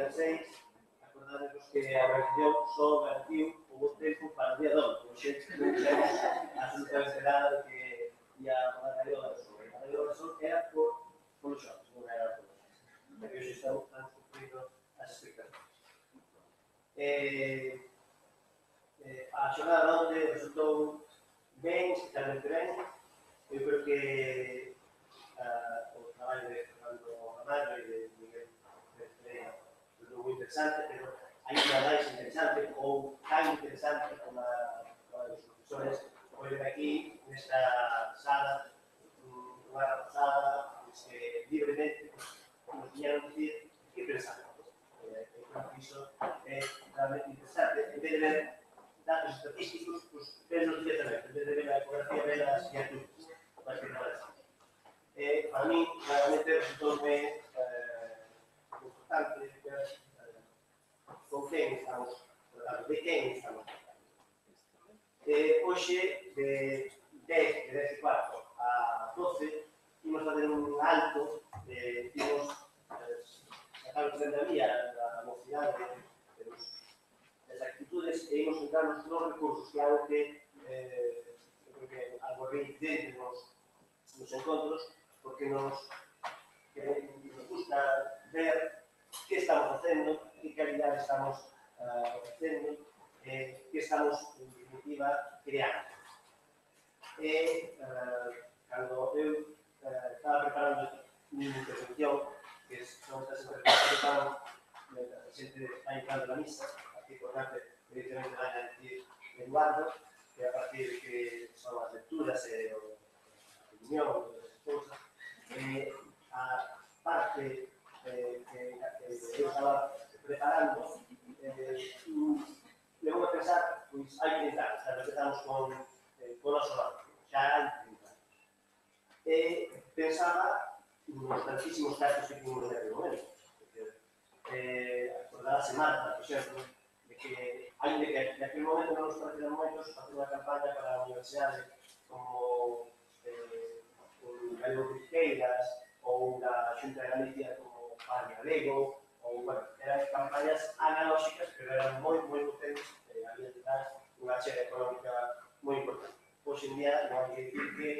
2016, acordamos que a organización só garantiu o bo tempo para o día 2, por xente que non temos absolutamente nada de que ia a poder a Iola do Sol. A Iola do Sol era polo xogos, non era polo xogos. Porque hoxe estamos cumprindo as expectativas. A xornada onde resultou ben, especialmente ben. Eu creo que o traballo de Fernando Ramallo e de Miguel Pereira foi moi interesante, pero ainda máis interesante ou tan interesante como a dos profesores foi ver aquí nesta sala unha rapazada que libremente nos viñeron dicir que pensaban. Eu creo que iso é realmente interesante. En vez de ver datos estatísticos, pues ven los directamente, en vez de ver la ecografía, ven las criaturas, las que aparecen. Para mí, realmente, resultou moi importante ver con quen estamos tratando, de quen estamos tratando. Hoxe, de 10 e cuarto a 12, imos fazer un alto, imos sacar o tren da vía da mocidade das actitudes e imos centrarnos nos recursos, que é algo que eu creo que algo evidente nos encontros, porque nos gusta ver que estamos facendo, que calidad estamos facendo, que estamos, en definitiva, creando. Cando eu estaba preparando unha intervención, que son estas intervencións que estaban a xente está entrando na misa, aquí por parte, evidentemente, vai a decir Eduardo, que a partir de que son as lecturas e a opinión das cousas, a parte que eu estaba preparando, levou a pensar, pois, hai 30 anos, empezamos con o noso lado, xa hai 30 anos. Pensaba nos tantísimos casos que tínhamos naquele momento. Acordarase Marta, por exemplo, de que, ainda que naquele momento non nos pareceran moitos, facer unha campaña para a universidade como o Galego Piqueiras ou da Xunta de Galicia como Padre Galego, ou, bueno, eran campañas analóxicas, pero eran moi potentes, había detrás unha chega económica moi importante. Hoxe en día, non hai que dicir que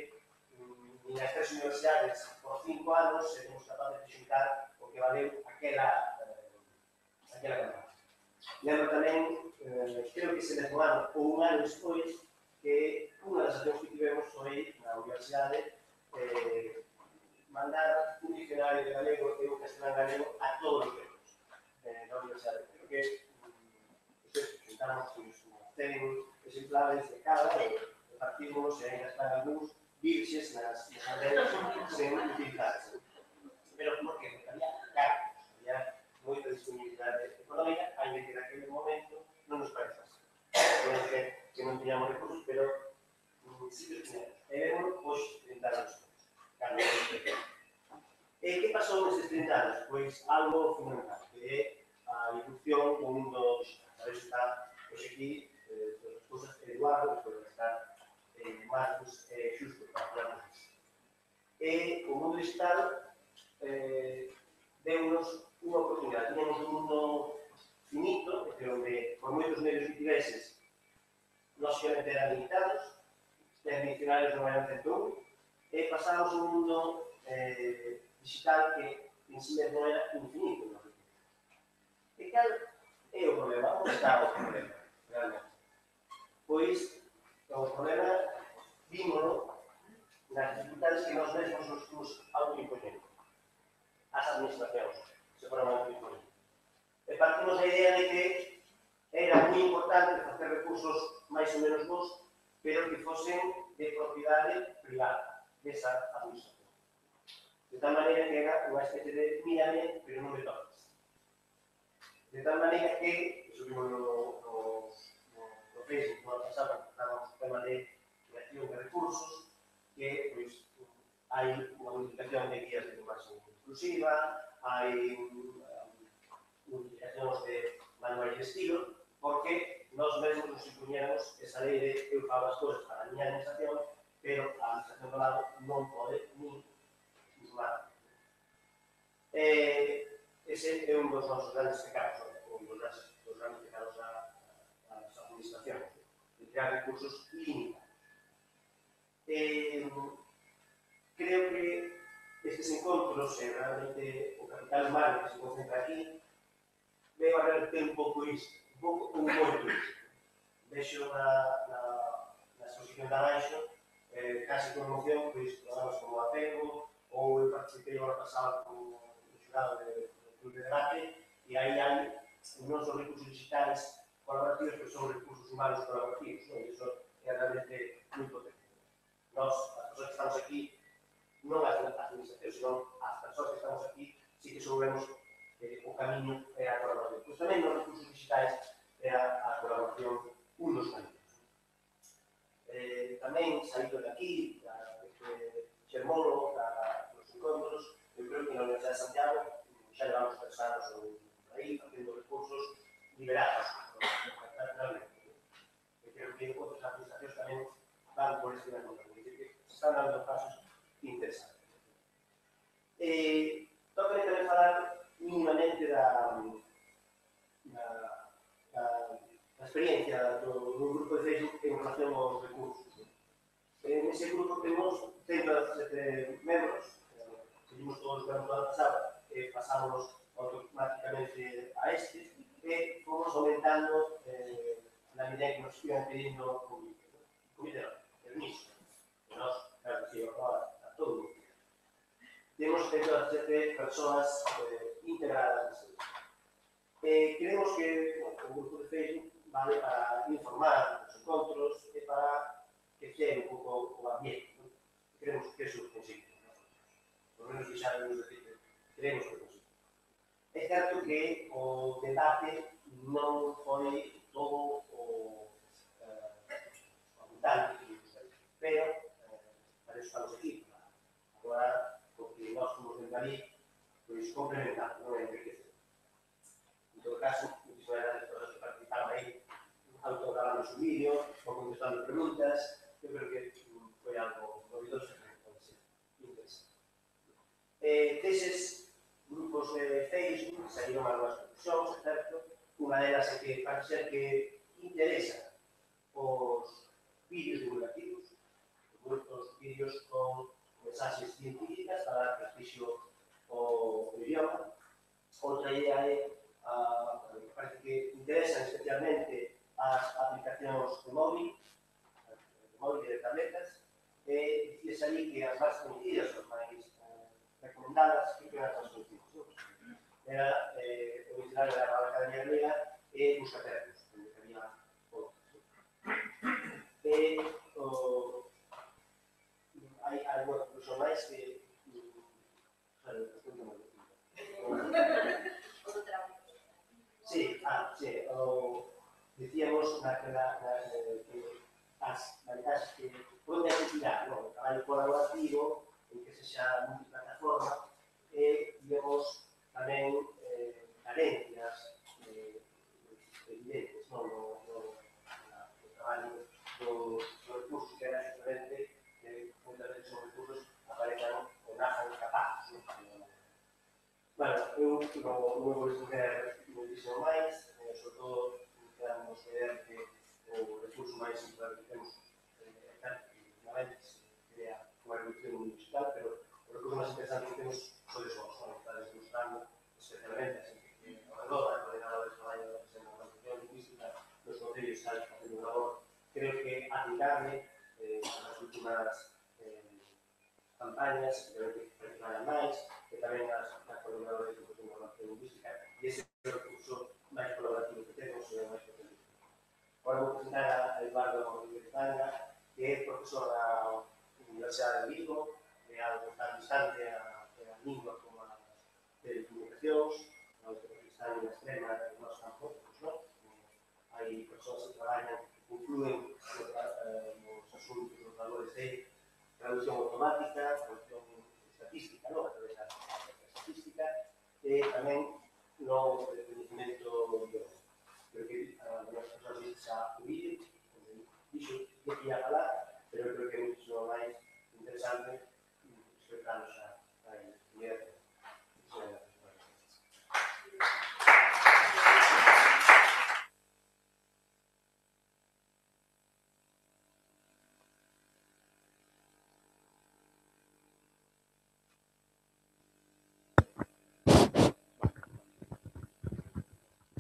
nin as tres universidades por 5 anos seremos capaces de xuntar o que valeu aquela campaña. Lembro tamén, creo que se me tomaron un ano despois, que unha das accións que tivemos foi na universidade mandar un diccionario de galego e un castelán galego a todos os membros da universidade. Creo que juntamos 100 exemplares de cada e partimos e ainda están algúns virxes nas aldeas sen utilizarse. Pero por que? Porque había cargos, había moita disponibilidade económica, ainda que naquele momento non nos parece así. Non é que non teníamos recursos, pero sí que os teníamos. E vemos, pois, 30 anos. E que pasou nestes 30 anos? Pois algo fundamental, que é a irrupción do mundo digital. Sabes, está, pois aquí, as cousas que Eduardo, despois vai estar Marcos e Xusto para falarnos disso. E o mundo digital deu-nos unha oportunidade. Tínhamos un mundo finito, onde, por moitos medios que tiveses, lógicamente eran limitados, os diccionarios non eran 101, e pasamos un mundo digital que en si mesmo era infinito. E cal é o problema? Onde está o problema, realmente? Pois, o problema vímolo nas dificultades que nós mesmos nos autoimponemos. As administracións se foron autoimponendo. E partimos da idea de que era moi importante facer recursos máis ou menos bons, pero que fosen de propiedade privada desa administración. De tal maneira que era unha especie de mírame, pero non me toques. De tal maneira que, iso vimos no Facebook, no pasado, estábamos no tema de creación de recursos, que hai unha multiplicación de guías de información exclusiva, hai multiplicacións de manuais de estilo, porque nós mesmos nos impuñéramos esa lei de eu fago as cousas para a miña administración, pero a administración do lado non pode nin informar. Ese é un dos nosos grandes pecados, un dos grandes pecados das administracións, de crear recursos limitados. Creo que estes encontros, realmente o capital humano que se concentra aquí, veo a reverter un pouco isto, un moito isto. Vexo na exposición de abaixo, casi con emoción, pois, programas como Apego, ou eu participei o ano pasado como xurado do Club de Debate, e aí hai non son recursos digitais colaborativos, pero son recursos humanos colaborativos, e iso é realmente moi potente. Nós, as persoas que estamos aquí, non as administracións, senón as persoas que estamos aquí, sí que soubemos o camiño é a colaboración. Pois tamén nos recursos digitais é a colaboración un dos camiños. Tamén, saído de aquí, deste xermolo, dos encontros, eu creo que na Universidade de Santiago xa levamos 3 anos aí facendo recursos liberados. Eu creo que outras administracións tamén van por este mesmo camino, que se están dando pasos interesantes. Toca tamén falar mínimamente da experiencia do grupo de Facebook en relación aos recursos. Nese grupo temos 117 membros, seguimos todos os que do ano pasado, pasámonos automáticamente a este, e fomos aumentando na medida que nos iban pedindo o comité, permiso. E nós, claro que sí, agora a todo o mundo. Temos 117 persoas integradas. Creemos que o grupo de Facebook vale para informar os encontros e para que sea un pouco o ambiente. Creemos que eso conseguimos. Por menos que xa nos decir que creemos que conseguimos. É certo que o debate non foi todo o abundante que gustaría, pero para eso estamos aquí. Agora, porque nós fomos dentro ali, pois complementando, non enriquecer. En todo caso, muchísimas gracias a todos que participaron aí, autograbando su vídeo, o contestando preguntas. Eu creo que foi algo novedoso que pode ser interesante. Deses grupos de Facebook saíron algunhas conclusións, certo? Unha delas é que parece ser que interesa os vídeos divulgativos, os vídeos con mensaxes científicas para dar prestigio ao idioma. Outra idea é parece que interesan especialmente as aplicacións de móvil e de tabletas, e dicías ali que as máis conhecidas, as máis recomendadas, que eran as conhecidas. Era o diccionario da Real Academia Galega e Buscatermos, onde había outras. Hai algo incluso máis que... Sí, decíamos que as vantaxes que onde hai que tirar, o traballo colaborativo, en que se xa multiplataforma, e vemos tamén carencias evidentes no traballo dos recursos que eran justamente moitas veces os recursos aparezan o nazan capazos. Bueno, eu non vou explicar muchísimo máis, sobre todo quedamos ver que o recurso máis importante que temos últimamente se crea unha revolución digital, pero o recurso máis interesante que temos sodes vos, estades mostrando especialmente a xente que ao redor da coordenadora de traballo en normalización lingüística nos concellos están facendo un labor, creo que aplicable nas últimas campañas, creo que participaran máis, que tamén as coordenadoras de normalización lingüística, e ese recurso máis colaborativo que temos é máis potente. Agora vou presentar a Eduardo Bertanga, que é profesor da Universidade de Vigo, de algo tan distante a lingua como a telecomunicacións, que están na extrema dos nosos campos, non? Hai persoas que traballan, que concluen nos asuntos, nos valores de traducción automática, traducción estatística, non? A través da estatística, e tamén no conhecimento biológico. Creo que algunas persoas dicen xa o vídeo, dixo que ia falar, pero creo que é moito máis interesante explicarlo xa aí.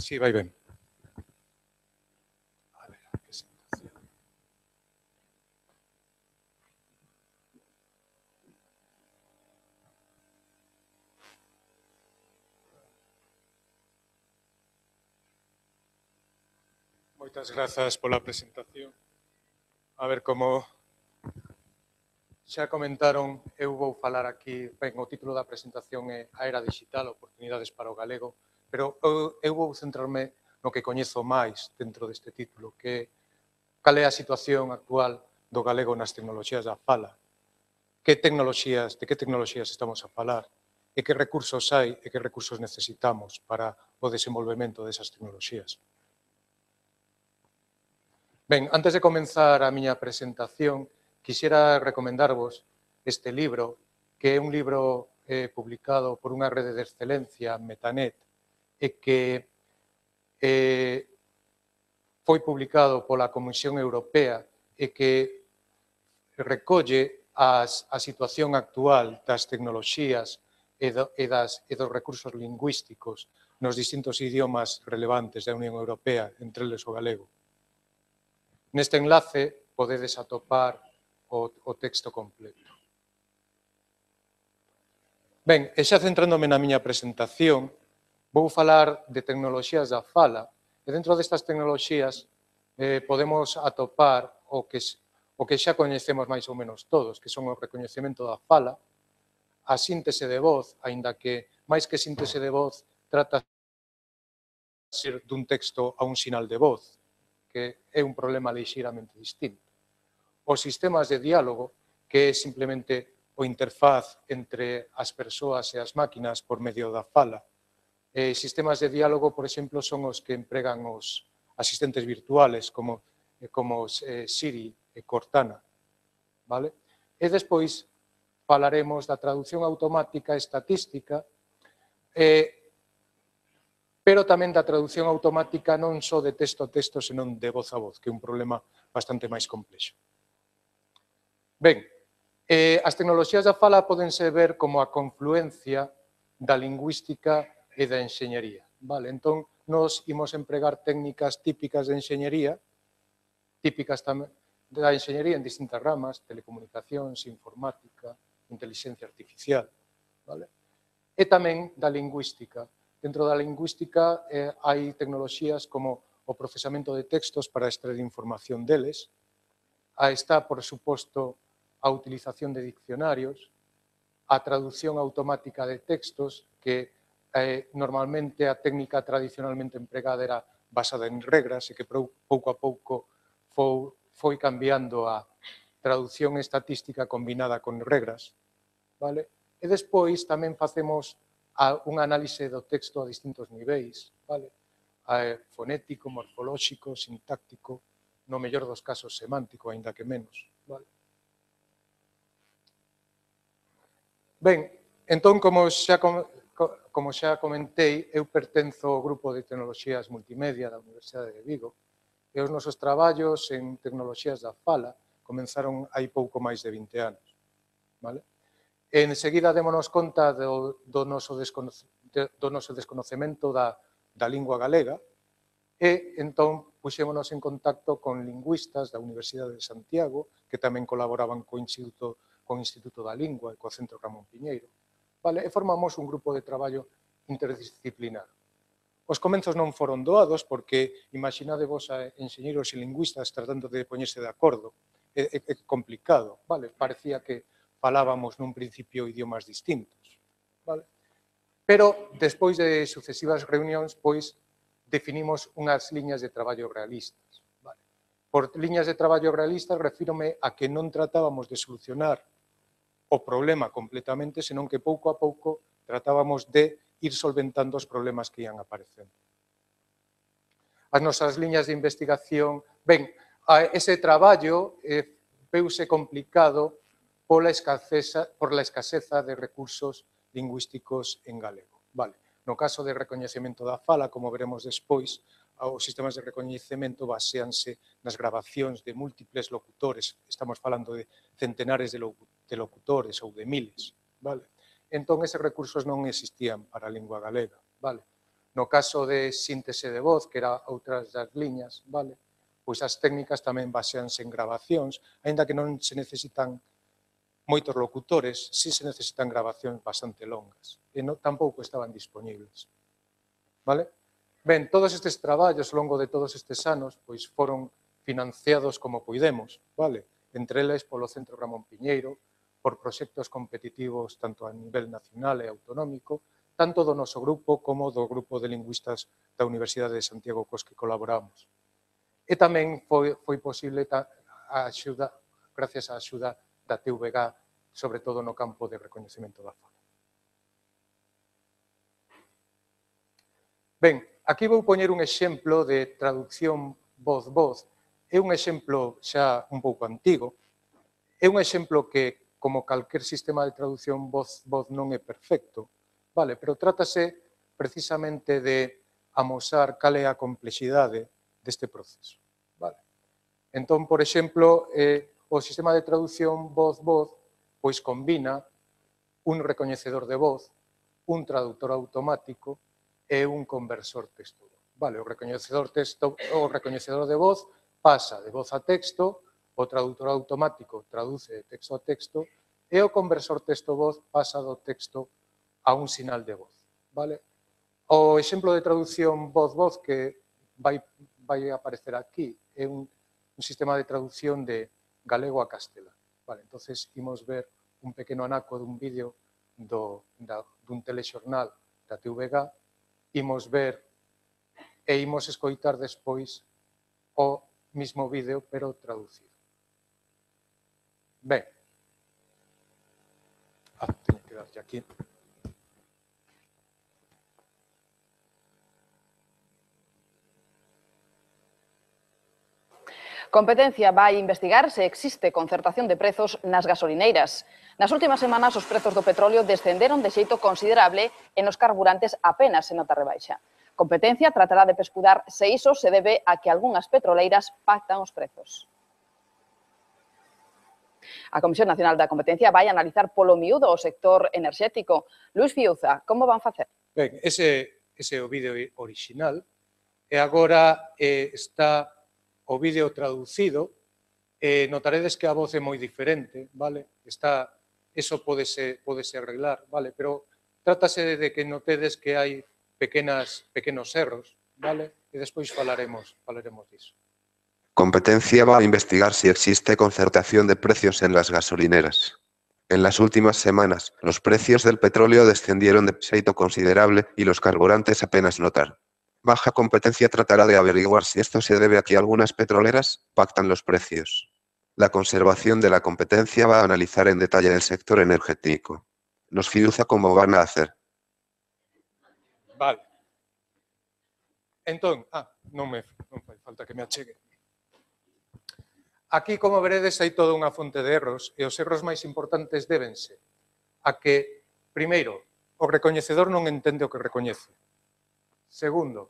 Sí, vai ben. A ver, a presentación. Moitas grazas pola presentación. A ver, como xa comentaron, eu vou falar aquí, ben, o título da presentación é A Era Digital, oportunidades para o galego, pero eu vou centrarme no que coñezo máis dentro deste título, que cal é a situación actual do galego nas tecnoloxías da fala, de que tecnoloxías estamos a falar, e que recursos hai e que recursos necesitamos para o desenvolvemento desas tecnoloxías. Ben, antes de comenzar a miña presentación, quixera recomendarvos este libro, que é un libro publicado por unha rede de excelencia, Metanet, e que foi publicado pola Comisión Europea e que recolle a situación actual das tecnoloxías e dos recursos lingüísticos nos distintos idiomas relevantes da Unión Europea, entre eles o galego. Neste enlace podedes atopar o texto completo. Ben, e xa centrándome na miña presentación, vou falar de tecnoloxías da fala, e dentro destas tecnoloxías podemos atopar o que xa coñecemos máis ou menos todos, que son o recoñecemento da fala, a síntese de voz, aínda que máis que síntese de voz, trata de ser dun texto a un sinal de voz, que é un problema lixeiramente distinto. Os sistemas de diálogo, que é simplemente o interfaz entre as persoas e as máquinas por medio da fala. Sistemas de diálogo, por exemplo, son os que empregan os asistentes virtuales como Siri e Cortana. Vale? E despois falaremos da traducción automática estatística, pero tamén da traducción automática non só de texto a texto, senón de voz a voz, que é un problema bastante máis complexo. Ben, as tecnoloxías da fala pódense ver como a confluencia da lingüística e da enxeñería. Vale? Entón, nos imos empregar técnicas típicas de enxeñería, típicas tamén da enxeñería en distintas ramas, telecomunicacións, informática, inteligencia artificial, vale? E tamén da lingüística. Dentro da lingüística hai tecnoloxías como o procesamento de textos para extraer información deles, está, por suposto, a utilización de diccionarios, a traducción automática de textos, que normalmente a técnica tradicionalmente empregada era basada en regras e que pouco a pouco foi cambiando a traducción estatística combinada con regras. Vale? E despois tamén facemos un análise do texto a distintos niveis, vale? Fonético, morfolóxico, sintáctico, no mellor dos casos semántico, aínda que menos. Vale? Ben, entón, como xa comentei, eu pertenzo ao grupo de tecnoloxías multimedia da Universidade de Vigo e os nosos traballos en tecnoloxías da fala comenzaron hai pouco máis de 20 anos. Vale? En seguida, démonos conta do noso desconocemento da lingua galega e, entón, puxémonos en contacto con lingüistas da Universidade de Santiago, que tamén colaboraban co Instituto da Lingua e co Centro Ramón Piñeiro, vale? E formamos un grupo de traballo interdisciplinar. Os comenzos non foron doados porque imaginadevos a enxeñeiros e lingüistas tratando de poñerse de acordo. É complicado, vale? Parecía que falábamos nun principio idiomas distintos, vale? Pero, despois de sucesivas reunións, pois, definimos unhas liñas de traballo realistas. Vale? Por liñas de traballo realistas refírome a que non tratábamos de solucionar o problema completamente, senón que pouco a pouco tratábamos de ir solventando os problemas que ian aparecendo. As nosas liñas de investigación, ben, ese traballo veuse complicado por la escaseza de recursos lingüísticos en galego. Vale. No caso de recoñecemento da fala, como veremos despois, os sistemas de recoñecemento baseanse nas grabacións de múltiples locutores. Estamos falando de centenares de locutores ou de miles. Vale? Entón, eses recursos non existían para a lingua galega. Vale? No caso de síntese de voz, que era outras das liñas, vale? Pois as técnicas tamén baseanse en grabacións, aínda que non se necesitan moitos locutores, si se necesitan grabacións bastante longas, e tampouco estaban disponibles. Vale? Ben, todos estes traballos ao longo de todos estes anos pois foron financiados como poidemos, vale? Entre eles polo Centro Ramón Piñeiro, por proxectos competitivos tanto a nivel nacional e autonómico, tanto do noso grupo como do grupo de lingüistas da Universidade de Santiago cos que colaboramos. E tamén foi posible gracias á axuda da TVG, sobre todo no campo de recoñecemento da fala. Ben, aquí vou poñer un exemplo de traducción voz-voz. É un exemplo xa un pouco antigo. É un exemplo que, como calquer sistema de traducción voz-voz, non é perfecto, vale? Pero trátase precisamente de amosar cal é a complexidade deste proceso. Vale? Entón, por exemplo, o sistema de traducción voz-voz pois combina un recoñecedor de voz, un traductor automático e un conversor texto-voz. Vale? O recoñecedor de voz pasa de voz a texto, o traductor automático traduce de texto a texto e o conversor texto-voz pasa do texto a un sinal de voz. Vale? O exemplo de traducción voz-voz que vai aparecer aquí é un sistema de traducción de galego a castelán. Vale, entonces, imos ver un pequeno anaco dun vídeo dun telexornal da TVG, imos ver e imos escoitar despois o mismo vídeo, pero traducido. Ben, teño que darlle aquí. Competencia vai investigar se existe concertación de prezos nas gasolineiras. Nas últimas semanas, os prezos do petróleo descenderon de xeito considerable e nos carburantes apenas se nota rebaixa. Competencia tratará de pescudar se iso se debe a que algunhas petroleiras pactan os prezos. A Comisión Nacional da Competencia vai analizar polo miúdo o sector enerxético. Luís Fiuza, como van facer? Ben, ese é o vídeo orixinal e agora está o vídeo traducido, notaredes que a voz é moi diferente, vale? Eso podese arreglar, vale? Pero trátase de que notedes que hai pequenos erros, vale? E despois falaremos diso. Competencia va a investigar si existe concertación de precios en las gasolineras. En las últimas semanas, los precios del petróleo descendieron de xeito considerable y los carburantes apenas notar. Baja Competencia tratará de averiguar si esto se debe a que algunas petroleras pactan los precios. La Conservación de la Competencia va a analizar en detalle el sector energético. Nos Fiuza cómo van a hacer. Vale. Entón, non fai falta que me achegue. Aquí, como veredes, hai toda unha fonte de erros e os erros máis importantes débense a que, primeiro, o recoñecedor non entende o que recoñece. Segundo,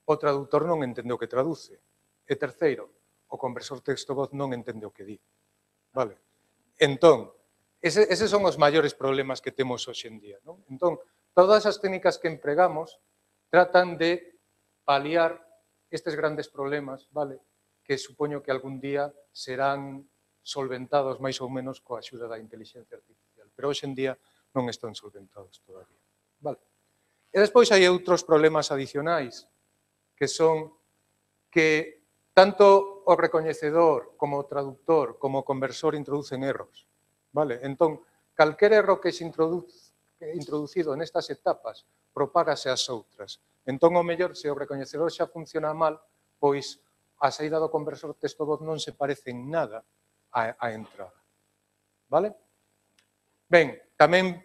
o traductor non entende o que traduce. E terceiro, o conversor texto-voz non entende o que di. Vale? Entón, eses son os maiores problemas que temos hoxe en día. Non? Entón, todas as técnicas que empregamos tratan de paliar estes grandes problemas, vale? Que supoño que algún día serán solventados máis ou menos coa axuda da inteligencia artificial. Pero hoxe en día non están solventados todavía. Vale? E despois hai outros problemas adicionais, que son que tanto o recoñecedor como o traductor como o conversor introducen erros. Vale? Entón, calquer erro que se introducido nestas etapas propágase ás outras. Entón, o mellor, se o recoñecedor xa funciona mal, pois a saída do conversor texto-voz non se parece en nada á entrada. Vale? Ben, tamén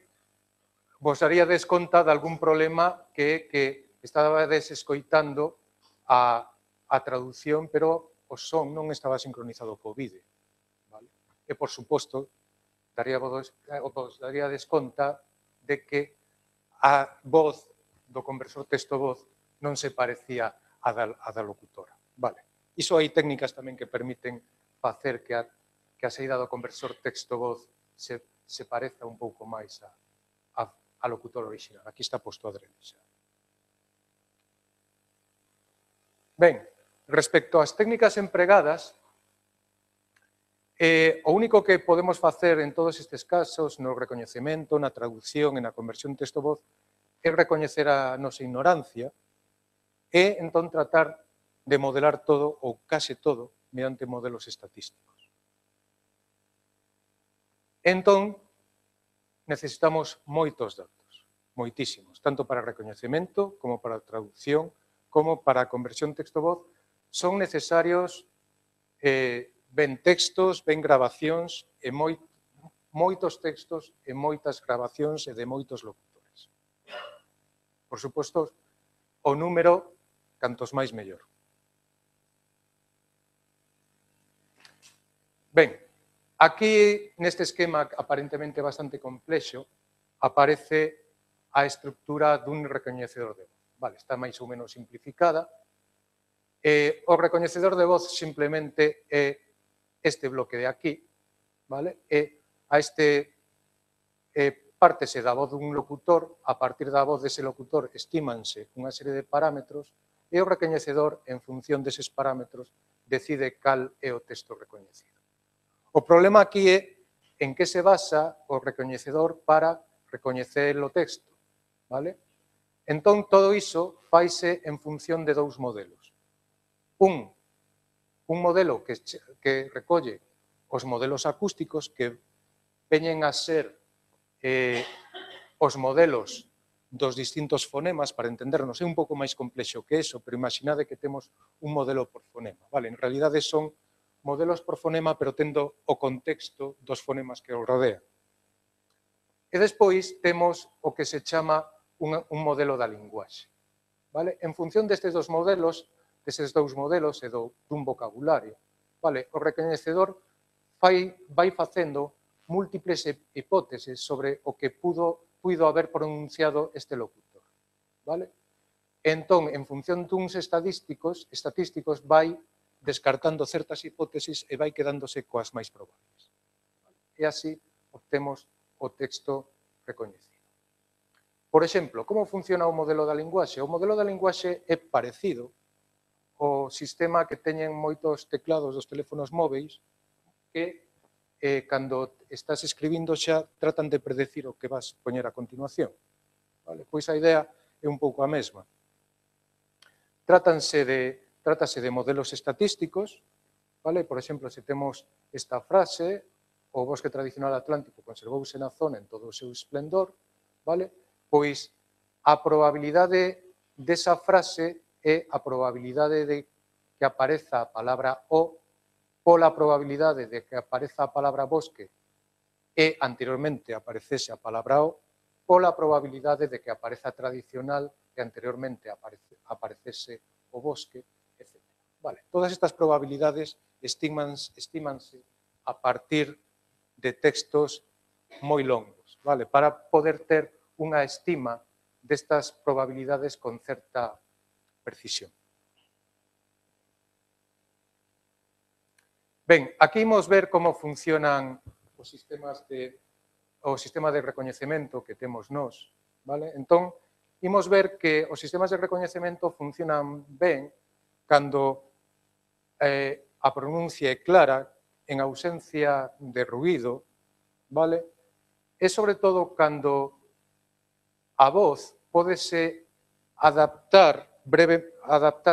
vos daríades conta de algún problema que estabades escoitando a traducción, pero o son non estaba sincronizado co vídeo. Vale? E, por suposto, vos daríades conta de que a voz do conversor texto-voz non se parecía a da locutora. Vale? Iso hai técnicas tamén que permiten facer que a saída do conversor texto-voz se pareza un pouco máis a locutor original. Aquí está posto a adrede xa. Ben, respecto ás técnicas empregadas, o único que podemos facer en todos estes casos, no recoñecemento, na traducción e na conversión texto-voz, é recoñecer a nosa ignorancia e, entón, tratar de modelar todo, ou case todo, mediante modelos estatísticos. Entón, necesitamos moitos datos, moitísimos, tanto para recoñecemento, como para traducción, como para a conversión texto-voz. Son necesarios ben textos, ben grabacións, e moitos textos e moitas grabacións e de moitos locutores. Por suposto, o número, cantos máis mellor. Ben, aquí, neste esquema aparentemente bastante complexo, aparece a estructura dun recoñecedor de voz. Vale, está máis ou menos simplificada. O recoñecedor de voz simplemente é este bloque de aquí, vale? E a este pártese da voz dun locutor, a partir da voz dese locutor estímanse unha serie de parámetros e o recoñecedor, en función deses parámetros, decide cal é o texto recoñecido. O problema aquí é en que se basa o recoñecedor para recoñecer o texto, vale? Entón, todo iso faise en función de dous modelos. Un modelo que recolle os modelos acústicos, que veñen a ser os modelos dos distintos fonemas, para entendernos, é un pouco máis complexo que eso, pero imaginade que temos un modelo por fonema. Vale, en realidade son modelos por fonema, pero tendo o contexto dos fonemas que os rodean. E despois temos o que se chama un modelo da linguaxe. Vale? En función destes dous modelos, e dun vocabulario, vale? O recoñecedor vai facendo múltiples hipóteses sobre o que puido haber pronunciado este locutor. Vale? Entón, en función duns estatísticos vai descartando certas hipótesis e vai quedándose coas máis probables. E así obtemos o texto recoñecido. Por exemplo, como funciona o modelo da linguaxe? O modelo da linguaxe é parecido ao sistema que teñen moitos teclados dos teléfonos móveis que, cando estás escribindo xa, tratan de predecir o que vas poñer a continuación. Vale? Pois a idea é un pouco a mesma. Trátase de modelos estatísticos, vale? Por exemplo, se temos esta frase, o bosque tradicional atlántico conservouse na zona en todo o seu esplendor, vale? Pois a probabilidade desa frase é a probabilidade de que apareza a palabra o pola probabilidade de que apareza a palabra bosque e anteriormente aparecese a palabra o pola probabilidade de que apareza tradicional e anteriormente aparecese o bosque, etc. Vale. Todas estas probabilidades estímanse a partir de textos moi longos, vale? Para poder ter unha estima destas probabilidades con certa precisión. Ben, aquí imos ver como funcionan o sistema de recoñecemento que temos nós, vale? Entón, imos ver que os sistemas de recoñecemento funcionan ben cando a pronuncia é clara, en ausencia de ruído, vale? E, sobre todo, cando a voz pódese adaptar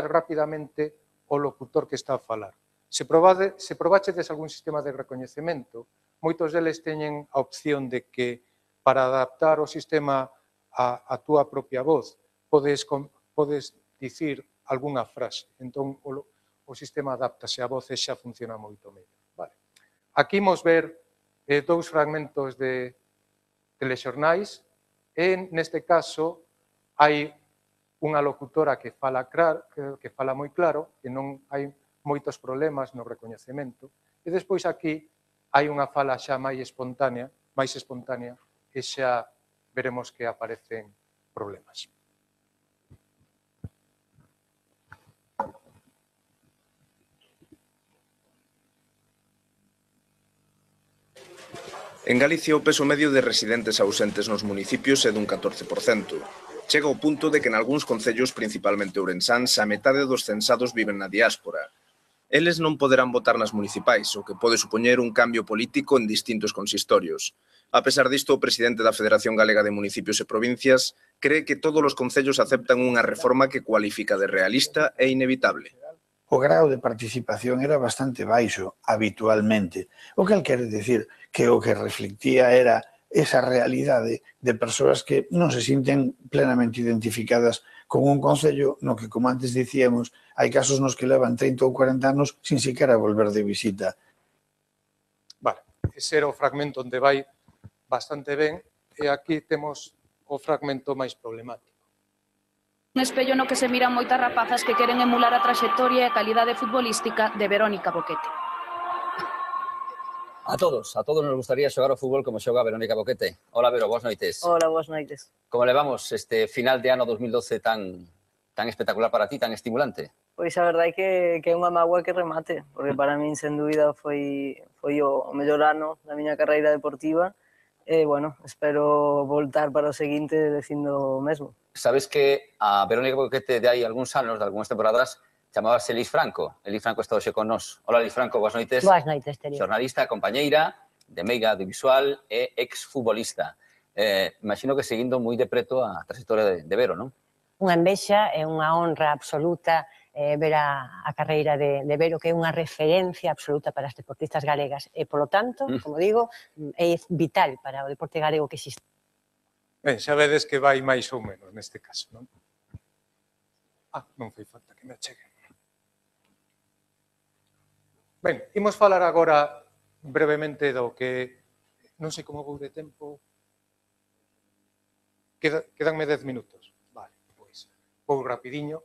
rapidamente ao locutor que está a falar. Se probachedes algún sistema de recoñecemento, moitos deles teñen a opción de que para adaptar o sistema a túa propia voz podes dicir algunha frase. Entón, o sistema adaptase a voz e xa funciona moito mellor. Vale. Aquí imos ver dous fragmentos de telexornais e, neste caso, hai unha locutora que fala moi claro, que non hai moitos problemas no recoñecemento, e despois aquí hai unha fala xa máis espontánea, e xa veremos que aparecen problemas. En Galicia o peso medio de residentes ausentes nos municipios é dun 14%. chega ao punto de que nalgúns concellos, principalmente ourensáns, a metade dos censados viven na diáspora. Eles non poderán votar nas municipais, o que pode supoñer un cambio político en distintos consistorios. A pesar disto, o presidente da Federación Galega de Municipios e Provincias cree que todos os concellos aceptan unha reforma que cualifica de realista e inevitable. O grao de participación era bastante baixo, habitualmente, o que quere dicir que o que reflectía era esa realidade de persoas que non se sinten plenamente identificadas con un concello no que, como antes dicíamos, hai casos nos que levan 30 ou 40 anos sin siquiera volver de visita. Vale, ese era o fragmento onde vai bastante ben, e aquí temos o fragmento máis problemático. Un espello no que se miran moitas rapazas que queren emular a traxectoria e a calidade futbolística de Verónica Boquete. A todos nos gustaría xogar o fútbol como xoga Verónica Boquete. Hola, Vero, boas noites. Hola, boas noites. Como levamos este final de ano 2012 tan espectacular para ti, tan estimulante? Pois a verdade é que é unha mágoa que remate, porque para min, sen dúbida, foi o mellor ano da miña carreira deportiva e, bueno, espero voltar para o seguinte dicindo o mesmo. Sabes que a Verónica Boquete de hai algúns anos, de algúnas temporadas, chamábase Elis Franco. Elis Franco está hoxe con nós. Hola, Elis Franco, boas noites. Boas noites, Terio. Xornalista, compañeira de Meiga Audiovisual e exfutbolista. Imagino que seguindo moi de preto a trayectoria de Vero, non? Unha envexa e unha honra absoluta ver a carreira de Vero, que é unha referencia absoluta para as deportistas galegas. E, polo tanto, como digo, é vital para o deporte galego que existe. Ben, xa vedes que vai máis ou menos neste caso, non? Non fai falta que me achegue. Ben, imos falar agora brevemente do que... Non sei como vou de tempo. Quedanme 10 minutos. Vale, pois vou rapidiño.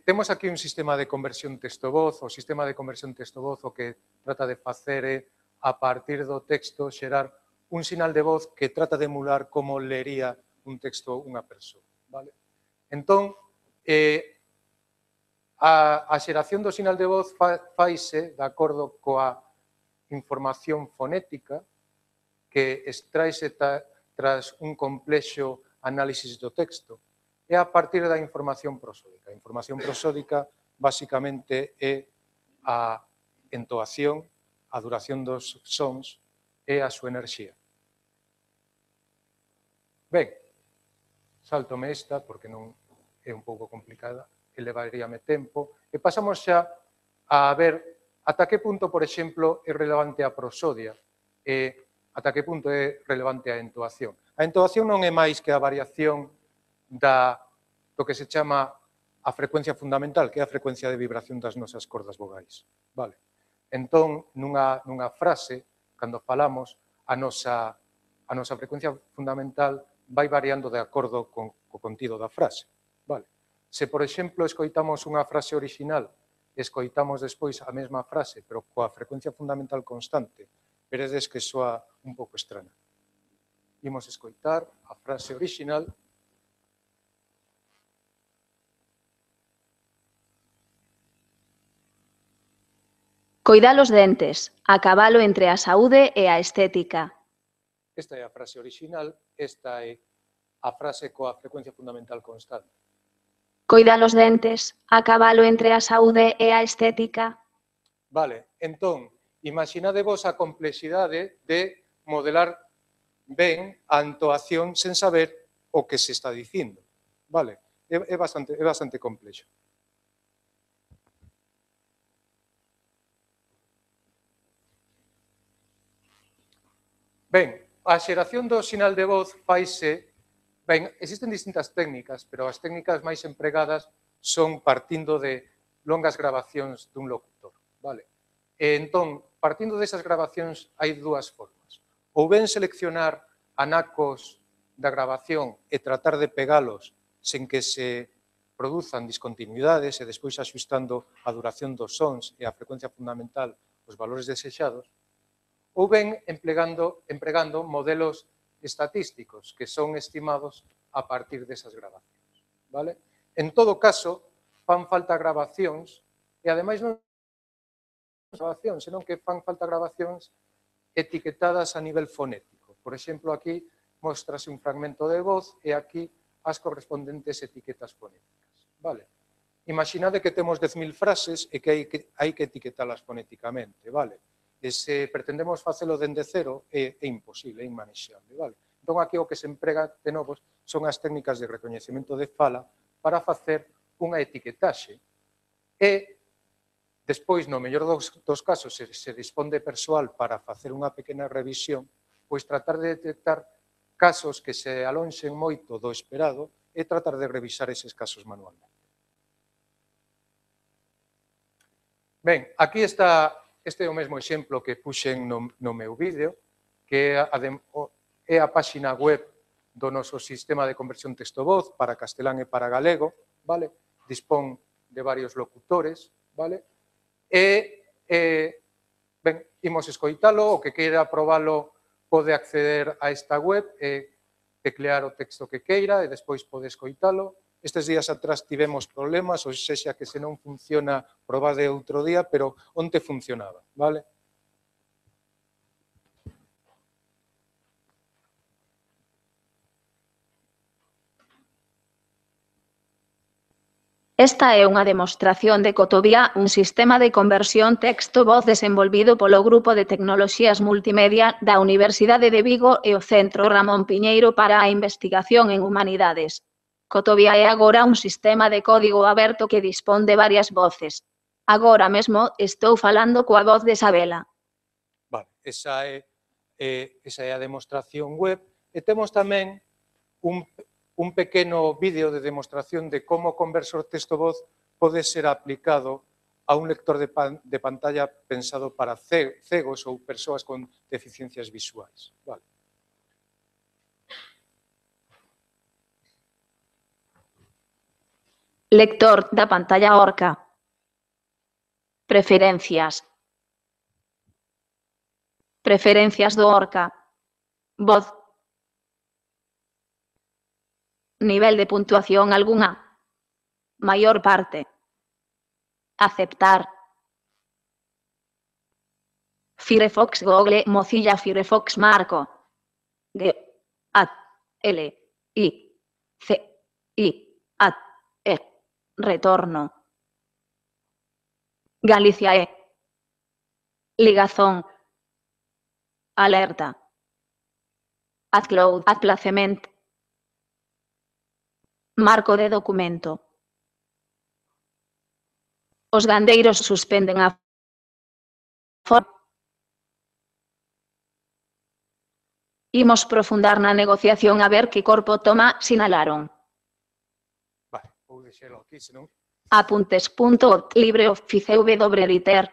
Temos aquí un sistema de conversión texto-voz. O sistema de conversión texto-voz o que trata de facer é, a partir do texto, xerar un sinal de voz que trata de emular como lería un texto unha persoa. Vale? Entón, a xeración do sinal de voz faise de acordo coa información fonética que extraese tras un complexo análisis do texto e a partir da información prosódica. A información prosódica basicamente é a entoación, a duración dos sons e a súa enerxía. Ben, saltome esta porque non é un pouco complicada, que levaríame tempo, e pasamos xa a ver ata que punto, por exemplo, é relevante a prosodia e ata que punto é relevante a entoación. A entoación non é máis que a variación do que se chama a frecuencia fundamental, que é a frecuencia de vibración das nosas cordas vogais. Vale? Entón, nunha frase, cando falamos, a nosa frecuencia fundamental vai variando de acordo co contido da frase. Vale? Se, por exemplo, escoitamos unha frase original e escoitamos despois a mesma frase, pero coa frecuencia fundamental constante, veredes que soa un pouco estrana. Imos escoitar a frase original. Coidar os dentes, a cabalo entre a saúde e a estética. Esta é a frase original, esta é a frase coa frecuencia fundamental constante. Coidar os dentes, a cabalo entre a saúde e a estética. Vale, entón, imaginadevos a complexidade de modelar ben a entoación sen saber o que se está dicindo. Vale, é bastante complexo. Ben, a xeración do sinal de voz faise... Ben, existen distintas técnicas, pero as técnicas máis empregadas son partindo de longas grabacións dun locutor. Vale? E entón, partindo desas grabacións, hai dúas formas. Ou ben seleccionar anacos da grabación e tratar de pegalos sen que se produzan discontinuidades e despois axustando a duración dos sons e a frecuencia fundamental os valores desexados, ou ben empregando modelos estatísticos que son estimados a partir desas grabacións. Vale? En todo caso, fan falta grabacións e, ademais, non grabacións, senón que fan falta grabacións etiquetadas a nivel fonético. Por exemplo, aquí mostrase un fragmento de voz e aquí as correspondentes etiquetas fonéticas. Vale? Imaginade que temos 10.000 frases e que hai que etiquetalas fonéticamente. Vale? E se pretendemos facelo dende cero, é imposible, é inmanexable. Vale? Entón, aquí o que se emprega de novo son as técnicas de recoñecemento de fala para facer unha etiquetaxe e despois, no mellor dos casos, se dispón de persoal para facer unha pequena revisión, pois tratar de detectar casos que se alonxen moito do esperado e tratar de revisar eses casos manualmente. Ben, aquí está, este é o mesmo exemplo que puxen no meu vídeo, que é a páxina web do noso sistema de conversión texto-voz para castelán e para galego, vale? Dispón de varios locutores, vale? Ben, imos escoitalo, o que queira probalo pode acceder a esta web e teclear o texto que queira e despois pode escoitalo. Estes días atrás tivemos problemas, ou sexa que se non funciona, probade outro día, pero onte funcionaba, vale? Esta é unha demostración de Cotovía, un sistema de conversión texto-voz desenvolvido polo Grupo de Tecnoloxías Multimedia da Universidade de Vigo e o Centro Ramón Piñeiro para a Investigación en Humanidades. Cotovía é agora un sistema de código aberto que dispón de varias voces. Agora mesmo estou falando coa voz de Isabela. Vale, esa é a demostración web e temos tamén un pequeno vídeo de demostración de como o conversor texto-voz pode ser aplicado a un lector de pantalla pensado para cegos ou persoas con deficiencias visuais. Vale. Lector da pantalla Orca. Preferencias. Preferencias do Orca. Voz. Nivel de puntuación algunha. Maior parte. Aceptar. Firefox Google Mozilla Firefox Marco. G. A. L. I. C. I. A. E. Retorno. Galicia E. Ligazón. Alerta. AdCloud Adplacement. Marco de documento. Os gandeiros suspenden a Imos profundar na negociación a ver que corpo toma, sinalaron. Vale, vou deixalo aquí, senón... Apuntes.ot, LibreOffice WRiter.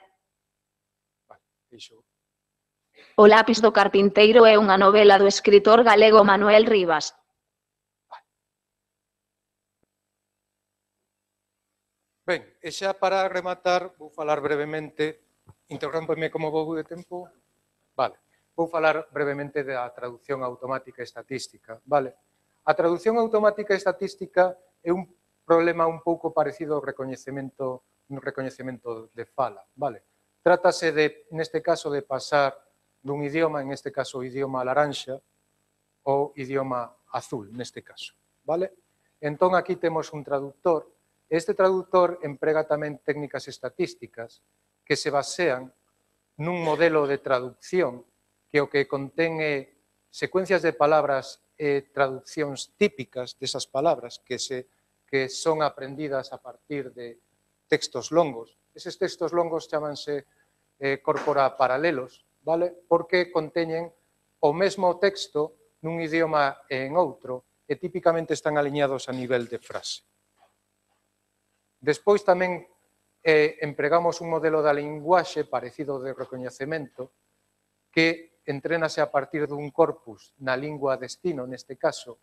Vale, deixo. O lápis do carpinteiro é unha novela do escritor galego Manuel Rivas. Ben, e xa para rematar, vou falar brevemente, interrómpeme como vou de tempo, vale, vou falar brevemente da traducción automática estatística, vale. A traducción automática estatística é un problema un pouco parecido ao recoñecemento de fala, vale. Trátase de, neste caso, de pasar dun idioma, en este caso o idioma laranxa, ou idioma azul, neste caso, vale. Entón, aquí temos un traductor. Este traductor emprega tamén técnicas estatísticas que se basean nun modelo de traducción que o que contén é secuencias de palabras e traduccións típicas desas palabras que son aprendidas a partir de textos longos. Eses textos longos chamanse corpora paralelos, vale? Porque conteñen o mesmo texto nun idioma e en outro e típicamente están aliñados a nivel de frase. Despois tamén empregamos un modelo da linguaxe parecido de recoñecemento que entrénase a partir dun corpus na lingua destino, neste caso,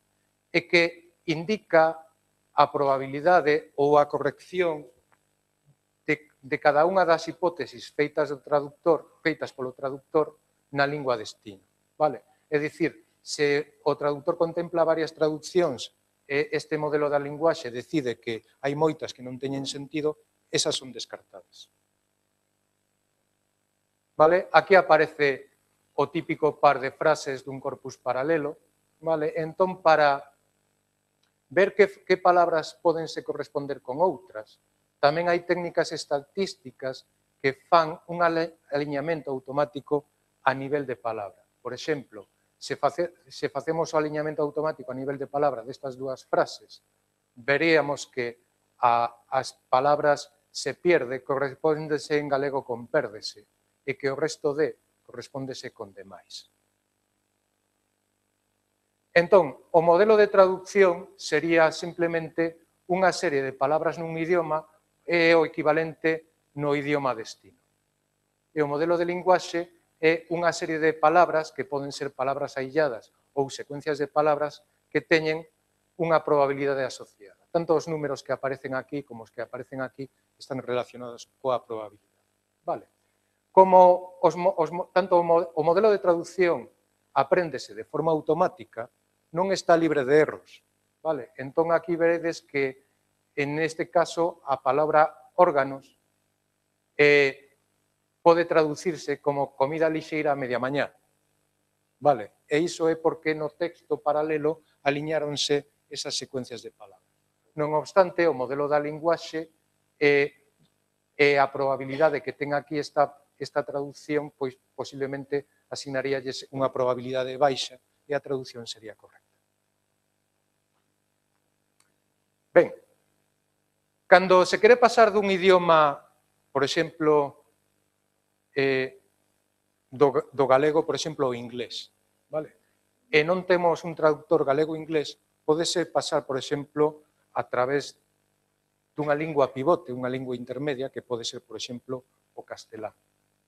e que indica a probabilidade ou a corrección de cada unha das hipótesis feitas polo traductor na lingua destino. Vale? É dicir, se o traductor contempla varias traduccións e este modelo da linguaxe decide que hai moitas que non teñen sentido, esas son descartadas. Vale? Aquí aparece o típico par de frases dun corpus paralelo. Vale? Entón, para ver que palabras pódense corresponder con outras. Tamén hai técnicas estatísticas que fan un aliñamento automático a nivel de palabra. Por exemplo, se facemos o aliñamento automático a nivel de palabra destas dúas frases, veríamos que as palabras se pierde, correspóndese en galego con pérdese, e que o resto de correspóndese con demais. Entón, o modelo de traducción sería simplemente unha serie de palabras nun idioma e o equivalente no idioma destino. E o modelo de linguaxe é unha serie de palabras que poden ser palabras ailladas ou secuencias de palabras que teñen unha probabilidade asociada. Tanto os números que aparecen aquí como os que aparecen aquí están relacionados coa probabilidade. Vale. Como tanto o modelo de traducción apréndese de forma automática, non está libre de erros. Vale. Entón, aquí veredes que, en este caso, a palabra órganos pode traducirse como comida lixeira a media mañá. Vale. E iso é porque no texto paralelo aliñáronse esas secuencias de palabras. Non obstante, o modelo da linguaxe e a probabilidade que ten aquí esta traducción, pois posiblemente asignaríalles unha probabilidade baixa e a traducción sería correcta. Ben, cando se quere pasar dun idioma, por exemplo, do galego, por exemplo, ao inglés, vale? E non temos un traductor galego-inglés, podese pasar, por exemplo, a través dunha lingua pivote, unha lingua intermedia, que pode ser, por exemplo, o castelán.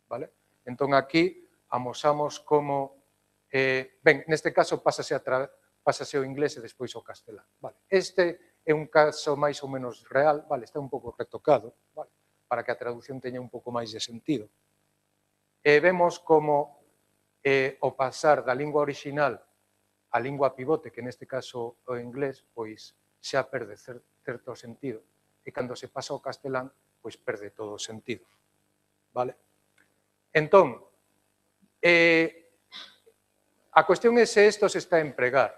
Vale? Entón, aquí amosamos como, ben, neste caso pásase ao inglés e despois ao castelán. Vale? Este é un caso máis ou menos real, vale? Está un pouco retocado, vale? Para que a traducción teña un pouco máis de sentido. E vemos como o pasar da lingua orixinal a lingua pivote, que neste caso o inglés, pois xa perde certo sentido. E cando se pasa ao castelán, pois perde todo o sentido. Vale? Entón, a cuestión é se isto se está a empregar.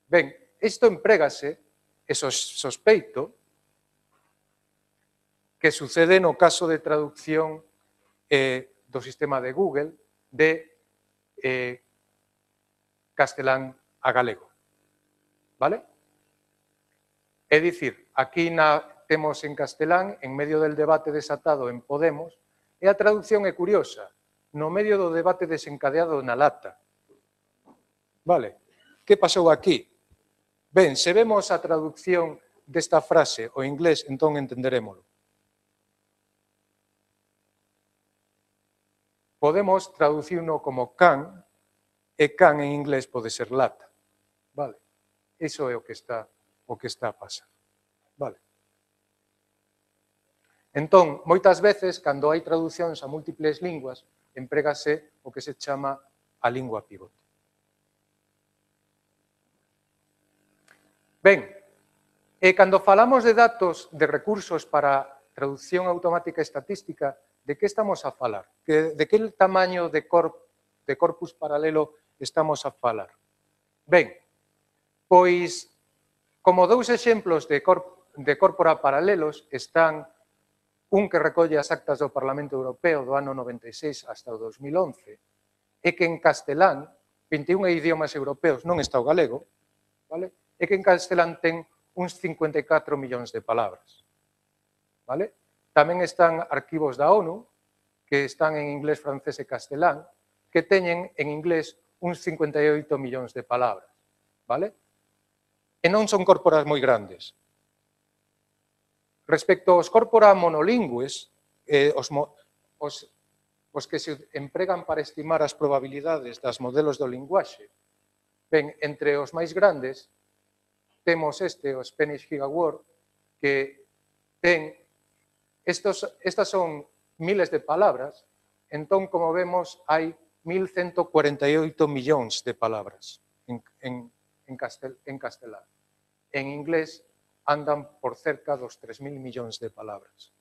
Ben, isto emprégase, e sospeito, que sucede no caso de traducción do sistema de Google de castelán a galego. Vale? É dicir, aquí temos en castelán, en medio del debate desatado en Podemos, e a traducción é curiosa, no medio do debate desencadeado na lata. Vale? Que pasou aquí? Ben, se vemos a traducción desta frase ao inglés, entón entenderémolo. Podemos traducirlo como can, e can en inglés pode ser lata. Vale? Iso é o que está a pasar. Vale? Entón, moitas veces, cando hai traducións a múltiples linguas, emprégase o que se chama a lingua pivote. Ben, e cando falamos de datos, de recursos para traducción automática estatística, de que estamos a falar? De que tamaño de corpus paralelo estamos a falar? Ben, pois, como dous exemplos de corpora paralelos están un que recolle as actas do Parlamento Europeo do ano 96 hasta o 2011 e que en castelán, 21 idiomas europeos, non está o galego, vale? E que en castelán ten uns 54 millóns de palabras. Vale? Tamén están arquivos da ONU, que están en inglés, francés e castelán, que teñen en inglés uns 58 millóns de palabras. Vale? E non son corporas moi grandes. Respecto aos corpora monolingües, os que se empregan para estimar as probabilidades das modelos do linguaxe, ben, entre os máis grandes, temos o Spanish Gigaword, que ten, estas son miles de palabras, entón, como vemos, hai 1.148 millóns de palabras en castelán. En inglés andan por cerca dos 3.000 millóns de palabras.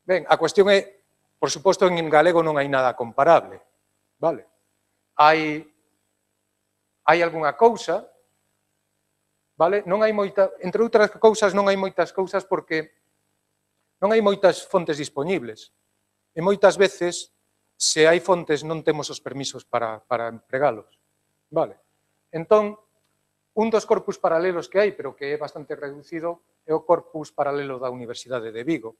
Ben, a cuestión é, por suposto, en galego non hai nada comparable, vale? Hai algunha cousa, Vale? Non hai moita, entre outras cousas, non hai moitas cousas porque non hai moitas fontes dispoñibles. E moitas veces, se hai fontes, non temos os permisos para empregalos. Vale? Entón, un dos corpus paralelos que hai, pero que é bastante reducido, é o corpus paralelo da Universidade de Vigo,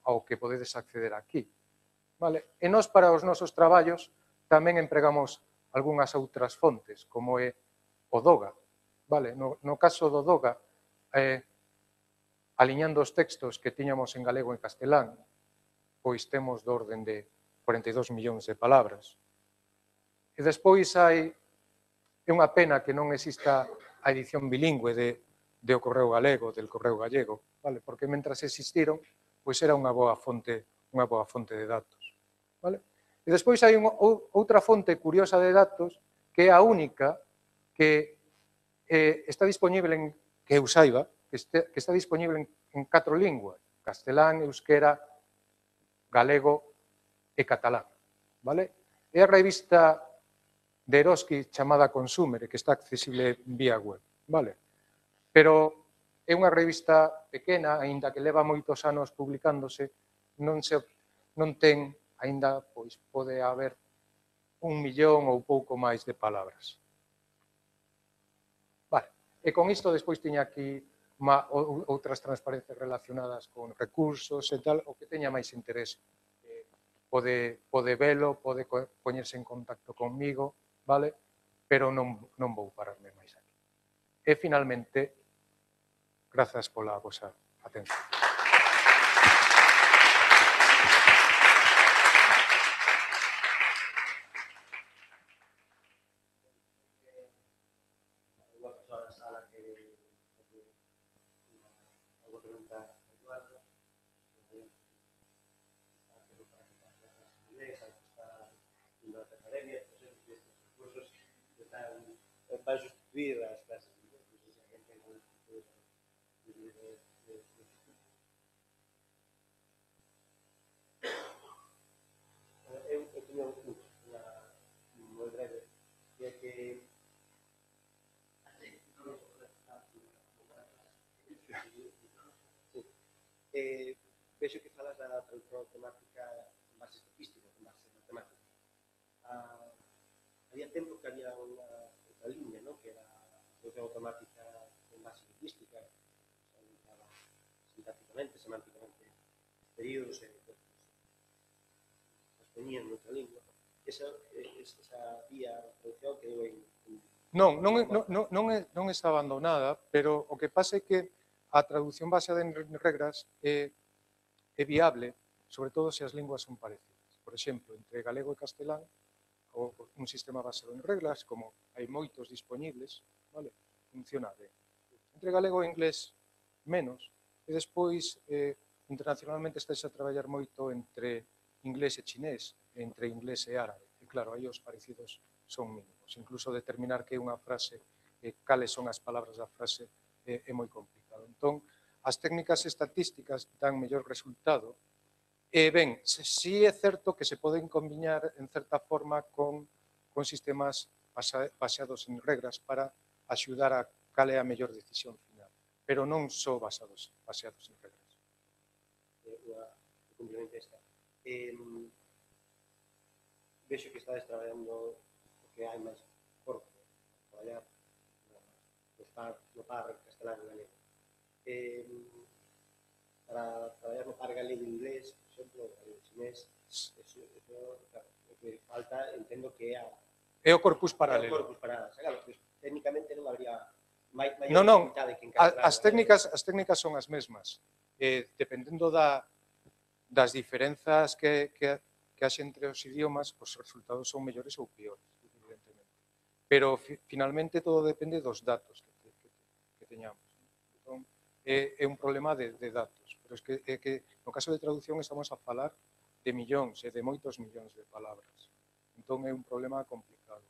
ao que podedes acceder aquí. Vale? E nós, para os nosos traballos, tamén empregamos algunhas outras fontes, como é o DOGA. Vale? No caso do DOGA, aliñando os textos que tiñamos en galego e en castelán, pois temos do orden de 42 millóns de palabras. E despois é unha pena que non exista a edición bilingüe do Correo Galego, del Correo Gallego, vale? Porque mentras existiron, pois era unha boa fonte de datos. Vale? E despois hai outra fonte curiosa de datos que é a única que está disponible, que eu saiba, que está disponible en 4 linguas, castelán, euskera, galego e catalán. Vale? É a revista de Eroski chamada Consumer, que está accesible vía web. Vale? Pero é unha revista pequena, aínda que leva moitos anos publicándose, non ten, aínda pode haber 1 millón ou pouco máis de palabras. Vale. E con isto despois tiña aquí outras transparencias relacionadas con recursos e tal, o que teña máis interés pode velo, pode poñerse en contacto conmigo, vale? Pero non vou pararme máis aquí. E finalmente, grazas pola vosa atención. Para sustituir as clases de inglés. Eu teño unha moi breve, que é que vexo que falas da traducción automática en base estatística, en base matemática. Había tempo que había unha liña, ¿no? Que era a traducción automática en base lingüística, sintácticamente, semánticamente, períodos e as poñían noutra lingua. Esa vía de traducción quedou en... Non está abandonada, pero o que pasa é que a traducción baseada en regras é viable, sobre todo se as linguas son parecidas. Por exemplo, entre galego e castelán, un sistema basado en reglas, como hai moitos disponibles, vale? Funciona ben. Entre galego e inglés, menos, e despois, internacionalmente, estáis a traballar moito entre inglés e chinés, entre inglés e árabe. E claro, aí os parecidos son mínimos. Incluso determinar que é unha frase, cales son as palabras da frase, é moi complicado. Entón, as técnicas estatísticas dan mellor resultado. E ben, si é certo que se poden combinar en certa forma con sistemas baseados en regras para axudar a cal é a mellor decisión final, pero non só baseados en regras. Complemento esta. Vexo que estades traballando porque hai máis corpo, traballar no par castelán e galego. Para traballar no par galego e inglés, por exemplo, o chinés, o que falta, entendo que é o corpus paralelo. É o corpus paralelo. Claro, técnicamente non habría maior dificultade que encargar. As técnicas son as mesmas. Dependendo das diferenzas que haxe entre os idiomas, os resultados son mellores ou piores, evidentemente. Pero, finalmente, todo depende dos datos que teñamos. Entón, é un problema de datos. Pero é que no caso de traducción estamos a falar de millóns e de moitos millóns de palabras. Entón é un problema complicado.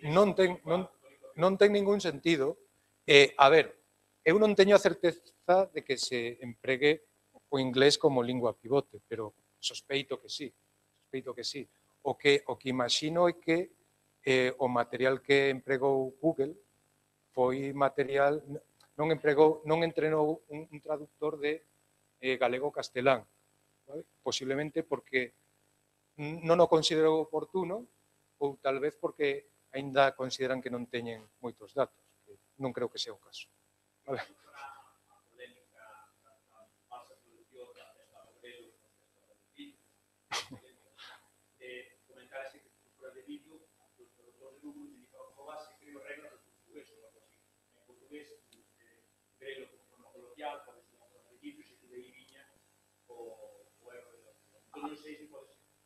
Non non ten ningún sentido. A ver, eu non teño a certeza de que se empregue o inglés como lingua pivote, pero sospeito que sí. O que imagino é que o material que empregou Google foi material, non entrenou un traductor de galego-castelán, ¿vale? Posiblemente porque non o considerou oportuno ou tal vez porque aínda consideran que non teñen moitos datos, que non creo que sea o caso. Vale.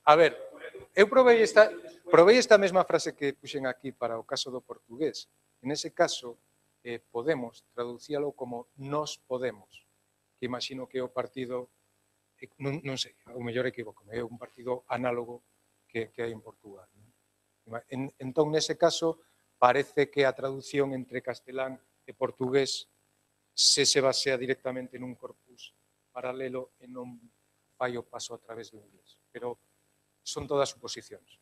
A ver, eu provei esta mesma frase que puxen aquí para o caso do portugués. En ese caso, Podemos traducíalo como nos podemos, que imagino que é o partido, non sei, ou mellor equivoco, é un partido análogo que hai en Portugal. Entón, nese caso, parece que a traducción entre castelán e portugués se basea directamente nun corpus paralelo e non fai o paso a través do inglés. Pero son todas suposicións.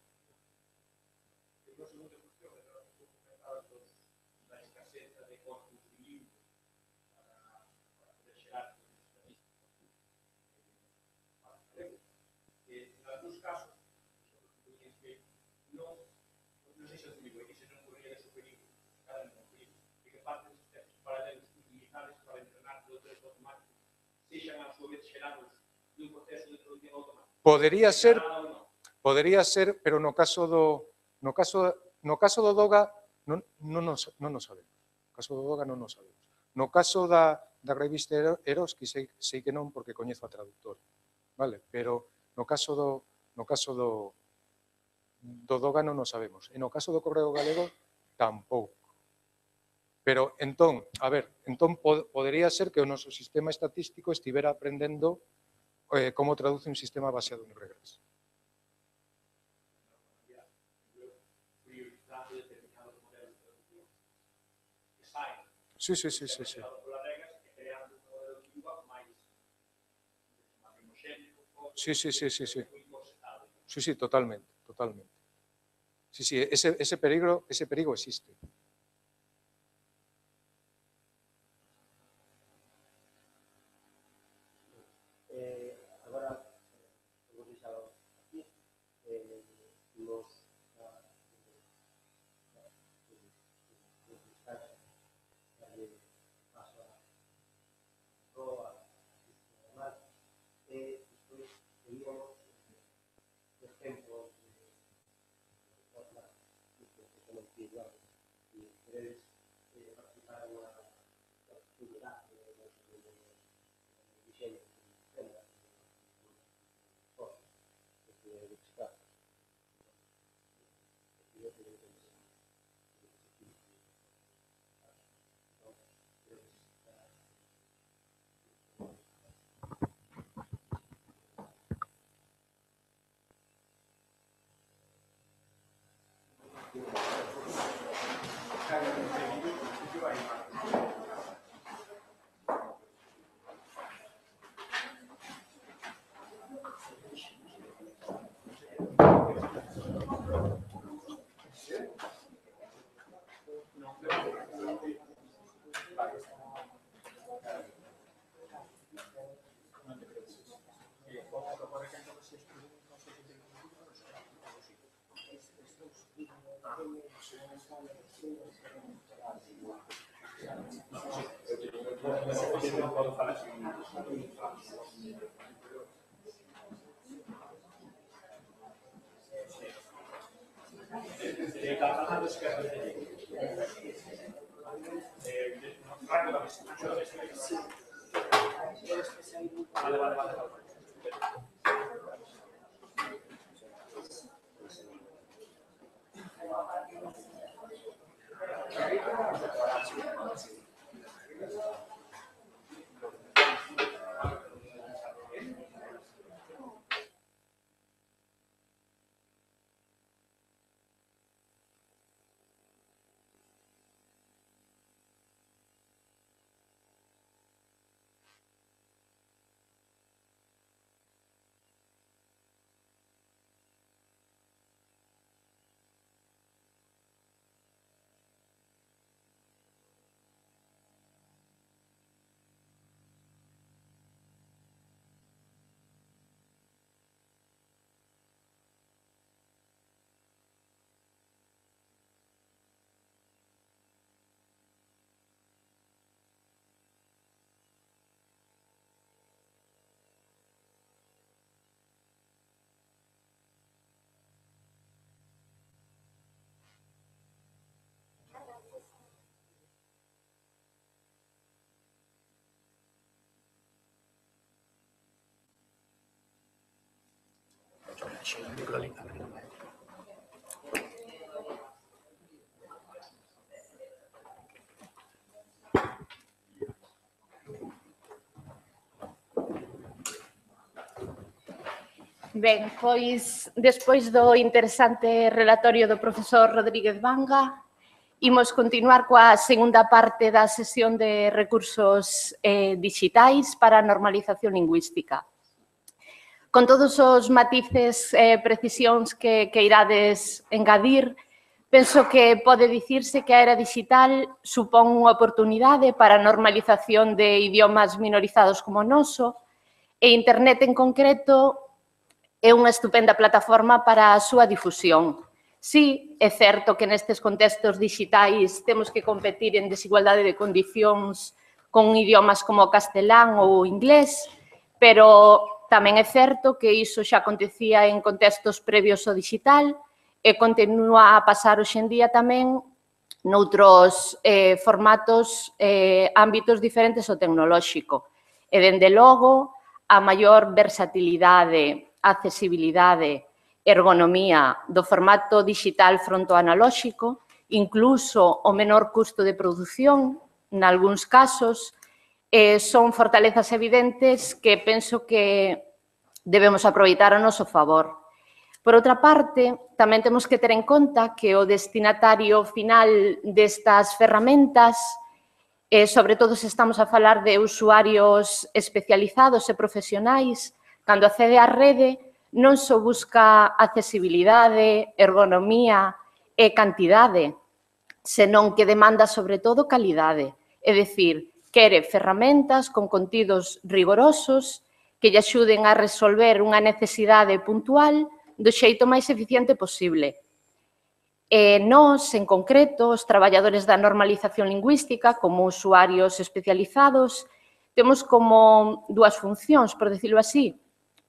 Podería ser, pero no caso do Doga non nos sabemos. No caso do Doga non nos sabemos. No caso da revista Eroski sei que non porque coñezo a traductora, vale? Pero no caso do Doga non nos sabemos. E no caso do Correo Galego tampouco. Pero entón, podería ser que o noso sistema estatístico estivera aprendendo como traduce un sistema baseado en regras. Sí. Sí, totalmente. Sí, ese perigo existe. Agora, como deixado aquí, Ben, pois, despois do interesante relatorio do profesor Rodríguez Vanga, imos continuar coa segunda parte da sesión de recursos digitais para a normalización lingüística. Con todos os matices e precisións que irades engadir, penso que pode dicirse que a era digital supón unha oportunidade para a normalización de idiomas minorizados como o noso, e Internet en concreto é unha estupenda plataforma para a súa difusión. Sí, é certo que nestes contextos digitais temos que competir en desigualdade de condicións con idiomas como o castelán ou o inglés, pero tamén é certo que iso xa acontecía en contextos previos ao digital e continúa a pasar hoxendía tamén noutros formatos, ámbitos diferentes ao tecnolóxico. E, dende logo, a maior versatilidade, accesibilidade, ergonomía do formato digital fronte ao analóxico, incluso o menor custo de produción, nalgúns casos, son fortalezas evidentes que penso que debemos aproveitar a noso favor. Por outra parte, tamén temos que ter en conta que o destinatario final destas ferramentas, sobre todo se estamos a falar de usuarios especializados e profesionais, cando accede á rede, non só busca accesibilidade, ergonomía e cantidade, senón que demanda, sobre todo, calidade. É dicir, quere ferramentas con contidos rigorosos que lle axuden a resolver unha necesidade puntual do xeito máis eficiente posible. E nós, en concreto, os traballadores da normalización lingüística, como usuarios especializados, temos como dúas funcións, por decirlo así.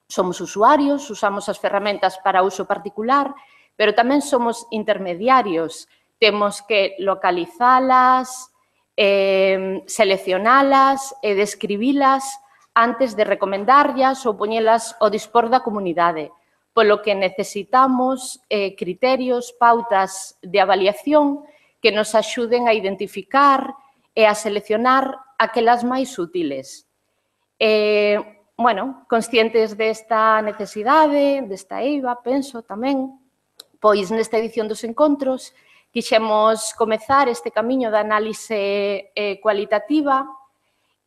Somos usuarios, usamos as ferramentas para uso particular, pero tamén somos intermediarios. Temos que localizalas, seleccionalas e describilas antes de recomendarlas ou poñelas ao dispor da comunidade, polo que necesitamos criterios, pautas de avaliación que nos axuden a identificar e a seleccionar aquelas máis útiles. Bueno, conscientes desta necesidade, desta eiva, penso tamén, pois nesta edición dos encontros quixemos comezar este camiño da análise cualitativa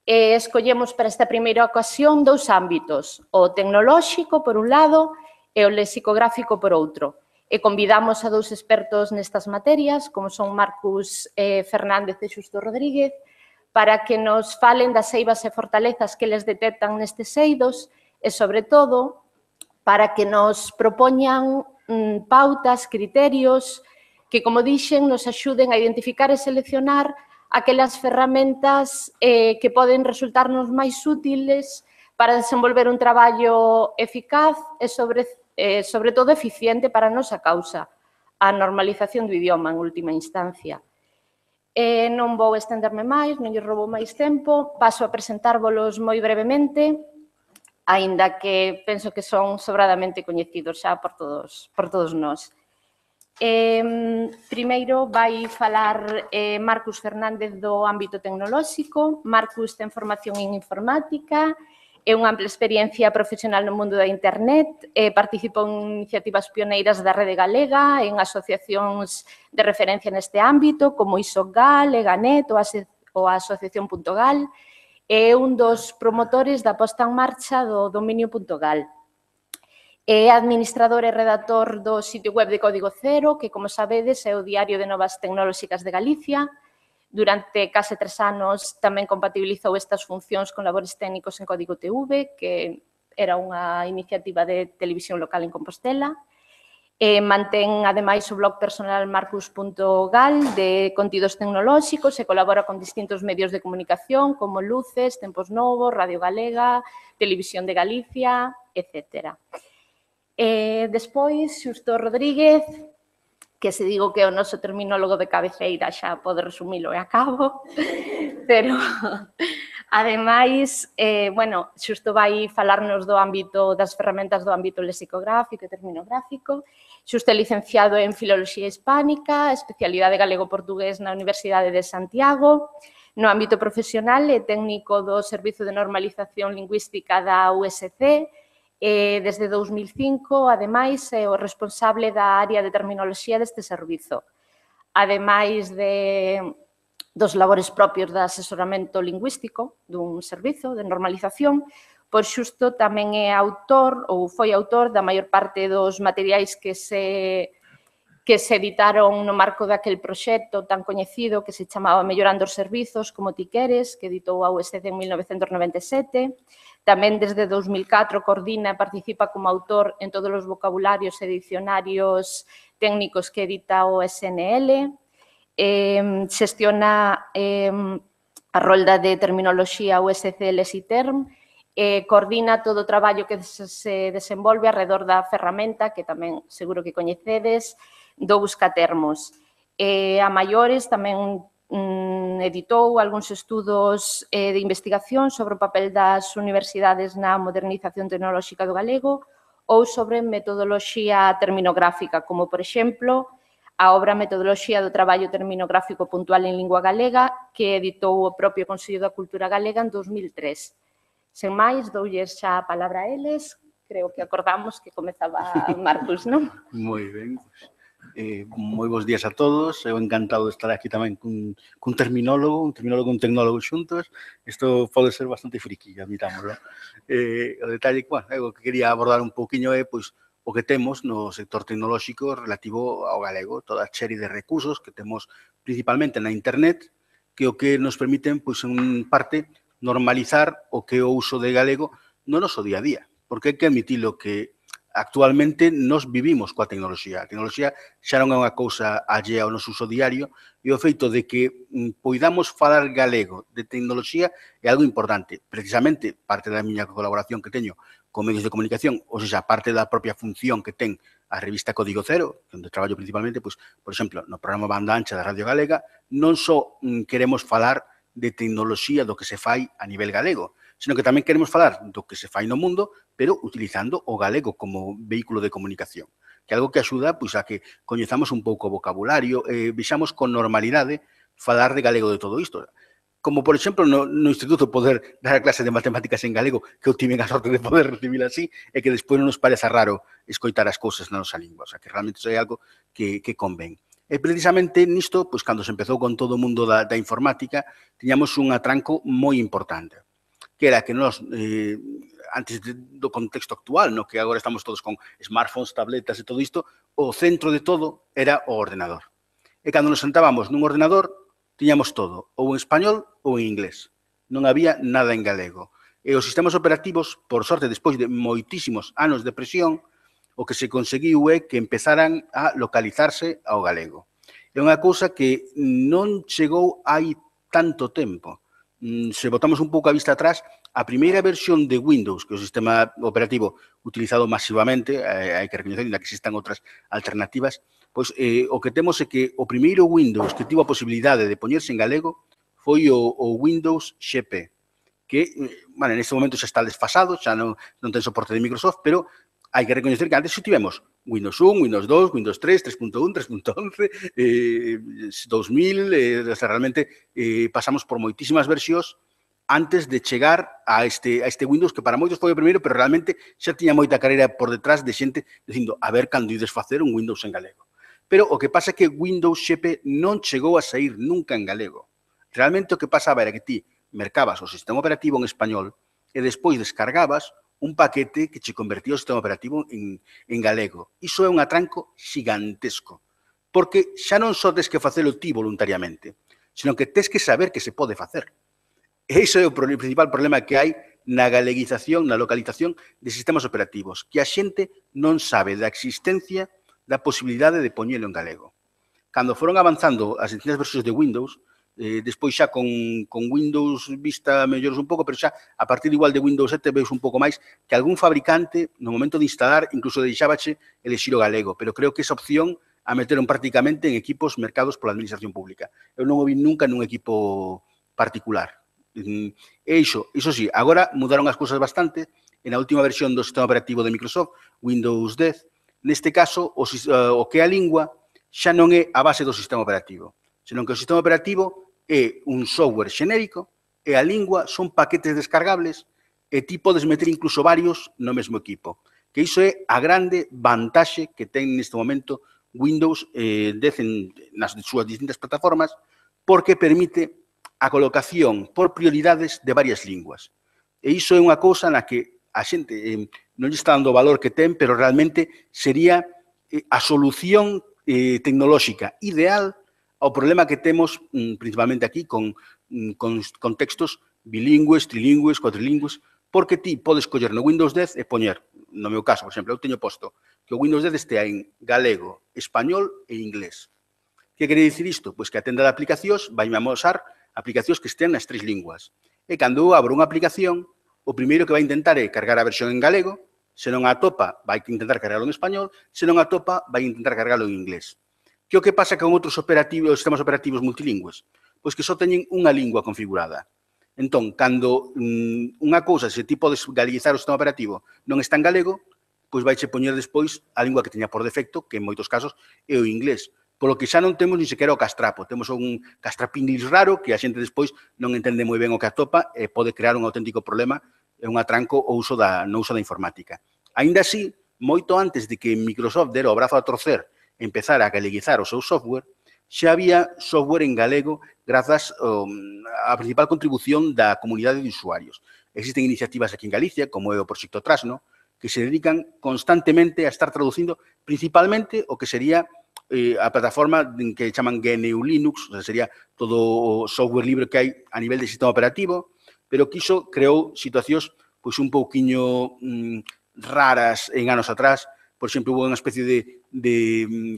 e escollemos para esta primeira ocasión dous ámbitos, o tecnolóxico, por un lado, e o lexicográfico, por outro. E convidamos a dous expertos nestas materias, como son Marcus Fernández e Xusto Rodríguez, para que nos falen das eivas e fortalezas que les detectan nestes eidos e, sobre todo, para que nos propoñan pautas, criterios que, como dixen, nos axuden a identificar e seleccionar aquelas ferramentas que poden resultarnos máis útiles para desenvolver un traballo eficaz e, sobre todo, eficiente para a nosa causa, a normalización do idioma, en última instancia. Non vou estenderme máis, non lle roubo máis tempo, paso a presentárvolos moi brevemente, aínda que penso que son sobradamente coñecidos xa por todos nós. Primeiro vai falar Marcus Fernández do ámbito tecnolóxico. Marcus ten formación en informática, é unha ampla experiencia profesional no mundo da internet, participou en iniciativas pioneiras da Rede Galega, en asociacións de referencia neste ámbito, como ISOGAL, EGANET ou a Asociación.gal, é un dos promotores da posta en marcha do dominio.gal. É administrador e redactor do sitio web de Código Cero, que, como sabedes, é o diario de novas tecnolóxicas de Galicia. Durante case 3 anos tamén compatibilizou estas funcións con labores técnicos en Código TV, que era unha iniciativa de televisión local en Compostela. Mantén, ademais, o blog personal marcus.gal de contidos tecnolóxicos e colabora con distintos medios de comunicación como Luces, Tempos Novos, Radio Galega, Televisión de Galicia, etc. Despois, Xusto Rodríguez, que se digo que é o noso terminólogo de cabeceira xa pode resumilo e acabo, pero Ademais, bueno, xusto vai falarnos do ámbito das ferramentas do ámbito lexicográfico e terminográfico. Xusto é licenciado en Filoloxía Hispánica, especialidade galego-portugués na Universidade de Santiago. No ámbito profesional é técnico do Servizo de Normalización Lingüística da USC. Desde 2005, ademais, é o responsable da área de terminoloxía deste servizo. Ademais dos labores propios de asesoramento lingüístico dun servizo de normalización, pois xusto tamén é autor ou foi autor da maior parte dos materiais que se editaron no marco daquel proxecto tan coñecido que se chamaba Mellorando os Servizos, como ti queres, que editou a USC en 1997. Tamén desde 2004 coordina e participa como autor en todos os vocabularios e dicionarios técnicos que edita o SNL. Xestiona a rolda de terminoloxía USC Lexiterm, coordina todo o traballo que se desenvolve alrededor da ferramenta, que tamén seguro que coñecedes, do Buscatermos. A maiores tamén editou algúns estudos de investigación sobre o papel das universidades na modernización tecnolóxica do galego ou sobre metodoloxía terminográfica, como, por exemplo, a obra Metodoloxía do Traballo Terminográfico Puntual en Lingua Galega, que editou o propio Consello da Cultura Galega en 2003. Sen máis, doulles xa a palabra a eles. Creo que acordamos que comezaba Marcus, non? Moi ben. Moi bons días a todos. Eu encantado de estar aquí tamén cun terminólogo e un tecnólogo xuntos. Isto pode ser bastante friki, admitámoslo. O detalle, bueno, o que quería abordar un pouquiño é, pois, o que temos no sector tecnolóxico relativo ao galego, toda a serie de recursos que temos principalmente na internet, que o que nos permiten, pois, en parte, normalizar o que é o uso de galego no noso día a día. Porque hai que admitilo que actualmente nos vivimos coa tecnoloxía. A tecnoloxía xa non é unha cousa allea ao noso uso diario e o feito de que poidamos falar galego de tecnoloxía é algo importante. Precisamente, parte da miña colaboración que teño con medios de comunicación, ou seja, parte da propia función que ten a revista Código Cero, onde traballo principalmente, pois, por exemplo, no programa Banda Ancha da Radio Galega, non só queremos falar de tecnoloxía do que se fai a nivel galego, sino que tamén queremos falar do que se fai no mundo, pero utilizando o galego como vehículo de comunicación, que é algo que axuda pois, a que coñezamos un pouco o vocabulario e vexamos con normalidade falar de galego de todo isto. Como, por exemplo, no instituto poder dar a clase de matemáticas en galego, que eu tive a sorte de poder recibir así, e que despois non nos pareza raro escoitar as cousas na nosa lingua. O sea, que realmente iso é algo que convén. E precisamente nisto, pois, cando se empezou con todo o mundo da informática, tiñamos un atranco moi importante, que era que nós, antes do contexto actual, no que agora estamos todos con smartphones, tabletas e todo isto, o centro de todo era o ordenador. E cando nos sentábamos nun ordenador, tiñamos todo, ou en español ou en inglés. Non había nada en galego. E os sistemas operativos, por sorte, despois de moitísimos anos de presión, o que se conseguiu é que empezaran a localizarse ao galego. É unha cousa que non chegou hai tanto tempo. Se botamos un pouco a vista atrás, a primeira versión de Windows, que é o sistema operativo utilizado masivamente, hai que recoñecer, ainda que existan outras alternativas, pois o que temos é que o primeiro Windows que tivo a posibilidade de poñerse en galego foi o Windows XP, que, bueno, neste momento xa está desfasado, xa non ten soporte de Microsoft, pero hai que recoñecer que antes xa tivemos Windows 1, Windows 2, Windows 3, 3.1, 3.11, 2000, realmente pasamos por moitísimas versións antes de chegar a este Windows, que para moitos foi o primeiro, pero realmente xa tiña moita carreira por detrás de xente dicindo, a ver, cando ides facer un Windows en galego. Pero o que pasa é que Windows XP non chegou a sair nunca en galego. Realmente o que pasaba era que ti mercabas o sistema operativo en español e despois descargabas un paquete que che convertía o sistema operativo en galego. Iso é un atranco gigantesco, porque xa non só tes que facelo ti voluntariamente, senón que tes que saber que se pode facer. E iso é o principal problema que hai na galeguización, na localización de sistemas operativos, que a xente non sabe da existencia da posibilidade de poñelo en galego. Cando foron avanzando as distintas versións de Windows, despois xa con Windows Vista mellores un pouco, pero xa a partir igual de Windows 7 veus un pouco máis que algún fabricante no momento de instalar incluso deixábache elixir o galego, pero creo que esa opción a meteron prácticamente en equipos mercados pola administración pública. Eu non o vi nunca nun equipo particular. E iso sí, agora mudaron as cousas bastante, e na última versión do sistema operativo de Microsoft, Windows 10, neste caso, o que é a lingua xa non é a base do sistema operativo, senón que o sistema operativo é un software xenérico e a lingua son paquetes descargables e ti podes meter incluso varios no mesmo equipo. Que iso é a grande vantaxe que ten neste momento Windows 10 nas súas distintas plataformas, porque permite a colocación por prioridades de varias linguas. E iso é unha cousa na que a xente non lle está dando o valor que ten, pero realmente sería a solución tecnolóxica ideal ao problema que temos principalmente aquí con contextos bilingües, trilingües, cuatrilingües, porque ti podes coller no Windows 10 e poñer, no meu caso, por exemplo, eu teño posto que o Windows 10 estea en galego, español e inglés. Que quere dicir isto? Pois que a tenda de aplicacións vai me amosar aplicacións que estean nas 3 linguas. E cando eu abro unha aplicación, o primeiro que vai intentar é cargar a versión en galego, se non a atopa, vai intentar cargarlo en español, se non a atopa, vai intentar cargarlo en inglés. Que o que pasa con outros sistemas operativos multilingües? Pois que só teñen unha lingua configurada. Entón, cando unha cousa, se ti podes galeguizar o sistema operativo, non está en galego, pois vai che poñer despois a lingua que teña por defecto, que en moitos casos é o inglés. Polo que xa non temos ni sequera o castrapo, temos un castrapinis raro que a xente despois non entende moi ben o que atopa e pode crear un auténtico problema e un atranco no uso da informática. Aínda así, moito antes de que Microsoft dera o brazo a torcer e empezar a galeguizar o seu software, xa había software en galego grazas á principal contribución da comunidade de usuarios. Existen iniciativas aquí en Galicia, como é o Proxecto Trasno, que se dedican constantemente a estar traducindo principalmente o que sería a plataforma que chaman GNU Linux, o sea, sería todo o software libre que hai a nivel de sistema operativo, pero que iso creou situacións pois un pouquiño raras en anos atrás. Por exemplo, hubo unha especie de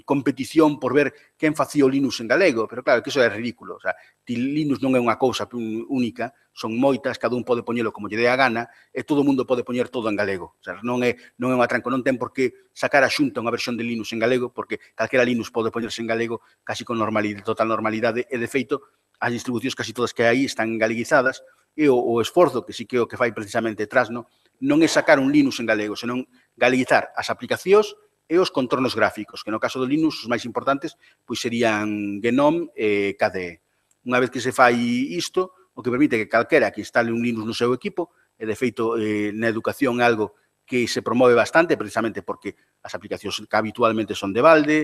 competición por ver quen facía o Linux en galego, pero claro, que iso é ridículo. O sea, Linux non é unha cousa única, son moitas, cada un pode poñelo como lle dé a gana, e todo o mundo pode poñer todo en galego. O sea, non é un atranco, non ten por que sacar a xunta unha versión de Linux en galego, porque calquera Linux pode poñerse en galego casi con total normalidade, e de feito, as distribucións casi todas que hai están galeguizadas, e o esforzo, que sí que é o que fai precisamente Trasno, non é sacar un Linux en galego, senón galeguizar as aplicacións e os contornos gráficos, que no caso do Linux os máis importantes pois serían GNOME e KDE. Unha vez que se fai isto, o que permite que calquera que instale un Linux no seu equipo, e de feito na educación é algo que se promove bastante, precisamente porque as aplicacións que habitualmente son de balde,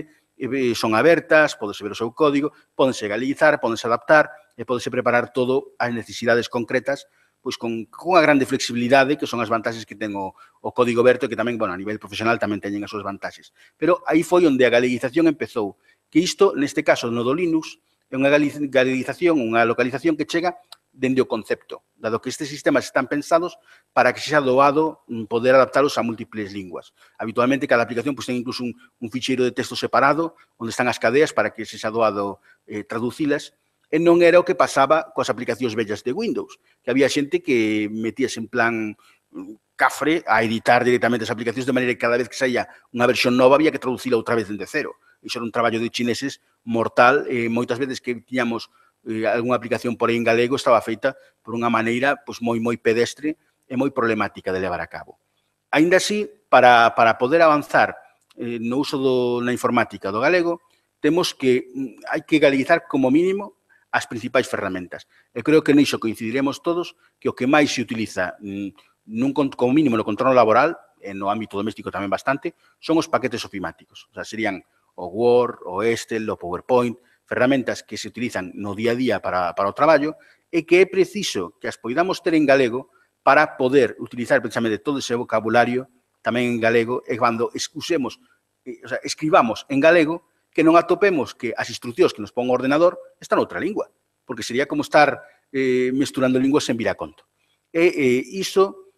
son abertas, pódese ver o seu código, pódense galeguizar, pódense adaptar e pódese preparar todo ás necesidades concretas pois con unha grande flexibilidade, que son as vantaxes que ten o código aberto, que tamén, bueno, a nivel profesional tamén teñen as súas vantaxes. Pero aí foi onde a galeguización empezou, que isto, neste caso, no do Linux, é unha galeguización, unha localización que chega dende o concepto, dado que estes sistemas están pensados para que sexa doado poder adaptalos a múltiples linguas. Habitualmente, cada aplicación ten incluso un ficheiro de texto separado, onde están as cadeas para que sexa doado traducilas, e non era o que pasaba coas aplicacións vellas de Windows, que había xente que metíase en plan cafre a editar directamente as aplicacións, de maneira que cada vez que saía unha versión nova había que traducila outra vez dende cero. Iso era un traballo de chineses mortal, e moitas veces que tiñamos algunha aplicación por aí en galego estaba feita por unha maneira moi pedestre e moi problemática de levar a cabo. Aínda así, para poder avanzar no uso na informática do galego, temos que hai que galeguizar como mínimo as principais ferramentas. Eu creo que niso coincidiremos todos que o que máis se utiliza como mínimo no contorno laboral, e no ámbito doméstico tamén bastante, son os paquetes ofimáticos. O sea, serían o Word, o Excel, o PowerPoint, ferramentas que se utilizan no día a día para o traballo e que é preciso que as poidamos ter en galego para poder utilizar precisamente todo ese vocabulario tamén en galego e cando escribamos en galego que non atopemos que as instruccións que nos pon o ordenador están noutra lingua, porque sería como estar mesturando linguas sen vir a conto. E iso,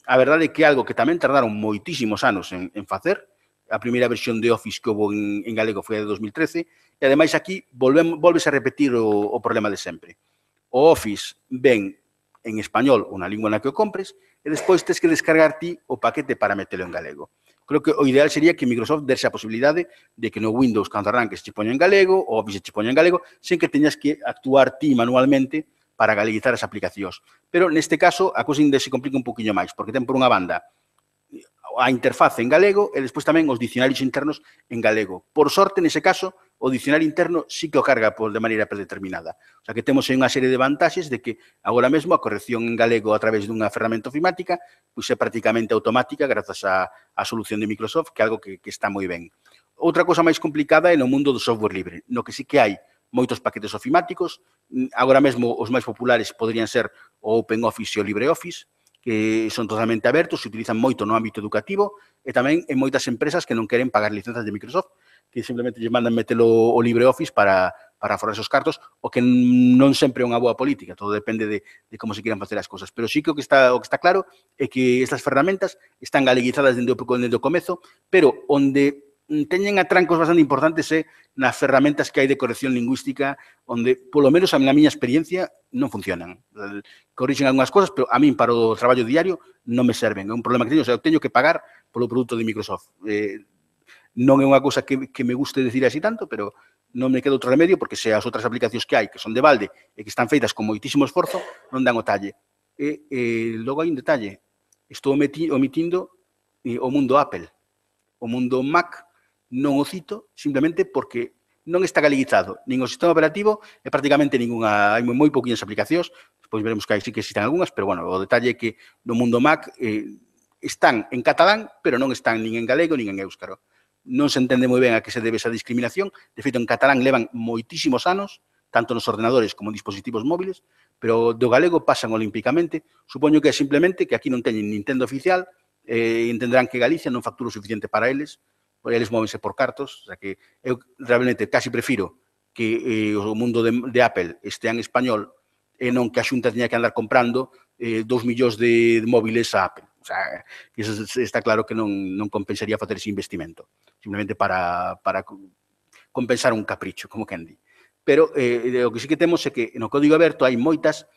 a verdade é que é algo que tamén tardaron moitísimos anos en facer. A primeira versión de Office que houve en galego foi a de 2013, e ademais aquí volvese a repetir o problema de sempre. O Office ven en español ou na lingua na que o compres, e despois tens que descargar ti o paquete para metelo en galego. Creo que o ideal sería que Microsoft derse a posibilidade de que no Windows, cando arranques, che poña en galego, o Office che poña en galego, sen que teñas que actuar ti manualmente para galeguizar as aplicacións. Pero neste caso a cousa ainda se complica un poquinho máis, porque ten por unha banda a interfaz en galego e despois tamén os dicionarios internos en galego. Por sorte, nese caso, o dicionario interno sí que o carga de maneira predeterminada. O sea que temos unha serie de vantaxes de que agora mesmo a corrección en galego a través dunha ferramenta ofimática pois é prácticamente automática grazas á solución de Microsoft, que é algo que está moi ben. Outra cosa máis complicada é no mundo do software libre, no que sí que hai moitos paquetes ofimáticos. Agora mesmo os máis populares poderían ser o OpenOffice e o LibreOffice, que son totalmente abertos, se utilizan moito no ámbito educativo e tamén en moitas empresas que non queren pagar licenzas de Microsoft, que simplemente lle mandan metelo o LibreOffice para aforar esos cartos, o que non sempre é unha boa política, todo depende de como se quieran facer as cousas. Pero sí que o que está claro é que estas ferramentas están galeguizadas dende o comezo, pero onde teñen atrancos bastante importantes nas ferramentas que hai de corrección lingüística, onde, polo menos, na miña experiencia, non funcionan. Corrixen algunhas cosas, pero a min, para o traballo diario, non me serven. É un problema que teño, o sea, eu teño que pagar polo produto de Microsoft. Non é unha cousa que me guste decir así tanto, pero non me queda outro remedio, porque se as outras aplicacións que hai, que son de balde e que están feitas con moitísimo esforzo, non dan o talle. E logo hai un detalle. Estou omitindo o mundo Apple. O mundo Mac non o cito simplemente porque non está galeguizado nin o sistema operativo e prácticamente ninguna, hai moi pouquinhas aplicacións, despois veremos que sí que existen algunhas, pero bueno, o detalle é que no mundo Mac están en catalán, pero non están nin en galego nin en éuscaro. Non se entende moi ben a que se debe esa discriminación, de feito en catalán levan moitísimos anos, tanto nos ordenadores como en dispositivos móviles, pero do galego pasan olímpicamente. Supoño que é simplemente que aquí non teñen Nintendo oficial, entenderán que Galicia non factura o suficiente para eles móvense por cartos, o sea que eu realmente casi prefiro que o mundo de Apple estea en español e non que a Xunta teña que andar comprando 2 millóns de móviles a Apple. O sea, eso está claro que non compensaría facer ese investimento, simplemente para compensar un capricho, como quen di. Pero o que sí que temos é que no código aberto hai moitas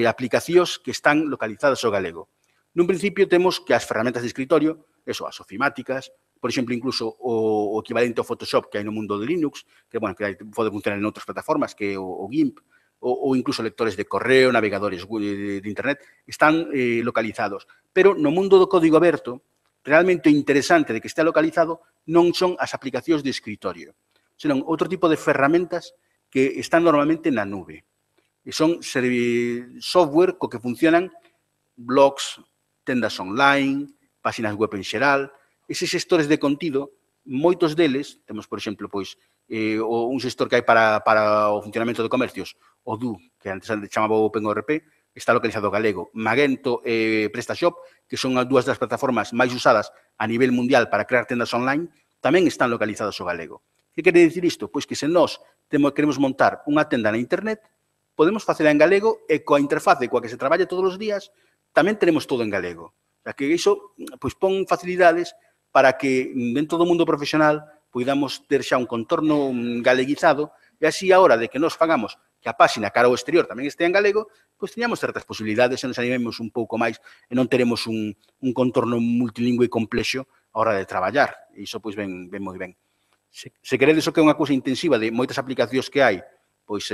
aplicacións que están localizadas ao galego. Nun principio temos que as ferramentas de escritorio, as ofimáticas, por exemplo, incluso o equivalente ao Photoshop que hai no mundo de Linux, que pode funcionar en outras plataformas, que é o GIMP, ou incluso lectores de correo, navegadores de internet, están localizados. Pero no mundo do código aberto, realmente o interesante de que estea localizado non son as aplicacións de escritorio, senón outro tipo de ferramentas que están normalmente na nube. E son software co que funcionan blogs, tendas online, páxinas web en xeral. Eses xestores de contido, moitos deles, temos, por exemplo, un xestor que hai para o funcionamento de comercios, o DU, que antes chamaba o OpenORP, está localizado galego. Magento e PrestaShop, que son as dúas das plataformas máis usadas a nivel mundial para crear tendas online, tamén están localizadas ao galego. Que quere dicir isto? Pois que se nós queremos montar unha tenda na internet, podemos facela en galego e coa interface coa que se traballa todos os días, tamén tenemos todo en galego. O sea, que iso pon facilidades para que dentro do mundo profesional poidamos ter xa un contorno galeguizado e así a hora de que nos fagamos que a páxina cara ao exterior tamén este en galego, pois teñamos certas posibilidades e nos animemos un pouco máis e non teremos un contorno multilingüe e complexo a hora de traballar. E iso pois ven moi ben. Se queredes o que é unha cousa intensiva de moitas aplicacións que hai, pois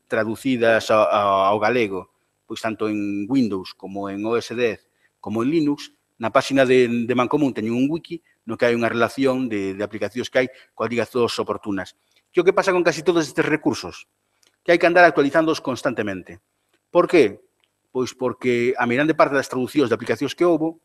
traducidas ao galego, pois tanto en Windows como en OS X como en Linux, na páxina de Mancomún teñen un wiki no que hai unha relación de aplicacións que hai coas ligacións oportunas. Que o que pasa con casi todos estes recursos? Que hai que andar actualizándoos constantemente. Por que? Pois porque a meirande parte das traducións de aplicacións que houbo,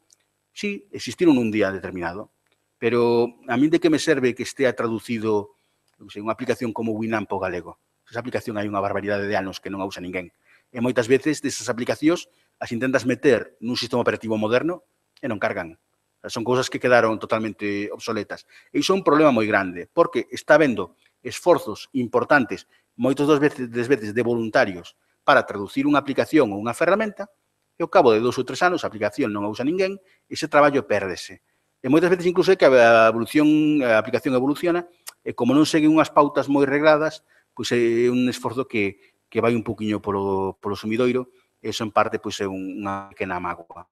sí, existiron un día determinado, pero a min de que me serve que estea traducido unha aplicación como Winamp ao galego? Esa aplicación hai unha barbaridade de anos que non a usa ninguén. E moitas veces desas aplicacións as intentas meter nun sistema operativo moderno e non cargan. Son cousas que quedaron totalmente obsoletas. E iso é un problema moi grande, porque está habendo esforzos importantes, moitos das veces de voluntarios, para traducir unha aplicación ou unha ferramenta, e ao cabo de 2 ou 3 anos a aplicación non a usa ninguén, e ese traballo pérdese. E moitas veces incluso é que a aplicación evoluciona, e como non seguen unhas pautas moi regradas, pois é un esforzo que vai un poquinho polo sumidoiro, e iso en parte é unha pequena mágoa.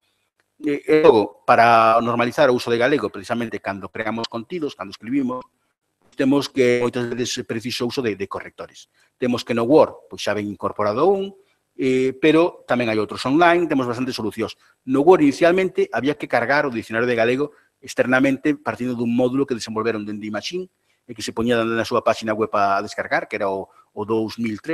E logo, para normalizar o uso de galego, precisamente cando creamos contidos, cando escribimos, temos que moitas veces preciso uso de correctores. Temos que no Word, pois xa ven incorporado un, pero tamén hai outros online, temos bastantes solucións. No Word, inicialmente, había que cargar o dicionario de galego externamente partindo dun módulo que desenvolveron dende Imagine e que se poñía na súa página web a descargar, que era o 2003,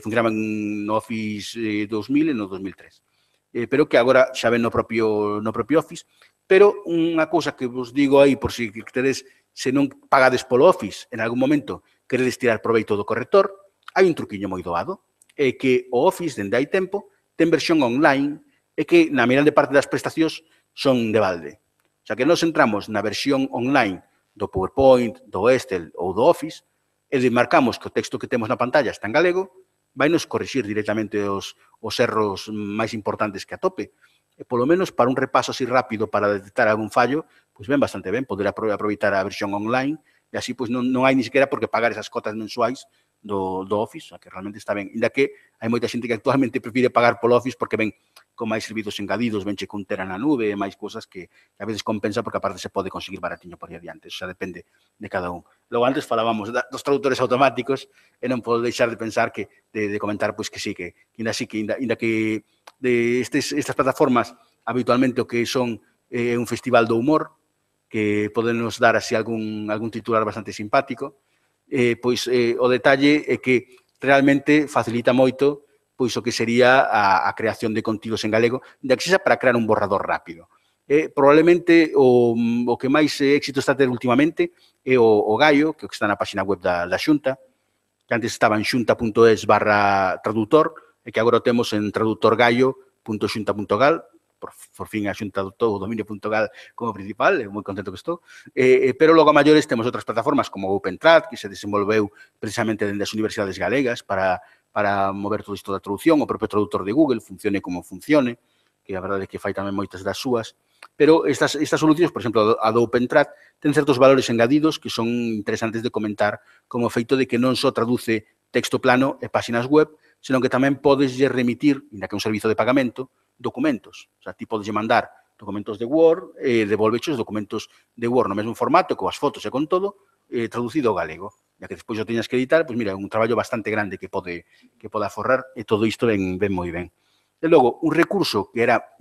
funcionaba no Office 2000 e no 2003. Pero que agora xa ven no propio Office. Pero unha cousa que vos digo aí, por se queredes, se non pagades polo Office, en algún momento queredes tirar proveito do corrector, hai un truquiño moi doado, é que o Office, dende hai tempo, ten versión online e que na grande parte das prestacións son de balde. O sea, que nos entramos na versión online do PowerPoint, do Excel ou do Office e marcamos que o texto que temos na pantalla está en galego, vai nos corrixir directamente os erros máis importantes que atope. E, polo menos, para un repaso así rápido para detectar algún fallo, pois ven bastante ben poder aproveitar a versión online e así pois non hai ni siquiera por que pagar esas cotas mensuais do Office, que realmente está ben. Ainda que hai moita xente que actualmente prefire pagar polo Office porque ven con máis servizos engadidos, venche con Tera na nube e máis cousas que a veces compensa porque aparte se pode conseguir baratiño por aí adiante. Eso xa depende de cada un. Logo, antes falábamos dos traductores automáticos e non podo deixar de pensar de comentar pois que sí, que ainda que estas plataformas habitualmente o que son un festival do humor que poden nos dar así algún titular bastante simpático, pois o detalle é que realmente facilita moito pois o que sería a creación de contidos en galego, de que sexa para crear un borrador rápido. Probablemente o que máis éxito está a ter últimamente é o Gallo, que está na página web da Xunta, que antes estaba en xunta.es/traductor, e que agora temos en traductorgallo.xunta.gal, por fin a Xunta adoptou o dominio.gal como principal, moi contento que estou, pero logo a maiores temos outras plataformas como OpenTrad, que se desenvolveu precisamente dende as universidades galegas para mover todo isto da traducción, o propio traductor de Google, funcione como funcione, que a verdade é que fai tamén moitas das súas, pero estas solucións, por exemplo, a do OpenTrad, ten certos valores engadidos que son interesantes de comentar, como o feito de que non só traduce texto plano e páxinas web, senón que tamén podes remitir, ainda que un servizo de pagamento, documentos. O sea, ti podes mandar documentos de Word e devolveche os documentos de Word no mesmo formato, coas fotos e con todo, traducido ao galego. Ya que despois o teñas que editar, pois mira, é un traballo bastante grande que pode aforrar e todo isto ven moi ben. E logo, un recurso que era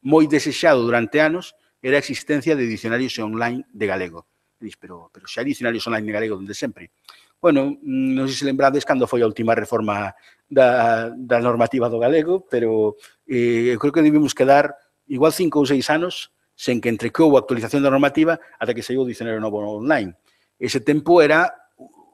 moi desexado durante anos era a existencia de dicionarios online de galego. Dis, pero xa hai dicionarios online de galego desde sempre. Bueno, non sei se lembrades cando foi a última reforma da normativa do galego, pero eu creo que debemos quedar igual 5 ou 6 anos sen que entre que houve actualización da normativa ata que saiu o dicionario novo online. Ese tempo era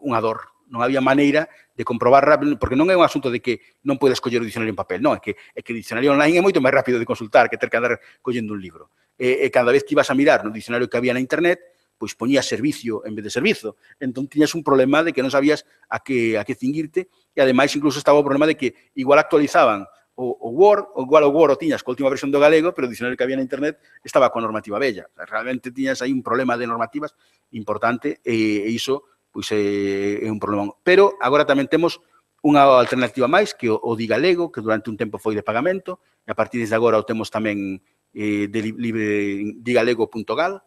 unha dor. Non había maneira de comprobar rápido, porque non é un asunto de que non podes coller o dicionario en papel, non, é que o dicionario online é moito máis rápido de consultar que ter que andar collendo un libro. E cada vez que ibas a mirar no dicionario que había na internet, pois poñías servicio en vez de servizo. Entón, tiñas un problema de que non sabías a que cingirte e, ademais, incluso estaba o problema de que igual actualizaban o Word, o igual o Word o tiñas coa última versión do galego, pero o dicionario que había na internet estaba coa normativa bella. O sea, realmente tiñas aí un problema de normativas importante e iso pois é un problema. Pero agora tamén temos unha alternativa máis, que o Digalego, que durante un tempo foi de pagamento, e a partir de agora o temos tamén de digalego.gal,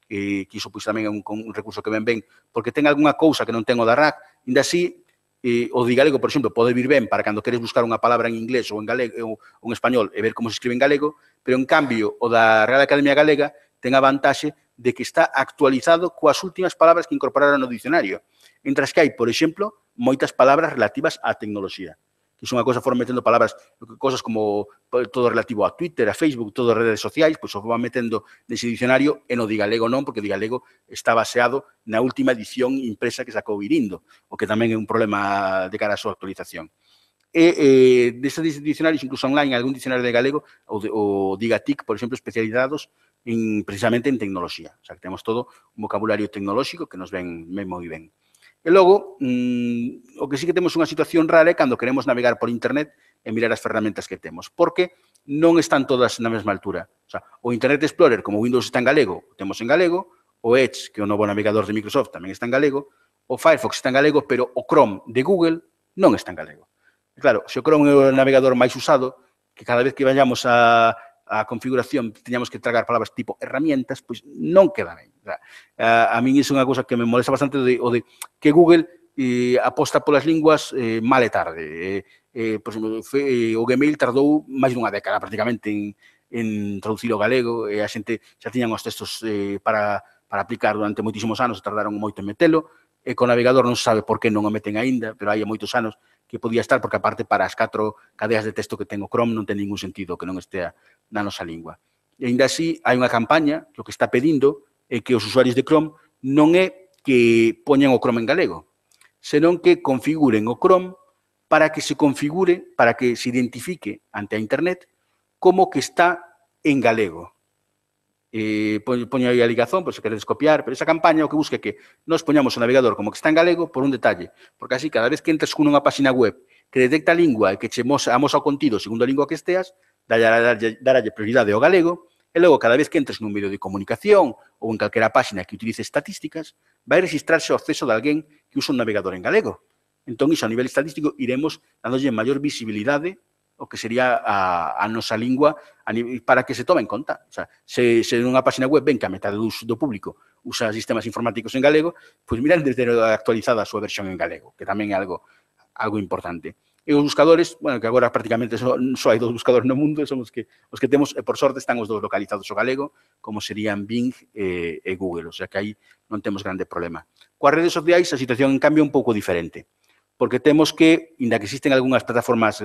que iso pois tamén é un recurso que ven ben, porque ten algunha cousa que non ten o da RAC, ainda así, o Digalego, por exemplo, pode vir ben para cando queres buscar unha palabra en inglés ou en galego ou en español e ver como se escribe en galego, pero en cambio o da Real Academia Galega ten a vantaxe de que está actualizado coas últimas palabras que incorporaron no dicionario. Mientras que hai, por exemplo, moitas palabras relativas á tecnoloxía. Que son unha cosa, foron metendo palabras, cosas como todo relativo a Twitter, a Facebook, todo redes sociais, pois o van metendo nese dicionario e no Digalego non, porque o Digalego está baseado na última edición impresa que sacou Irindo, o que tamén é un problema de cara á súa actualización. E destes dicionarios, incluso online, algún dicionario de galego, o Digatic, por exemplo, especializados precisamente en tecnoloxía. O sea, que temos todo un vocabulario tecnolóxico que nos ven moi ben. E logo, o que sí que temos unha situación rara é cando queremos navegar por internet e mirar as ferramentas que temos, porque non están todas na mesma altura. O sea, o Internet Explorer, como Windows está en galego, o temos en galego, o Edge, que é o novo navegador de Microsoft, tamén está en galego, o Firefox está en galego, pero o Chrome de Google non está en galego. E claro, se o Chrome é o navegador máis usado, que cada vez que vayamos a configuración teñamos que tragar palabras tipo herramientas, pois non queda ben. A min iso é unha cousa que me molesta bastante o de que Google aposta polas linguas mal e tarde. por exemplo, o Gmail tardou máis dunha década prácticamente en traducir o galego, e a xente xa tiñan os textos para aplicar durante moitísimos anos, tardaron moito en metelo, e co navegador non se sabe por que non o meten aínda, pero hai moitos anos que podía estar, porque aparte para as 4 cadeas de texto que ten o Chrome non ten ningún sentido que non estea na nosa lingua. E ainda así, hai unha campaña que o que está pedindo é que os usuarios de Chrome non é que poñan o Chrome en galego, senón que configuren o Chrome para que se configure, para que se identifique ante a Internet como que está en galego. Poño aí a ligazón, se queredes copiar, pero esa campaña o que busca é que nos poñamos o navegador como que está en galego por un detalle, porque así cada vez que entres con unha página web que detecta a lingua e que che amosa o contido segundo a lingua que esteas, daralle prioridade ao galego, e logo cada vez que entres nun medio de comunicación ou en calquera página que utilice estatísticas, vai registrarse o acceso de alguén que usa un navegador en galego. Entón, iso a nivel estadístico iremos dándolle maior visibilidade o que sería a nosa lingua para que se tome en conta. O sea, se nunha página web ven que a metade do público usa sistemas informáticos en galego, pois miran de ter actualizada a súa versión en galego, que tamén é algo importante. E os buscadores, bueno, que agora prácticamente só hai 2 buscadores no mundo, son os que temos, e por sorte están os 2 localizados o galego, como serían Bing e Google, o sea que aí non temos grande problema. Coas redes sociais a situación en cambio é un pouco diferente, porque temos que, inda que existen algunhas plataformas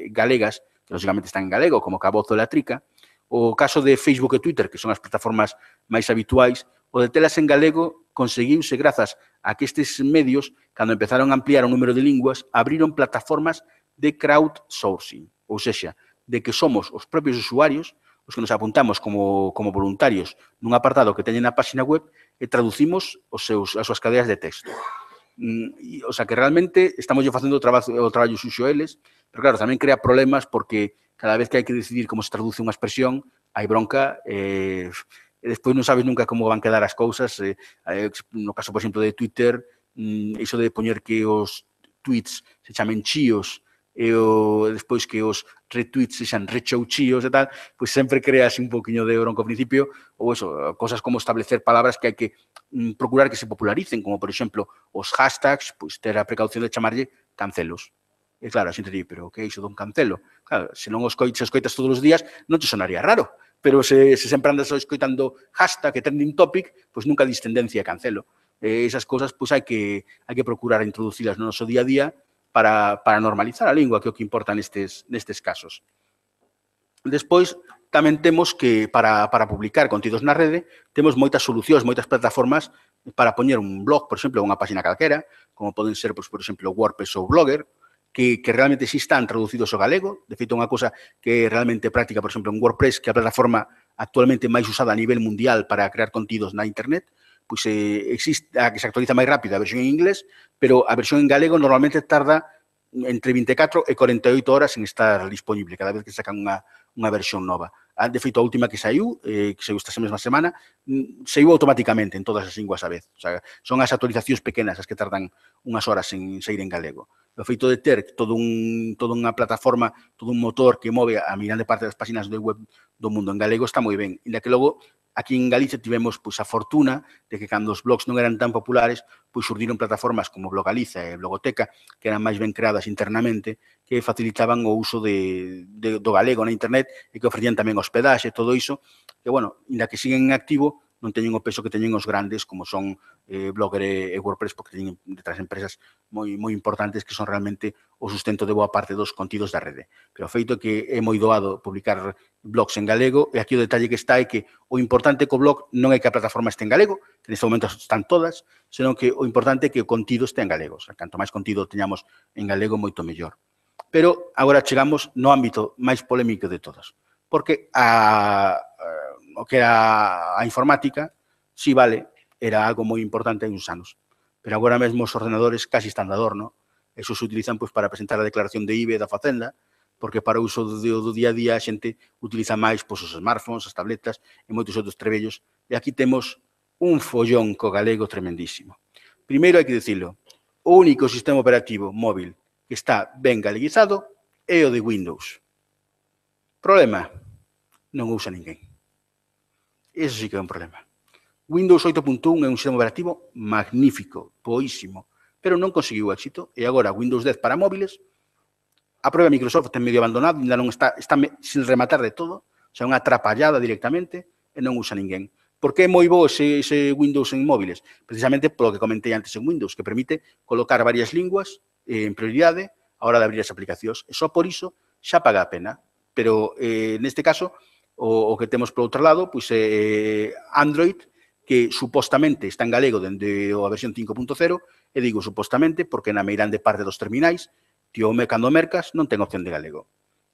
galegas, que lógicamente están en galego, como Cabozo e La Trica, o caso de Facebook e Twitter, que son as plataformas máis habituais, o de telas en galego conseguiuse grazas a que estes medios, cando empezaron a ampliar o número de linguas, abriron plataformas de crowdsourcing, ou seja, de que somos os propios usuarios os que nos apuntamos como voluntarios nun apartado que teñen na página web e traducimos as súas cadeas de texto. O sea, que realmente estamos facendo o traballo suxo eles, pero claro, tamén crea problemas porque cada vez que hai que decidir como se traduce unha expresión, hai bronca e despois non sabes nunca como van quedar as cousas. No caso, por exemplo, de Twitter, iso de poñer que os tweets se chamen chíos e despois que os retweets sexan rechouchíos e tal, pois sempre creas un poquinho de bronca ao principio, ou eso, cosas como establecer palabras que hai que procurar que se popularicen, como, por exemplo, os hashtags, pois ter a precaución de chamarlle cancelos. E claro, a xente di, pero que é iso dun cancelo? Claro, se non os escoitas todos os días, non te sonaría raro, pero se sempre andas escoitando hashtag e trending topic, pois nunca dis tendencia a cancelo. Esas cousas, pois hai que procurar introducilas no noso día a día para normalizar a lingua, que é o que importa nestes casos. Despois, tamén temos que, para publicar contidos na rede, temos moitas solucións, moitas plataformas para poñer un blog, por exemplo, unha página calquera, como poden ser, por exemplo, WordPress ou Blogger, que realmente sí están traducidos ao galego. De feito, unha cosa que é realmente práctica, por exemplo, en WordPress, que é a plataforma actualmente máis usada a nivel mundial para crear contidos na internet, pois existe a que se actualiza máis rápido a versión en inglés, pero a versión en galego normalmente tarda entre 24 e 48 horas en estar disponible cada vez que sacan unha versión nova. De feito, a última que saiu esta mesma semana, saiu automáticamente en todas as linguas a vez. O sea, son as actualizacións pequenas as que tardan unhas horas en sair en galego. O feito de ter toda unha plataforma, todo un motor que move a mirande parte das páxinas do web do mundo en galego está moi ben. Inda que logo, aquí en Galicia tivemos a fortuna de que cando os blogs non eran tan populares, pois surdiron plataformas como Blogaliza e Blogoteca, que eran máis ben creadas internamente, que facilitaban o uso do galego na internet e que ofrecían tamén hospedaxe, todo iso, que, bueno, inda que siguen en activo, non teñen o peso que teñen os grandes, como son Blogger e WordPress, porque teñen detrás empresas moi importantes que son realmente o sustento de boa parte dos contidos da rede. Pero o feito que é moi doado publicar blogs en galego, e aquí o detalle que está é que o importante co blog non é que a plataforma este en galego, que neste momento están todas, senón que o importante é que o contido este en galego. O sea, canto máis contido teñamos en galego, moito mellor. Pero agora chegamos no ámbito máis polémico de todos, porque o que era a informática, si vale, era algo moi importante hai uns anos. Pero agora mesmo os ordenadores casi están de adorno. Esos se utilizan para presentar a declaración de IBE da Facenda, porque para o uso do día a día a xente utiliza máis os smartphones, as tabletas e moitos outros trebellos. E aquí temos un follón co galego tremendísimo. Primeiro hai que dicilo, o único sistema operativo móvil que está ben galeguizado é o de Windows. Problema, non usa ninguén. Eso sí que é un problema. Windows 8.1 é un sistema operativo magnífico, boísimo, pero non conseguiu éxito, e agora Windows 10 para móviles A prova Microsoft ten medio abandonado, ainda non está sin rematar de todo, o sea, unha atrapallada directamente e non usa ninguén. Por que é moi bo ese Windows en móviles? Precisamente polo que comentei antes en Windows, que permite colocar varias linguas en prioridade a hora de abrir as aplicacións. E só por iso xa paga a pena. Pero neste caso, o que temos por outro lado, pois Android, que supostamente está en galego dende a versión 5.0, e digo supostamente porque na meirande parte dos terminais, cando mercas, non ten opción de galego.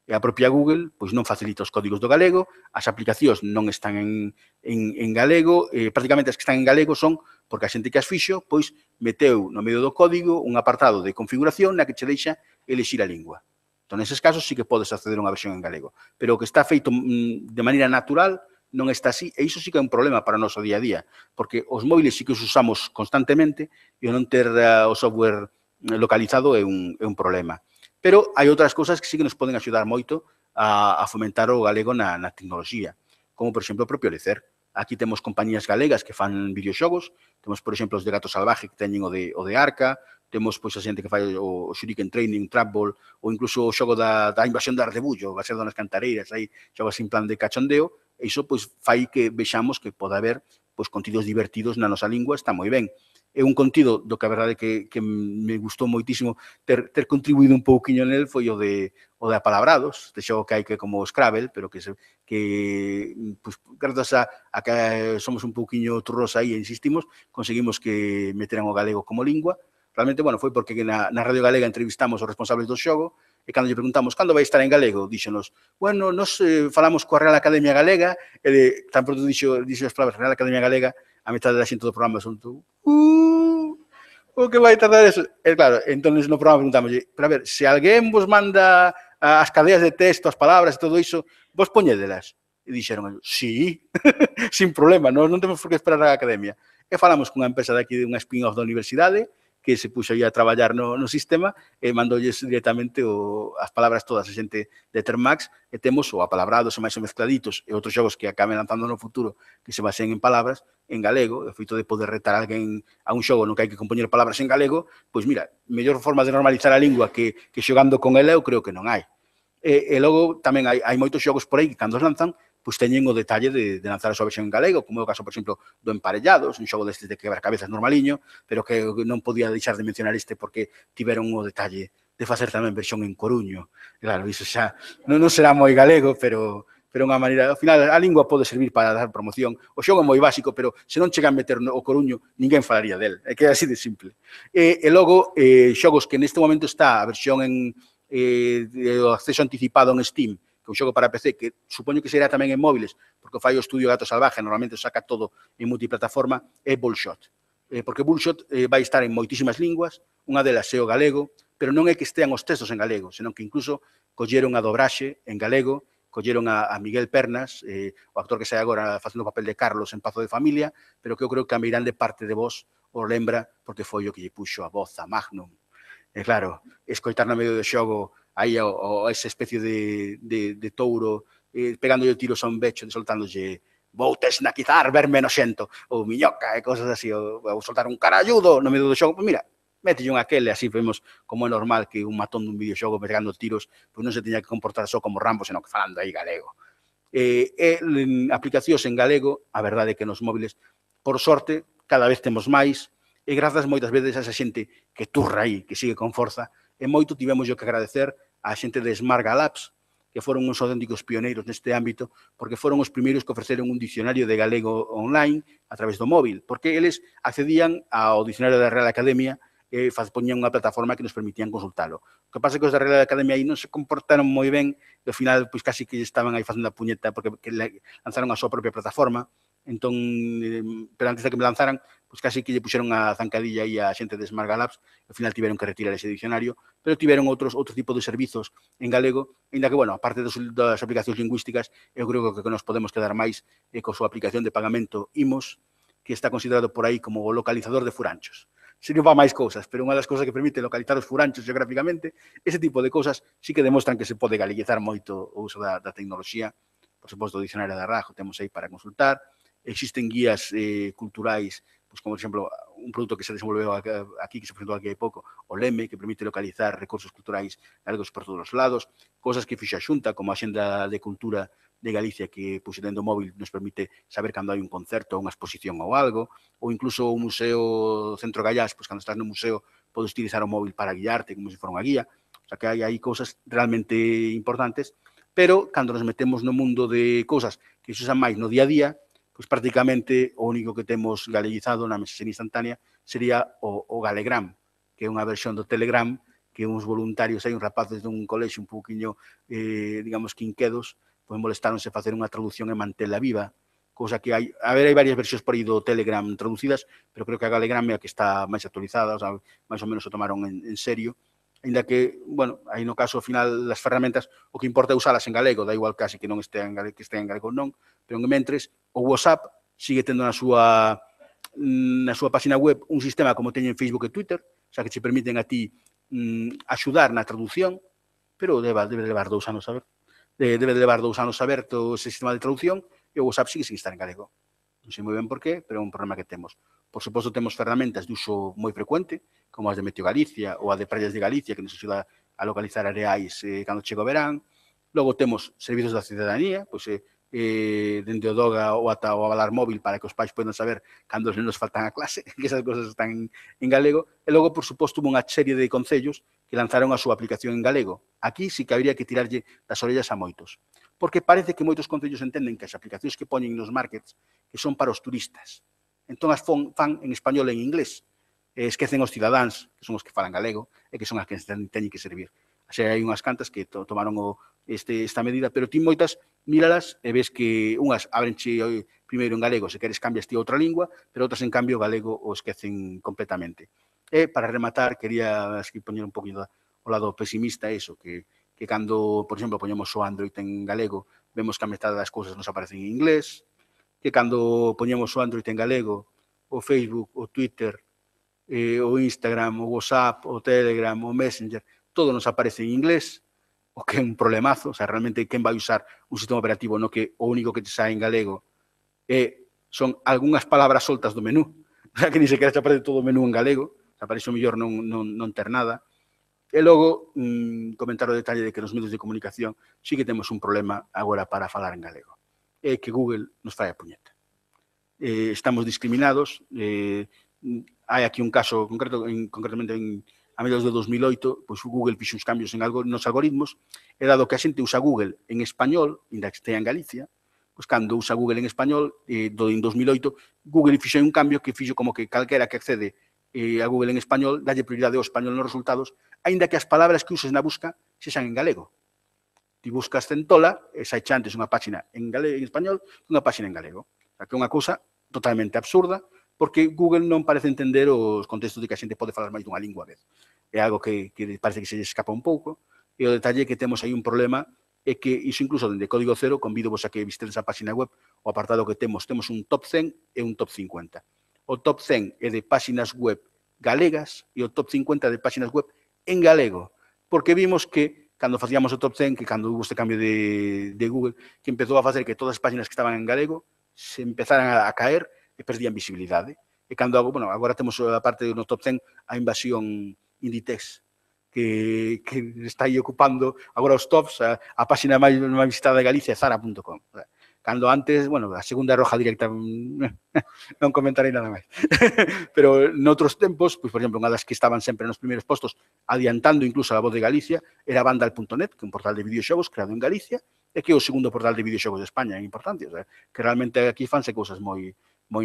E a propia Google pois non facilita os códigos do galego, as aplicacións non están en galego, prácticamente as que están en galego son porque a xente que as fixo pois meteu no medio do código un apartado de configuración na que che deixa elixir a lingua. Entón, neses casos sí que podes acceder a unha versión en galego. Pero o que está feito de maneira natural non está así, e iso sí que é un problema para o noso día a día, porque os móviles sí que os usamos constantemente e non ter o software localizado é un problema. Pero hai outras cousas que sí que nos poden axudar moito a fomentar o galego na tecnoloxía, como, por exemplo, o propio Lecer. Aquí temos compañías galegas que fan videoxogos, temos, por exemplo, os de Gato Salvaje que teñen o de Arca, temos pois a xente que fai o Shuriken Training, Trapball, ou incluso o xogo da invasión de Ardebullo, baseado nas cantareiras, aí xogos en plan de cachondeo, e iso pois fai que vexamos que pode haber pois contidos divertidos na nosa lingua, está moi ben. É un contido do que a verdade que me gustou moitísimo ter contribuído un pouquiño nel foi o de apalabrados, de xogo que hai que como o Scrabble, pero que pues, grazas a que somos un pouquiño turros aí e insistimos, conseguimos que meteran o galego como lingua. Realmente, bueno, foi porque na Radio Galega entrevistamos os responsables do xogo e cando lle preguntamos cando vai estar en galego, díxonos, bueno, nos falamos coa Real Academia Galega e tan pronto dixo as palabras Real Academia Galega, a metade da xente do programa son o que vai tardar eso? E claro, entón no programa preguntámoslle, pero a ver, se alguén vos manda as cadeas de texto, as palabras e todo iso, vos poñédelas? E dixeron, sí, sin problema, non temos por que esperar a academia. E falamos cunha empresa daqui de unha spin-off da universidade que se puxo aí a traballar no sistema e mandolles directamente as palabras todas a xente de Termax e temos o apalabrados e máis o mezcladitos e outros xogos que acaben lanzando no futuro que se baseen en palabras en galego, o feito de poder retar a alguén a un xogo no que hai que compoñer palabras en galego, pois mira, mellor forma de normalizar a lingua que xogando con ela eu creo que non hai. E logo tamén hai moitos xogos por aí que cando os lanzan pois teñen o detalle de lanzar a súa versión en galego, como é o caso, por exemplo, do Emparellados, un xogo destes de quebra-cabezas normaliño, pero que non podía deixar de mencionar este porque tiveron o detalle de facer tamén versión en coruño. Claro, iso xa non será moi galego, pero unha maneira, ao final, a lingua pode servir para dar promoción. O xogo é moi básico, pero se non chega a meter o coruño, ninguén falaría del. É que é así de simple. E logo, xogos que neste momento está a versión en acceso anticipado en Steam, que é un xogo para PC, que supoño que será tamén en móviles, porque fai o estudio Gato Salvaje, normalmente saca todo en multiplataforma, é Bullshot. Porque Bullshot vai estar en moitísimas linguas, unha delas é o galego, pero non é que estean os textos en galego, senón que incluso colleron a dobraxe en galego, colleron a Miguel Pernas, o actor que sai agora facendo o papel de Carlos en Pazo de Familia, pero que eu creo que a meirande parte de vos o lembra porque foi o que lle puxo a voz a Magnum. E claro, escoitar no medio do xogo aí esa especie de touro pegándolle tiros a un becho e soltándolle voutes naquizar, verme noxento, ou miñoca e cosas así, ou soltar un caralludo no medio do xogo. Pois mira, mételle un aquel e así vemos como é normal que un matón dun videoxogo pegando tiros pois non se teña que comportar só como Rambo, senón que falando aí galego. Aplicacións en galego, a verdade é que nos móviles, por sorte, cada vez temos máis, e grazas moitas veces a esa xente que turra aí, que sigue con forza, e moito tivemos que agradecer á xente de Smart Labs, que foron uns auténticos pioneiros neste ámbito, porque foron os primeiros que ofreceron un dicionario de galego online a través do móvil, porque eles accedían ao dicionario da Real Academia e poñían unha plataforma que nos permitían consultalo. O que pasa é que os da Real Academia aí non se comportaron moi ben, e ao final, pois casi que estaban aí facendo a puñeta, porque lanzaron a súa propia plataforma, entón, pero antes de que me lanzaran, pois casi que lle puxeron a zancadilla aí a xente de Smart Labs, ao final tiveron que retirar ese diccionario, pero tiveron outro tipo de servizos en galego, ainda que, bueno, aparte das aplicacións lingüísticas, eu creo que nos podemos quedar máis coa súa aplicación de pagamento IMOS, que está considerado por aí como o localizador de furanchos. Serio para máis cousas, pero unha das cousas que permite localizar os furanchos geográficamente, ese tipo de cousas sí que demostran que se pode galeguizar moito o uso da tecnoloxía. Por suposto, o dicionario da RAJ temos aí para consultar. Existen guías culturais pois como, por exemplo, un produto que se desenvolveu aquí, que se presentou aquí hai pouco, o Leme, que permite localizar recursos culturais galegos por todos os lados, cosas que fixa a Xunta, como a Xenda de Cultura de Galicia, que dentro do móvil nos permite saber cando hai un concerto, unha exposición ou algo, ou incluso o Museo Centro Gallás, pois cando estás no museo podes utilizar o móvil para guiarte como se fora unha guía. O sea, que hai aí cousas realmente importantes, pero cando nos metemos no mundo de cousas que se usan máis no día a día, pois prácticamente o único que temos galeguizado na mensaxería instantánea sería o Galegram, que é unha versión do Telegram, que uns voluntarios, hai uns rapaces dun colexio un pouquiño, digamos, quinquedos, pois molestáronse a facer unha traducción en mantela viva, cousa que hai varias versións por aí do Telegram traducidas, pero creo que a Galegram é a que está máis actualizada, o sea, máis ou menos o tomaron en serio, ainda que, bueno, aí no caso, ao final, das ferramentas, o que importa é usalas en galego, da igual casi que non estea en galego ou non, pero en mentres, o WhatsApp sigue tendo na súa página web un sistema como teñen Facebook e Twitter, o sea, que che permiten a ti axudar na traducción, pero debe levar 2 anos aberto ese sistema de traducción e o WhatsApp sigue sin estar en galego. Non sei moi ben por qué, pero é un problema que temos. Por suposto, temos ferramentas de uso moi frecuente, como as de Meteo Galicia ou a de Praias de Galicia, que nos axuda a localizar areais cando chega o verán. Logo temos servizos da cidadanía, pois dende o DOGA ou ata o avalar móvil para que os pais podan saber cando os nenos faltan a clase, que esas cosas están en galego. E logo, por suposto, hubo unha serie de concellos que lanzaron a súa aplicación en galego. Aquí sí que habría que tirarlle das orellas a moitos, porque parece que moitos concellos entenden que as aplicacións que poñen nos markets que son para os turistas. Entón as fan en español e en inglés. Esquecen os cidadáns, que son os que falan galego, e que son as que teñen que servir. Así hai unhas cantas que tomaron esta medida, pero ti moitas míralas e ves que unhas abrenche primeiro en galego, se queres cambias ti a outra lingua, pero outras, en cambio, galego o esquecen completamente. E, para rematar, quería poñer un poquinho ao lado pesimista eso, que cando, por exemplo, poñemos o Android en galego, vemos que a metade das cousas nos aparecen en inglés, que cando poñemos o Android en galego, o Facebook, o Twitter, o Instagram, o WhatsApp, o Telegram, o Messenger, todo nos aparece en inglés, o que é un problemazo, o sea, realmente quen vai usar un sistema operativo no que o único que te sae en galego son algunhas palabras soltas do menú, o sea, que ni sequera te aparece todo o menú en galego, o sea, parece o mellor non ter nada. E logo, comentar o detalle de que nos medios de comunicación sí que temos un problema agora para falar en galego. É que Google nos fai a puñeta. Estamos discriminados, hai aquí un caso concretamente a mediados de 2008, pois Google fixo uns cambios nos algoritmos, e dado que a xente usa Google en español, ainda que estea en Galicia, pois cando usa Google en español, en 2008, Google fixo un cambio que fixo como que calquera que accede a Google en español, dalle prioridade ao español nos resultados, aínda que as palabras que uses na busca sexan en galego. Ti buscas Centola, e saiche antes unha página en español que unha página en galego. O sea, que é unha cousa totalmente absurda, porque Google non parece entender os contextos de que a xente pode falar máis dunha lingua a vez. É algo que parece que se escapa un pouco, e o detalle que temos aí un problema é que iso incluso dende Código Cero, convido vos a que visitedes a página web, o apartado que temos un top 100 e un top 50. O top 100 é de páxinas web galegas e o top 50 de páxinas web en galego, porque vimos que cando facíamos o top 100, que cando hubo este cambio de Google, que empezou a facer que todas as páxinas que estaban en galego se empezaran a caer e perdían visibilidade. E cando, agora temos a parte no top 100 a invasión Inditex, que está aí ocupando agora os tops, a páxina máis visitada de Galicia é zara.com. Cando antes, a segunda roja directa, non comentarei nada máis. Pero noutros tempos, por exemplo, unha das que estaban sempre nos primeiros postos, adiantando incluso a Voz de Galicia, era Vandal.net, que é un portal de videoxogos creado en Galicia, e que é o segundo portal de videoxogos de España, é importante, que realmente aquí fanse cousas moi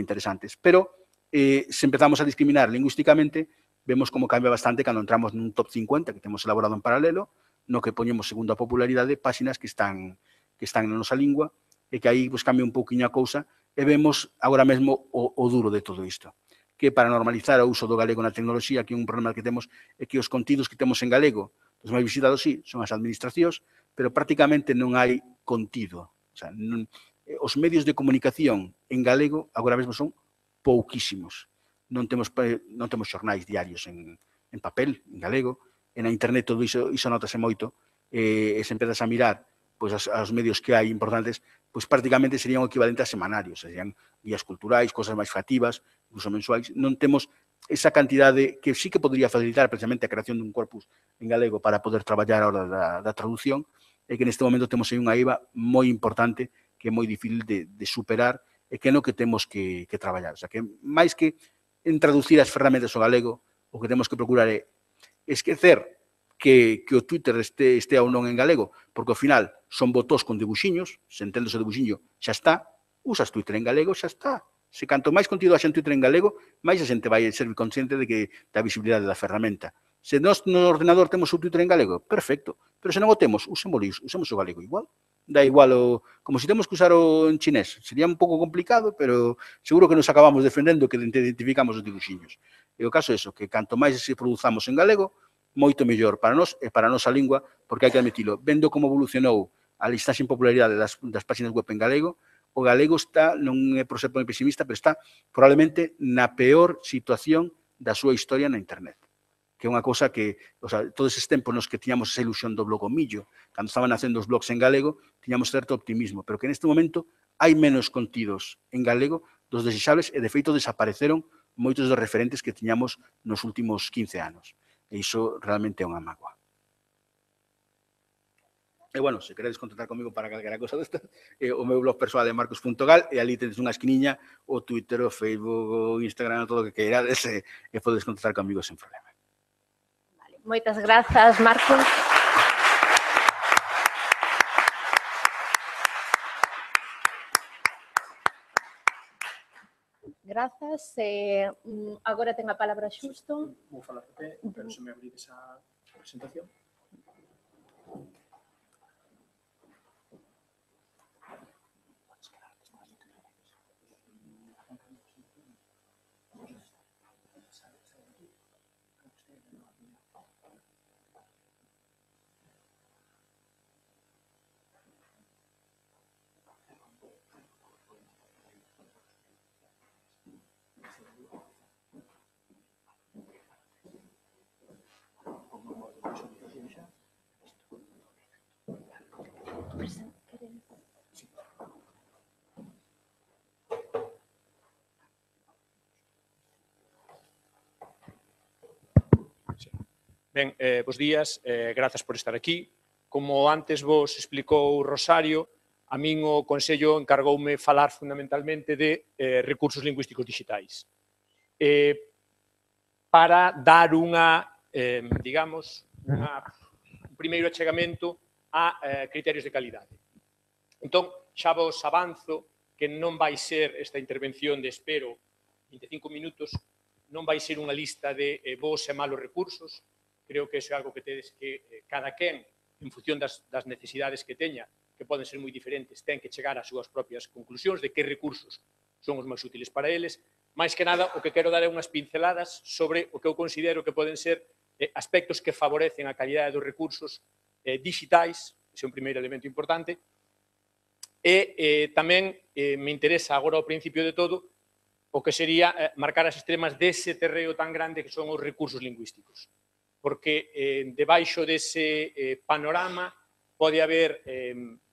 interesantes. Pero se empezamos a discriminar lingüísticamente, vemos como cambia bastante cando entramos nun top 50 que temos elaborado en paralelo, no que poñemos segundo a popularidade páxinas que están na nosa lingua, e que aí cambia un pouquiño a cousa, e vemos agora mesmo o duro de todo isto, que para normalizar o uso do galego na tecnoloxía, que un problema que temos é que os contidos que temos en galego, os máis visitados sí, son as administracións, pero prácticamente non hai contido. O sea, os medios de comunicación en galego agora mesmo son pouquísimos. Non temos xornais diarios en papel, en galego, e na internet todo iso notase moito, e se empezas a mirar pois aos medios que hai importantes, pois prácticamente serían o equivalente a semanarios, serían guías culturais, cosas máis fativas, incluso mensuais. Non temos esa cantidade que sí que podría facilitar precisamente a creación dun corpus en galego para poder traballar a hora da traducción, e que neste momento temos aí unha IVA moi importante que é moi difícil de superar e que é no que temos que traballar. O sea, que máis que en traducir as ferramentas ao galego, o que temos que procurar é esquecer que o Twitter este ou non en galego, porque ao final son botóns con dibuxiños, se entendes o dibuxiño, xa está, usas Twitter en galego, xa está. Se canto máis contido haxa en Twitter en galego, máis a xente vai ser consciente da visibilidade da ferramenta. Se nós no ordenador temos o Twitter en galego, perfecto, pero se non o temos, usemos o galego igual. Da igual, como se temos que usar o en chinés. Sería un pouco complicado, pero seguro que nos acabamos defendendo que identificamos os dibuxiños. E o caso é eso, que canto máis se produzamos en galego, moito mellor para nós e para a nosa lingua, porque hai que admitilo, vendo como evolucionou a listaxe en popularidade das páxinas web en galego, o galego está, non é por ser moi pesimista, pero está probablemente na peor situación da súa historia na internet. Que é unha cosa que, o sea, todos esses tempos nos que tiñamos esa ilusión do blogomillo, cando estaban nacendo os blogs en galego, tiñamos certo optimismo, pero que neste momento hai menos contidos en galego dos desexables e, de feito, desapareceron moitos dos referentes que tiñamos nos últimos 15 anos. E iso realmente é unha mágoa. E, bueno, se queredes contactar comigo para calquera cosa desta, o meu blog persoal é marcos.gal e ali tedes unha esquiniña, o Twitter, o Facebook, o Instagram, todo o que queirades, e podes contactar comigo sen problema. Moitas grazas, Marcos. Grazas. Agora ten a palabra Xusto. Vou falar de pé, pero se me abrides a presentación. Ben, bos días, grazas por estar aquí. Como antes vos explicou Rosario, a min o Consello encargoume falar fundamentalmente de recursos lingüísticos digitais. Para dar unha, digamos, un primeiro achegamento a criterios de calidade. Entón, xa vos avanzo que non vai ser esta intervención de, espero, 25 minutos, non vai ser unha lista de bons e malos recursos. Creo que iso é algo que tedes que cada quen, en función das necesidades que teña, que poden ser moi diferentes, ten que chegar ás súas propias conclusións de que recursos son os máis útiles para eles. Mais que nada, o que quero dar é unhas pinceladas sobre o que eu considero que poden ser aspectos que favorecen a calidade dos recursos digitais, ese é un primeiro elemento importante, e tamén me interesa agora ao principio de todo o que sería marcar as extremas dese terreo tan grande que son os recursos lingüísticos. Porque debaixo dese panorama pode haber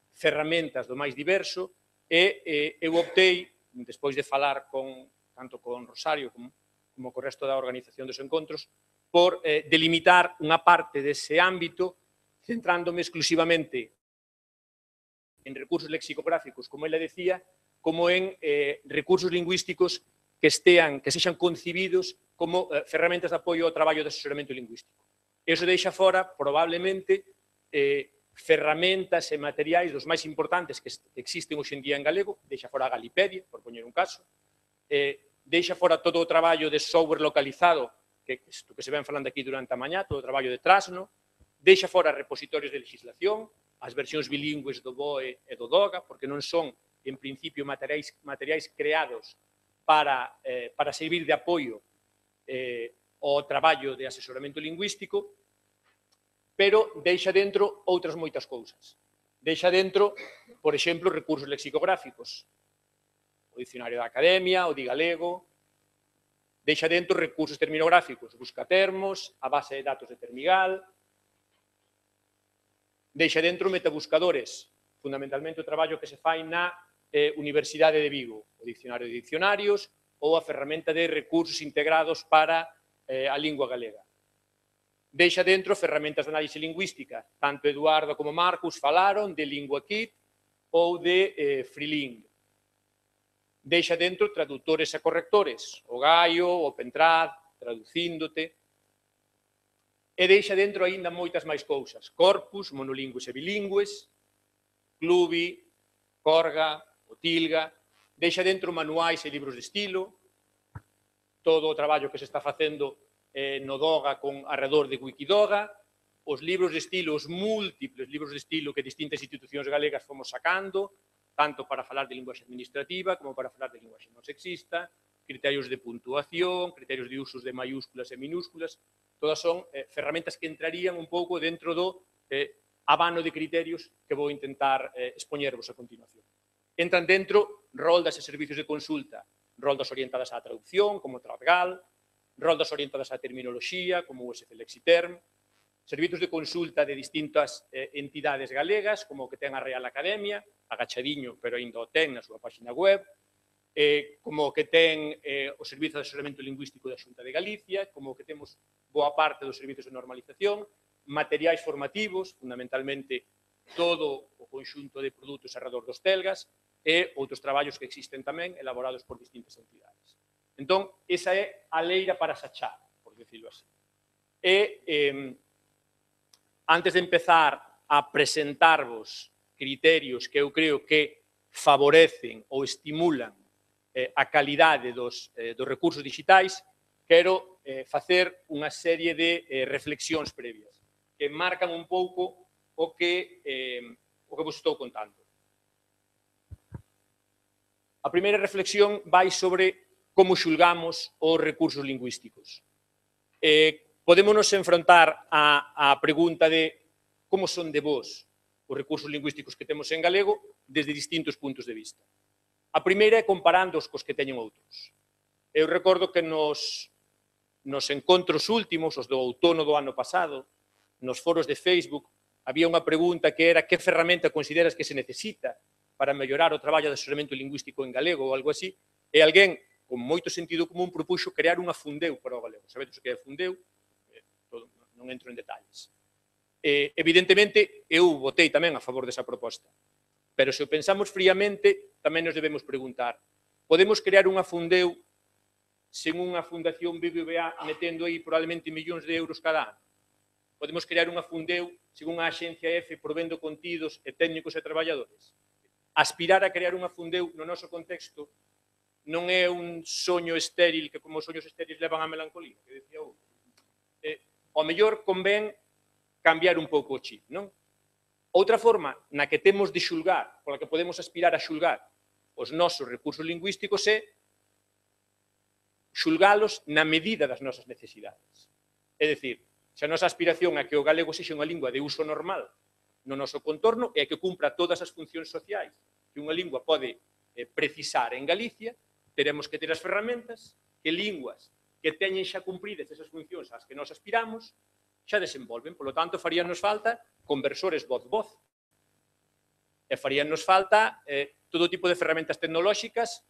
ferramentas do máis diverso e eu optei, despois de falar tanto con Rosario como co resto da organización dos encontros, por delimitar unha parte dese ámbito centrándome exclusivamente en recursos lexicográficos, como ela decía, como en recursos lingüísticos que sexan concibidos como ferramentas de apoio ao traballo de asesoramento lingüístico. Eso deixa fora, probablemente, ferramentas e materiais dos máis importantes que existen hoxe en día en galego, deixa fora a Galipedia, por poñer un caso, deixa fora todo o traballo de software localizado, que se ven falando aquí durante a mañá, todo o traballo de Trasno, deixa fora repositorios de legislación, as versións bilingües do BOE e do DOGA, porque non son, en principio, materiais creados para servir de apoio ao traballo de asesoramento lingüístico, pero deixa dentro outras moitas cousas. Deixa dentro, por exemplo, recursos lexicográficos, o dicionario da Academia, o Digalego, deixa dentro recursos terminográficos, buscatermos, a base de datos de Termigal, Deixa dentro metabuscadores, fundamentalmente o traballo que se fai na Universidade de Vigo, o Dicionario de Dicionarios ou a ferramenta de recursos integrados para a lingua galega. Deixa dentro ferramentas de análise lingüística, tanto Eduardo como Marcus falaron de LinguaKit ou de Freeling. Deixa dentro traductores e correctores, o Gaio, o Pentrad, Traducíndote. E deixa dentro aínda moitas máis cousas. Corpus, monolingües e bilingües, Clubi, Corga, o Tilga. Deixa dentro manuais e libros de estilo, todo o traballo que se está facendo no Doga con arredor de Wikidoga, os libros de estilo, os múltiples libros de estilo que distintas institucións galegas fomos sacando, tanto para falar de linguaxe administrativa como para falar de linguaxe non sexista, criterios de puntuación, criterios de usos de maiúsculas e minúsculas, todas son ferramentas que entrarían un pouco dentro do abano de criterios que vou intentar expoñervos a continuación. Entran dentro roldas e servicios de consulta, roldas orientadas á traducción, como Tradgal, roldas orientadas á terminoloxía, como o USC Lexiterm, servicios de consulta de distintas entidades galegas, como o que ten a Real Academia, agachadiño, pero ainda o ten na súa página web, como o que ten o Servizo de Asesoramento Lingüístico da Xunta de Galicia, como o que temos boa parte dos servicios de normalización, materiais formativos, fundamentalmente todo o conxunto de produtos alrededor dos telgas, e outros traballos que existen tamén elaborados por distintas entidades. Entón, esa é a leira para sachar, por decirlo así. E, antes de empezar a presentarvos criterios que eu creo que favorecen ou estimulan a calidade dos recursos digitais, quero facer unha serie de reflexións previas que marcan un pouco o que vos estou contando. A primeira reflexión vai sobre como xulgamos os recursos lingüísticos. Podémonos enfrontar á pregunta de como son de vos os recursos lingüísticos que temos en galego desde distintos puntos de vista. A primeira é comparándoos cos que teñen outros. Eu recordo que nos encontros últimos, os do outono do ano pasado, nos foros de Facebook, había unha pregunta que era que ferramenta consideras que se necesita para mellorar o traballo de asesoramento lingüístico en galego ou algo así, e alguén con moito sentido común propuxo crear unha Fundeu para o galego. Sabedes o que é Fundeu? Non entro en detalles. Evidentemente, eu votei tamén a favor desa proposta, pero se o pensamos fríamente, tamén nos debemos preguntar, podemos crear unha Fundeu sen unha fundación BBVA metendo aí probablemente millóns de euros cada ano? Podemos crear unha Fundeu sen unha axencia F provendo contidos e técnicos e traballadores? Aspirar a crear unha Fundeu no noso contexto non é un soño estéril que como os soños estéreis levan a melancolía, que decía outro. Ao mellor convén cambiar un pouco o chip, non? Outra forma na que temos de xulgar, pola que podemos aspirar a xulgar os nosos recursos lingüísticos é xulgalos na medida das nosas necesidades. É dicir, se a nosa aspiración é que o galego sexa unha lingua de uso normal no noso contorno e que cumpra todas as funcións sociais que unha lingua pode precisar en Galicia, teremos que ter as ferramentas que linguas que teñen xa cumpridas esas funcións ás que nos aspiramos xa desenvolven. Por lo tanto, faríanos falta conversores voz-voz. E faríanos falta todo tipo de ferramentas tecnolóxicas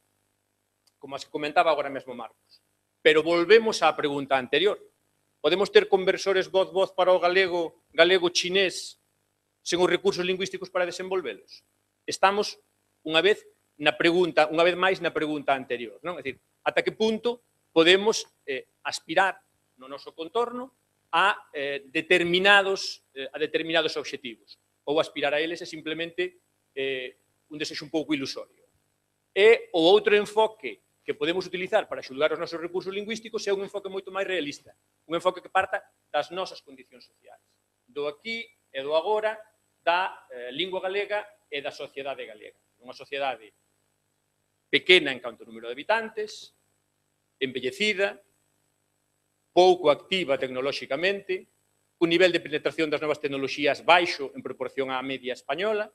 como as que comentaba agora mesmo Marcos. Pero volvemos á pregunta anterior. Podemos ter conversores voz-voz para o galego-chinés sen os recursos lingüísticos para desenvolvelos? Estamos unha vez máis na pregunta anterior, non? É dicir, ata que punto podemos aspirar no noso contorno a determinados obxectivos, ou aspirar a eles é simplemente un desexo un pouco ilusorio. E o outro enfoque que podemos utilizar para xulgar os nosos recursos lingüísticos é un enfoque moito máis realista, un enfoque que parta das nosas condicións sociais, do aquí e do agora, da lingua galega e da sociedade galega. Unha sociedade pequena en canto ao número de habitantes, envellecida, pouco activa tecnolóxicamente, un nivel de penetración das novas tecnoloxías baixo en proporción á media española,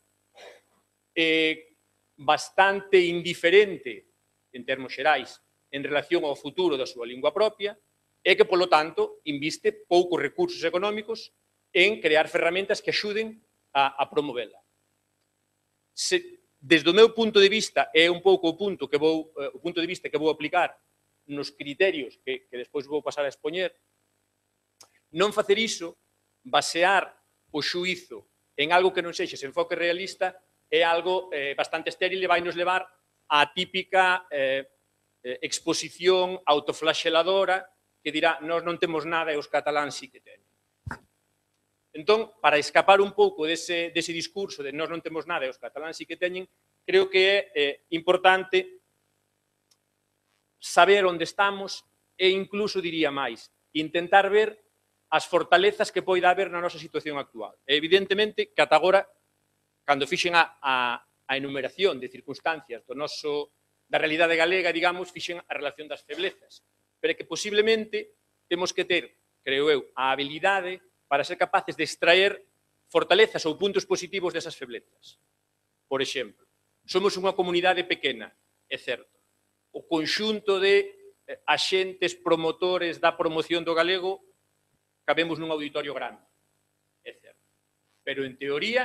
bastante indiferente, en termos xerais, en relación ao futuro da súa lingua propia, e que, polo tanto, inviste poucos recursos económicos en crear ferramentas que axuden a promovela. Desde o meu punto de vista, é un pouco o punto de vista que vou aplicar nos criterios que despois vou pasar a expoñer, non facer iso, basear o xuízo en algo que non sexa ese enfoque realista, é algo bastante estéril e vai nos levar á típica exposición autoflageladora que dirá nós non temos nada e os cataláns sí que teñen. Entón, para escapar un pouco dese discurso de nós non temos nada e os cataláns sí que teñen, creo que é importante saber onde estamos e incluso, diría máis, intentar ver as fortalezas que poida haber na nosa situación actual. E evidentemente que ata agora, cando fixen a enumeración de circunstancias da realidade galega, digamos, fixen a relación das feblezas. Pero que posiblemente temos que ter, creo eu, a habilidade para ser capaces de extraer fortalezas ou puntos positivos desas feblezas. Por exemplo, somos unha comunidade pequena, é certo. O conxunto de axentes promotores da promoción do galego cabemos nun auditorio grande, é certo. Pero, en teoría,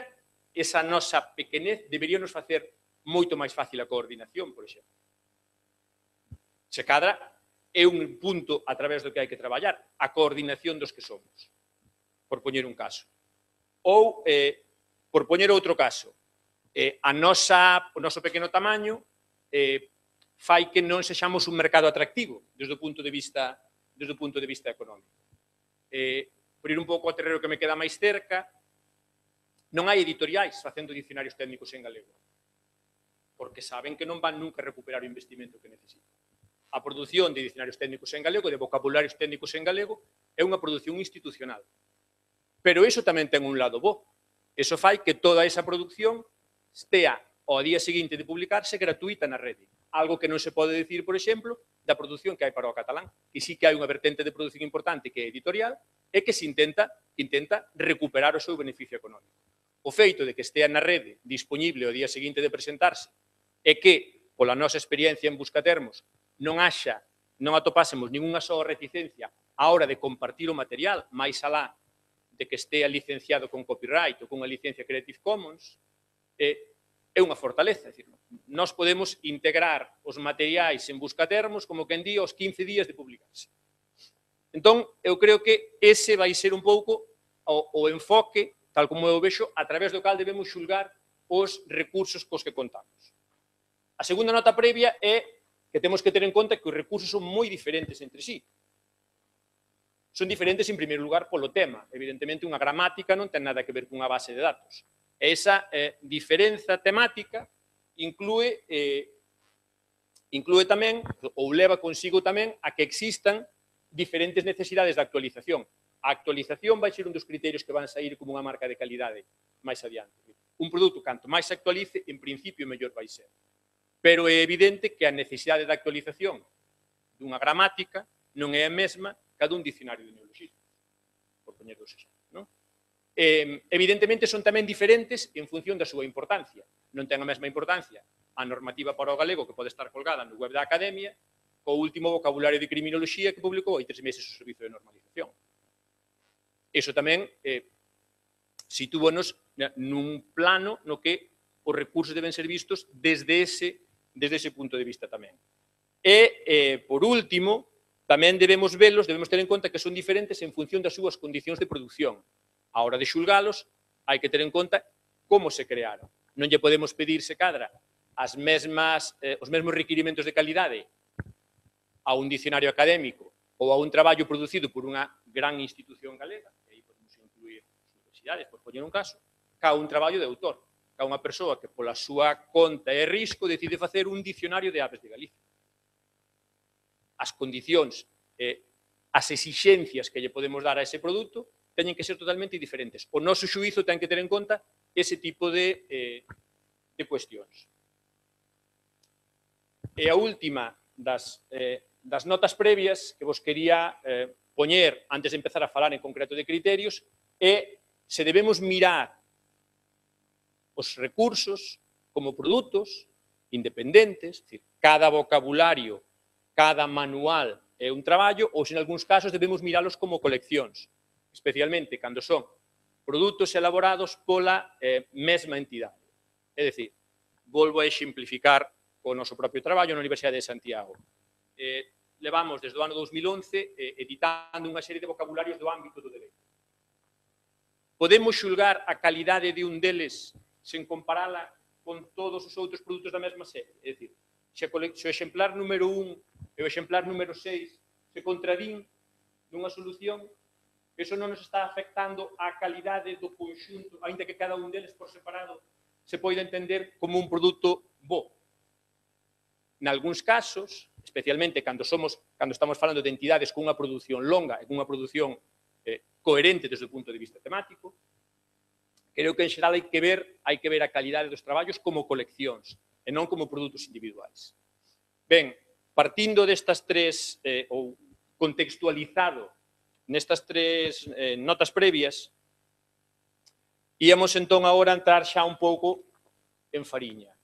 esa nosa pequenez debería nos facer moito máis fácil a coordinación, por exemplo. Se cadra, é un punto a través do que hai que traballar, a coordinación dos que somos, por poñer un caso. Ou, por poñer outro caso, o noso pequeno tamaño fai que non sexamos un mercado atractivo desde o punto de vista económico. Por ir un pouco ao terreno que me queda máis cerca, non hai editoriais facendo dicionarios técnicos en galego, porque saben que non van nunca recuperar o investimento que necesitan. A produción de dicionarios técnicos en galego, de vocabularios técnicos en galego, é unha produción institucional. Pero iso tamén ten un lado bo. Iso fai que toda esa produción estea ao día seguinte de publicarse gratuita na rede. Algo que non se pode dicir, por exemplo, da produción que hai para o catalán, que sí que hai unha vertente de produción importante que é editorial e que se intenta recuperar o seu beneficio económico. O feito de que estea na rede disponible ao día seguinte de presentarse e que, pola nosa experiencia en Buscatermos, non atopásemos ninguna só reticencia á hora de compartir o material, máis alá de que estea licenciado con copyright ou con unha licencia Creative Commons, é unha fortaleza. É dicir, nós podemos integrar os materiais en Buscatermos como quen di aos 15 días de publicarse. Entón, eu creo que ese vai ser un pouco o enfoque, tal como eu vexo, a través do cal debemos xulgar os recursos cos que contamos. A segunda nota previa é que temos que ter en conta que os recursos son moi diferentes entre sí. Son diferentes, en primeiro lugar, polo tema. Evidentemente, unha gramática non ten nada que ver cunha base de datos. E esa diferenza temática inclúe tamén, ou leva consigo tamén, a que existan diferentes necesidades de actualización. A actualización vai ser un dos criterios que van sair como unha marca de calidade máis adiante. Un produto, canto máis se actualice, en principio, mellor vai ser. Pero é evidente que a necesidade de actualización dunha gramática non é a mesma que a dun dicionario de neologismos, por poñer dos exemplos. Evidentemente, son tamén diferentes en función da súa importancia. Non ten a mesma importancia a normativa para o galego que pode estar colgada no web da Academia co último vocabulario de criminoloxía que publicou hai 3 meses o Servizo de Normalización. Iso tamén sitúanos nun plano no que os recursos deben ser vistos desde ese punto de vista tamén. E, por último, tamén debemos velos, debemos ter en conta que son diferentes en función das súas condicións de produción. A hora de xulgalos, hai que ter en conta como se crearon. Non lle podemos pedir, se cadra, os mesmos requirimentos de calidade a un dicionario académico ou a un traballo producido por unha gran institución galega, e aí podemos incluir as universidades, por poñer un caso, que a un traballo de autor, que a unha persoa que pola súa conta e risco decide facer un dicionario de aves de Galicia. As condicións, as exixencias que lle podemos dar a ese produto teñen que ser totalmente diferentes. O noso xuízo ten que ter en conta ese tipo de cuestións. E a última das notas previas que vos quería poñer antes de empezar a falar en concreto de criterios é se debemos mirar os recursos como produtos independentes, é dicir, cada vocabulario, cada manual é un traballo, ou se en algúns casos debemos miralos como coleccións, especialmente cando son produtos elaborados pola mesma entidade. É dicir, volvo a exemplificar o noso propio traballo na Universidade de Santiago. Levamos desde o ano 2011 editando unha serie de vocabularios do ámbito do dereito. Podemos xulgar a calidade de un deles sen comparala con todos os outros produtos da mesma serie? É dicir, se o exemplar número 1 e o exemplar número 6 se contradín nunha solución, eso non nos está afectando a calidade do conxunto, aínda que cada un deles por separado se poida entender como un produto bo. Nalgúns casos, especialmente cando estamos falando de entidades cunha produción longa e cunha produción coherente desde o punto de vista temático, creo que en xeral hai que ver a calidade dos traballos como coleccións e non como produtos individuais. Ben, partindo destas tres, ou contextualizado nestas tres notas previas, íamos entón agora a entrar xa un pouco en fariña,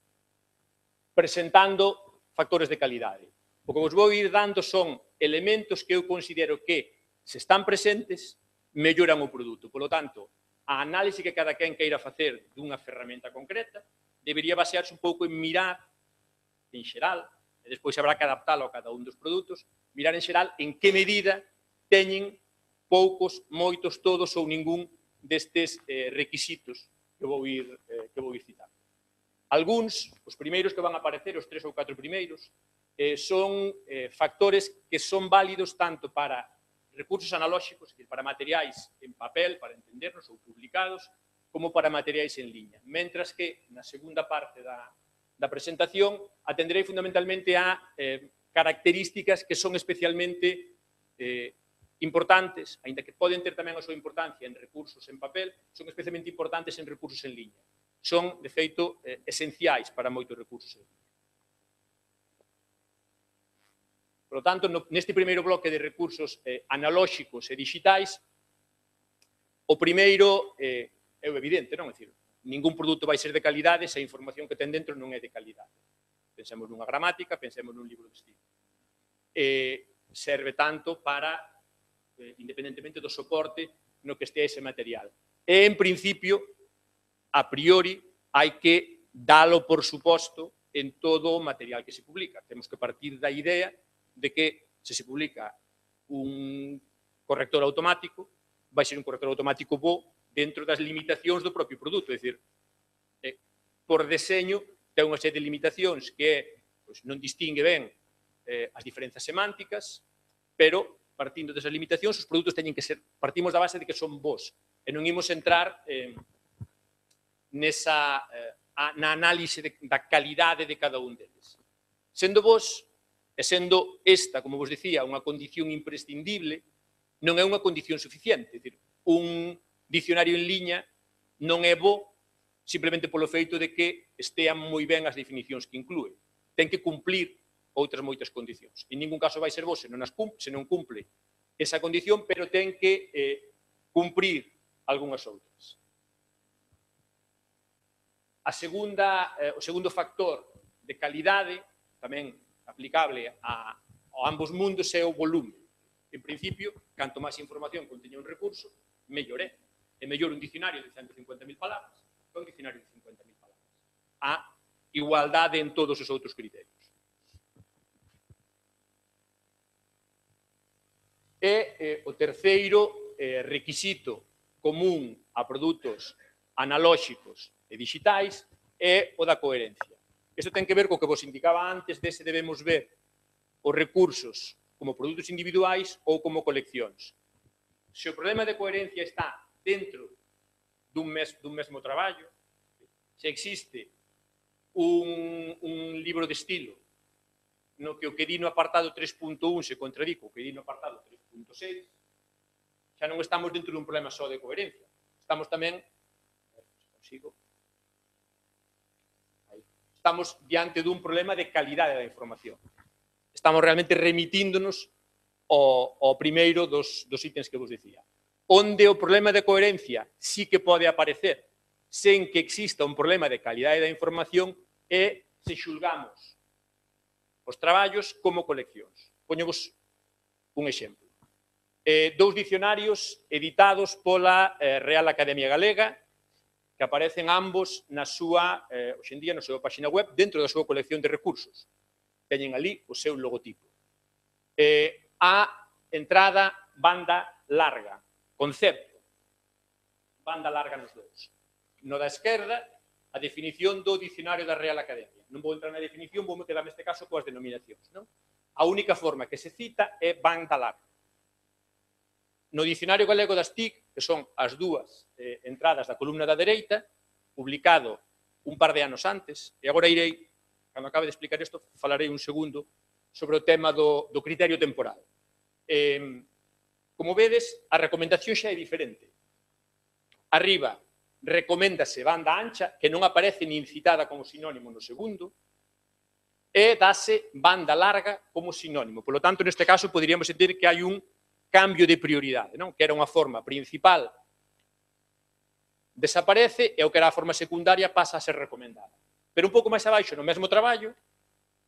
presentando factores de calidade. O que vos vou ir dando son elementos que eu considero que, se están presentes, melloran o produto. Por lo tanto, a análise que cada quen queira facer dunha ferramenta concreta debería basearse un pouco en mirar, en xeral, e despois habrá que adaptalo a cada un dos produtos, mirar en xeral en que medida teñen poucos, moitos, todos ou ningún destes requisitos que vou ir citando. Algúns, os primeiros que van a aparecer, os 3 ou 4 primeiros, son factores que son válidos tanto para recursos analóxicos, para materiais en papel, para entendernos, ou publicados, como para materiais en liña. Mentras que, na segunda parte da presentación, atenderei fundamentalmente a características que son especialmente importantes, aínda que poden ter tamén a súa importancia en recursos en papel, son especialmente importantes en recursos en liña. Son, de feito, esenciais para moitos recursos en liña. Por lo tanto, neste primeiro bloque de recursos analóxicos e digitais, o primeiro é evidente, non? É dicir, ningún produto vai ser de calidade se a información que ten dentro non é de calidade. Pensemos nunha gramática, pensemos nun libro de estilo. Serve tanto para, independentemente do soporte no que estea ese material. E, en principio, a priori, hai que dalo por suposto en todo o material que se publica. Temos que partir da idea de que, se se publica un corrector automático, vai ser un corrector automático bo dentro das limitacións do propio produto. É dicir, por deseño, ten unha serie de limitacións que non distingue ben as diferenzas semánticas, pero, partindo desas limitacións, os produtos teñen que ser, partimos da base de que son bons, e non imos entrar na análise da calidade de cada un deles. Sendo bons, e sendo esta, como vos dicía, unha condición imprescindible, non é unha condición suficiente. É dicir, un dicionario en liña non é bo simplemente polo feito de que estean moi ben as definicións que inclúe. Ten que cumplir outras moitas condicións. En ningún caso vai ser bo se non cumple esa condición, pero ten que cumprir algunhas outras. O segundo factor de calidade, tamén aplicable a ambos mundos, é o volume. En principio, canto máis información conteña un recurso, mellor é. É mellor un dicionario de 150.000 palabras que un dicionario de 50.000 palabras. A igualdade en todos os outros criterios. E o terceiro requisito común a produtos analóxicos e digitais é o da coherencia. Isto ten que ver co que vos indicaba antes de se debemos ver os recursos como produtos individuais ou como coleccións. Se o problema de coherencia está dentro dun mesmo traballo, se existe un libro de estilo no que o que di no apartado 3.1 se contradico o que di no apartado 3.6, xa non estamos dentro dun problema só de coherencia. Estamos tamén, estamos diante dun problema de calidade da información. Estamos realmente remitíndonos ao primeiro dos ítems que vos dicía. Onde o problema de coherencia sí que pode aparecer sen que exista un problema de calidade da información é se xulgamos os traballos como coleccións. Poñovos un exemplo. Dous dicionarios editados pola Real Academia Galega, que aparecen ambos na súa, hoxe en día, na súa página web, dentro da súa colección de recursos. Teñen ali o seu logotipo. A entrada, banda larga, concepto, banda larga nos dous. No da esquerda, a definición do dicionario da Real Academia. Non vou entrar na definición, vou me quedar neste caso coas denominacións. A única forma que se cita é banda larga. No dicionario galego das TIC, que son as dúas entradas da columna da dereita, publicado un par de anos antes, e agora irei, cando acabe de explicar isto, falarei un segundo sobre o tema do criterio temporal. Como vedes, a recomendación xa é diferente. Arriba, recoméndase banda ancha, que non aparece nin citada como sinónimo no segundo, e dase banda larga como sinónimo. Por lo tanto, neste caso, poderíamos sentir que hai un cambio de prioridade, non? Que era unha forma principal, desaparece, e o que era a forma secundaria pasa a ser recomendada. Pero un pouco máis abaixo, no mesmo traballo,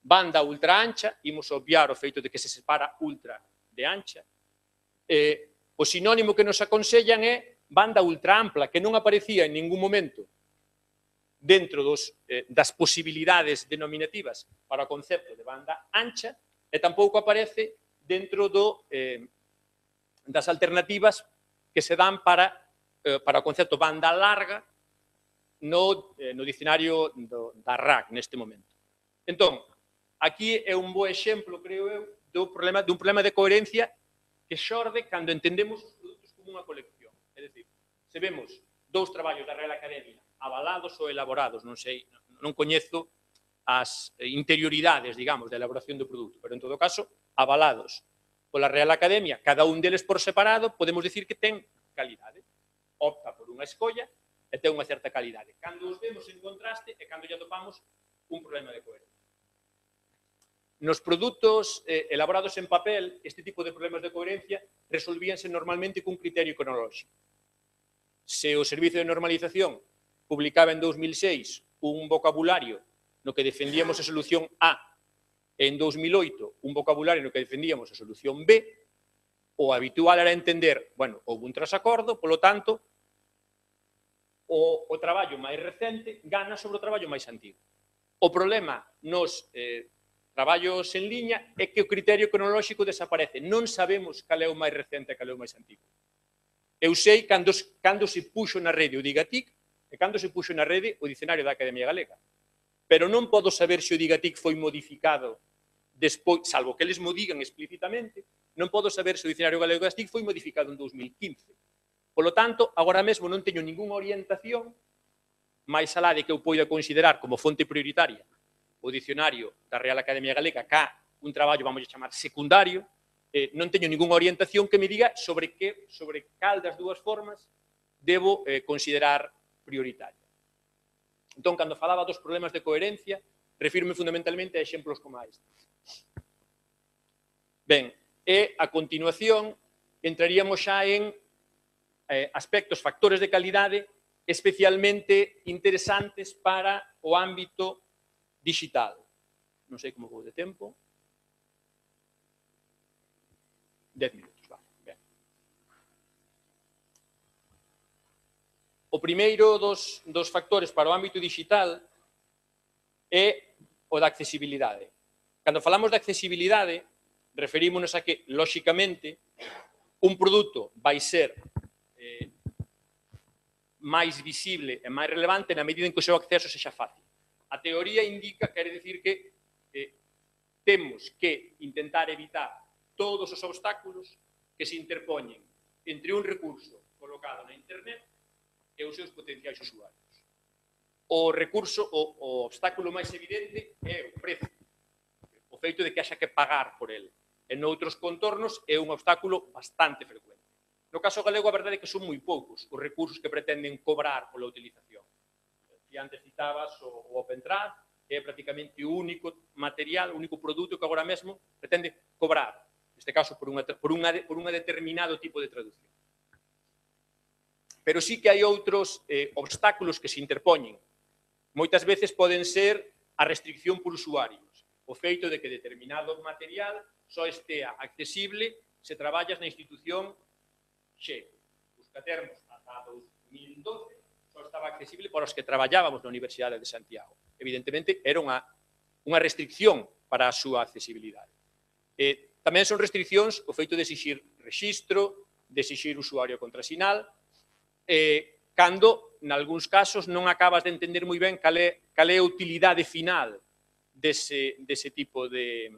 banda ultra ancha, imos obviar o feito de que se separa ultra de ancha, o sinónimo que nos aconsellan é banda ultra ampla, que non aparecía en ningún momento dentro das posibilidades denominativas para o concepto de banda ancha, e tampouco aparece dentro das alternativas que se dan para o concepto banda larga no dicionario da RAC neste momento. Entón, aquí é un bo exemplo, creo eu, dun problema de coherencia que xorde cando entendemos os produtos como unha colección. É dicir, se vemos dous traballos da Real Academia avalados ou elaborados, non sei, non coñezo as interioridades, digamos, da elaboración do produto, pero en todo caso, avalados pola Real Academia, cada un deles por separado, podemos dicir que ten calidade. Opta por unha escolla e ten unha certa calidade. Cando os vemos en contraste é cando ya topamos un problema de coherencia. Nos produtos elaborados en papel, este tipo de problemas de coherencia resolvíanse normalmente cun criterio cronolóxico. Se o Servicio de Normalización publicaba en 2006 un vocabulario no que defendíamos a solución A, en 2008 un vocabulario no que defendíamos a solución B, o habitual era entender, bueno, houve un trasacordo, polo tanto, o traballo máis recente gana sobre o traballo máis antigo. O problema nos traballos en liña é que o criterio cronolóxico desaparece. Non sabemos cal é o máis recente e cal é o máis antigo. Eu sei cando se puxo na rede o Digatic e cando se puxo na rede o Dicionario da Academia Galega. Pero non podo saber se o Digatic foi modificado despois, salvo que eles mo digan explícitamente, non podo saber se o Dicionario Galego das TIC foi modificado en 2015. Polo tanto, agora mesmo non teño ningunha orientación máis alá de que eu poida considerar como fonte prioritaria o Dicionario da Real Academia Galega ca un traballo, vamos a chamar, secundario, non teño ningunha orientación que me diga sobre cal das dúas formas debo considerar prioritaria. Entón, cando falaba dos problemas de coherencia, refirme fundamentalmente a exemplos como este. Ben, e a continuación entraríamos xa en aspectos, factores de calidade especialmente interesantes para o ámbito digital. Non sei como vou de tempo. 10 minutos, vale. Ben. O primeiro dos factores para o ámbito digital é o da accesibilidade. Cando falamos de accesibilidade, referímonos a que, lóxicamente, un produto vai ser máis visible e máis relevante na medida en que o seu acceso sexa fácil. A teoría indica, quere dicir que temos que intentar evitar todos os obstáculos que se interpoñen entre un recurso colocado na internet e os seus potenciais usuarios. O recurso, o obstáculo máis evidente é o prezo, o feito de que haxa que pagar por ele. En outros contornos é un obstáculo bastante frecuente. No caso galego, a verdade é que son moi poucos os recursos que pretenden cobrar pola utilización. E antes citabas o OpenTrad, que é prácticamente o único material, o único produto que agora mesmo pretende cobrar, neste caso por un determinado tipo de traducción. Pero sí que hai outros obstáculos que se interpoñen. Moitas veces poden ser a restricción por usuarios, o feito de que determinado material só estea accesible se traballas na institución X. Buscatermos ata 2012 só estaba accesible para os que traballábamos na Universidade de Santiago. Evidentemente, era unha restricción para a súa accesibilidade. Tamén son restriccións o feito de exixir rexistro, de exixir usuario e contrasinal, cando, nalgúns casos, non acabas de entender moi ben cal é a utilidade final dese tipo de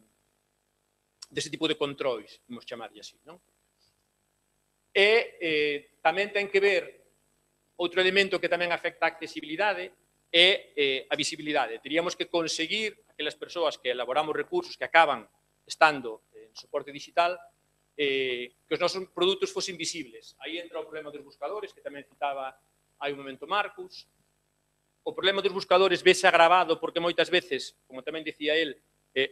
controis, vamos chamarlle así, non? E tamén ten que ver outro elemento que tamén afecta a accesibilidade é a visibilidade. Teríamos que conseguir aquelas persoas que elaboramos recursos que acaban estando en soporte digital que os nosos produtos fosen visibles. Aí entra o problema dos buscadores, que tamén citaba hai un momento Marcus. O problema dos buscadores vese agravado porque moitas veces, como tamén dicía el,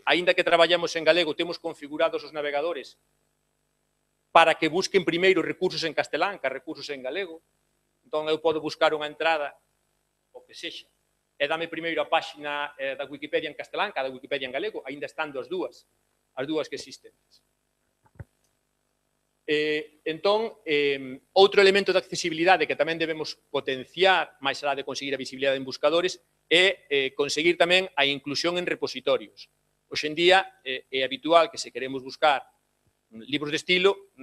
aínda que traballamos en galego, temos configurados os navegadores para que busquen primeiro recursos en castelán que recursos en galego. Entón, eu podo buscar unha entrada, o que sexa, e dame primeiro a páxina da Wikipedia en castelán que a da Wikipedia en galego, aínda estando as dúas que existen. Entón, outro elemento de accesibilidade que tamén debemos potenciar, máis alá de conseguir a visibilidade en buscadores, é conseguir tamén a inclusión en repositorios. Hoxe en día é habitual que se queremos buscar libros de estilo,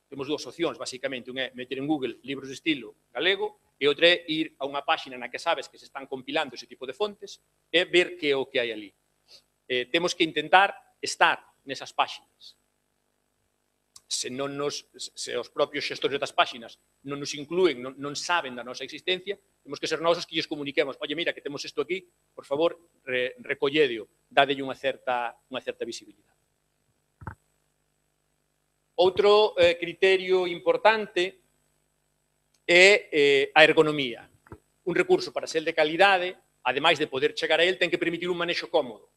temos dúas opcións, basicamente. Un é meter en Google libros de estilo galego e outra é ir a unha páxina na que sabes que se están compilando ese tipo de fontes e ver que é o que hai ali. Temos que intentar estar nesas páxinas. Se os propios xestores das páxinas non nos inclúen, non saben da nosa existencia, temos que ser nós os que lles comuniquemos: oye, mira, que temos isto aquí, por favor, recolledeo, dadelle unha certa visibilidade. Outro criterio importante é a ergonomía. Un recurso, para ser de calidade, ademais de poder chegar a él, ten que permitir un manexo cómodo.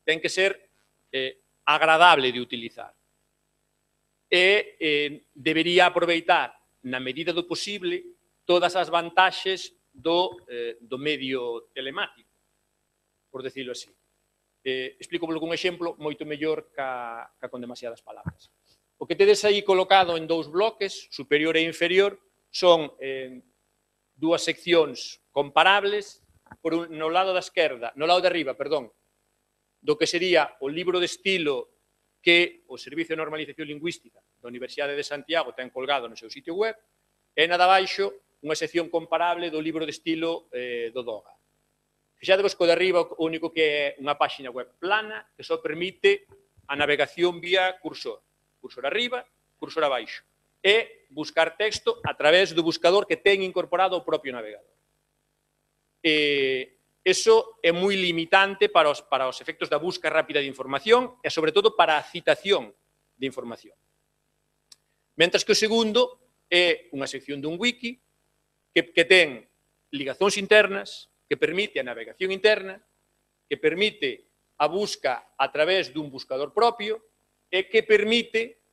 Ten que ser agradable de utilizar. E debería aproveitar, na medida do posible, todas as vantaxes do medio telemático, por decirlo así. Explícovolo con un exemplo moito mellor ca con demasiadas palabras. O que tedes aí colocado en dous bloques, superior e inferior, son dúas seccións comparables no lado da esquerda, no lado de arriba, perdón, do que sería o libro de estilo que o Servicio de Normalización Lingüística da Universidade de Santiago ten colgado no seu sitio web, e na de abaixo unha sección comparable do libro de estilo do DOGA. Fixadevos que o de arriba o único que é unha páxina web plana que só permite a navegación vía cursor. Cursor arriba, cursor abaixo. E buscar texto a través do buscador que ten incorporado o propio navegador. Eso é moi limitante para os efectos da busca rápida de información e, sobre todo, para a citación de información. Mentras que o segundo é unha sección dun wiki que ten ligazóns internas, que permite a navegación interna, que permite a busca a través dun buscador propio e que permite,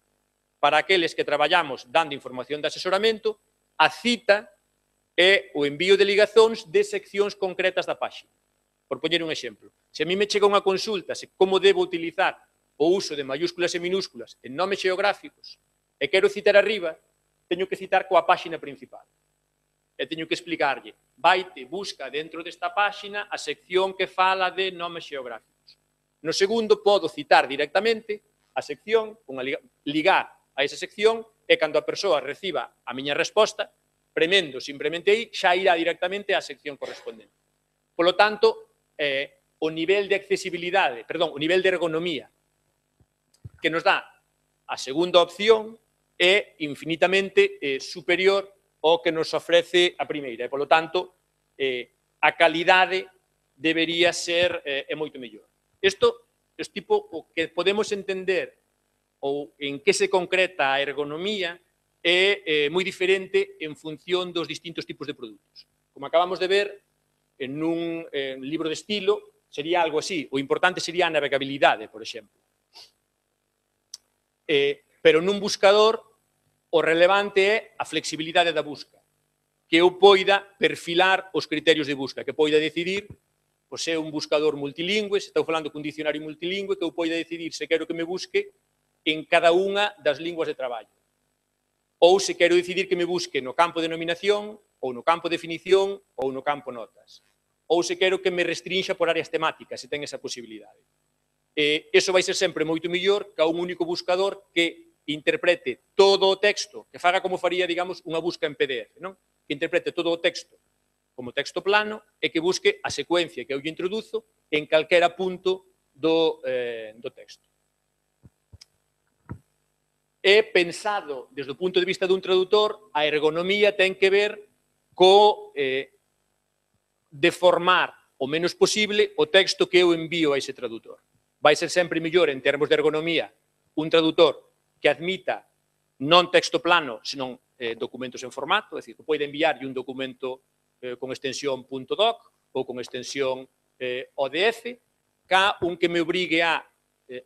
para aqueles que traballamos dando información de asesoramento, a cita e o envío de ligazóns de seccións concretas da páxina. Por poñer un exemplo, se a mí me chega unha consulta se como debo utilizar o uso de mayúsculas e minúsculas en nomes xeográficos e quero citar arriba, teño que citar coa páxina principal. E teño que explicarlle, vaite, busca dentro desta páxina a sección que fala de nomes xeográficos. No segundo, podo citar directamente a sección, ligar a esa sección, e cando a persoa reciba a miña resposta, premendo simplemente aí, xa irá directamente á sección correspondente. Polo tanto, o nivel de accesibilidade, perdón, o nivel de ergonomía que nos dá a segunda opción é infinitamente superior ao que nos ofrece a primeira. E, polo tanto, a calidade debería ser moito mellor. Isto é tipo o que podemos entender ou en que se concreta a ergonomía é moi diferente en función dos distintos tipos de produtos. Como acabamos de ver, en un libro de estilo sería algo así. O importante sería a navegabilidade, por exemplo. Pero nun buscador o relevante é a flexibilidade da busca, que eu poida perfilar os criterios de busca, que poida decidir se é un buscador multilingüe, se estou falando cun dicionario multilingüe, que eu poida decidir se quero que me busque en cada unha das linguas de traballo. Ou se quero decidir que me busque no campo de denominación, ou no campo de definición, ou no campo notas. Ou se quero que me restrinxa por áreas temáticas, se ten esa posibilidade. Iso vai ser sempre moito mellor que a un único buscador que interprete todo o texto, que faga como faría, digamos, unha busca en PDF, non? Que interprete todo o texto como texto plano e que busque a secuencia que eu lle introduzo en calquera punto do texto. É pensado, desde o punto de vista dun traductor, a ergonomía ten que ver co deformar o menos posible o texto que eu envío a ese traductor. Vai ser sempre mellor, en termos de ergonomía, un traductor que admita non texto plano, senón documentos en formato, é dicir, que pode enviarlle un documento con extensión .doc ou con extensión ODF, ca un que me obrigue a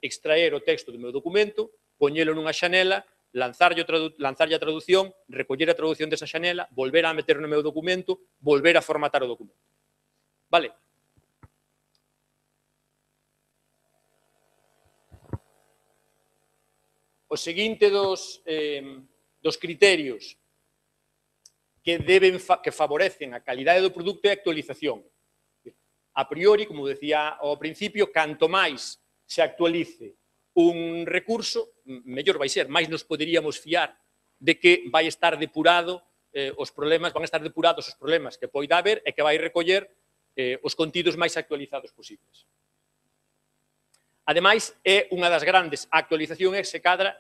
extraer o texto do meu documento, poñelo nunha xanela, lanzarlle a traducción, recoller a traducción desa xanela, volver a meter no meu documento, volver a formatar o documento. Vale? O seguinte dos criterios que favorecen a calidade do produto é a actualización. A priori, como decía ao principio, canto máis se actualice un recurso, mellor vai ser, máis nos poderíamos fiar de que vai estar depurado os problemas, van estar depurados os problemas que poida haber e que vai recoller os contidos máis actualizados posibles. Ademais, é unha das grandes actualizacións que se cadra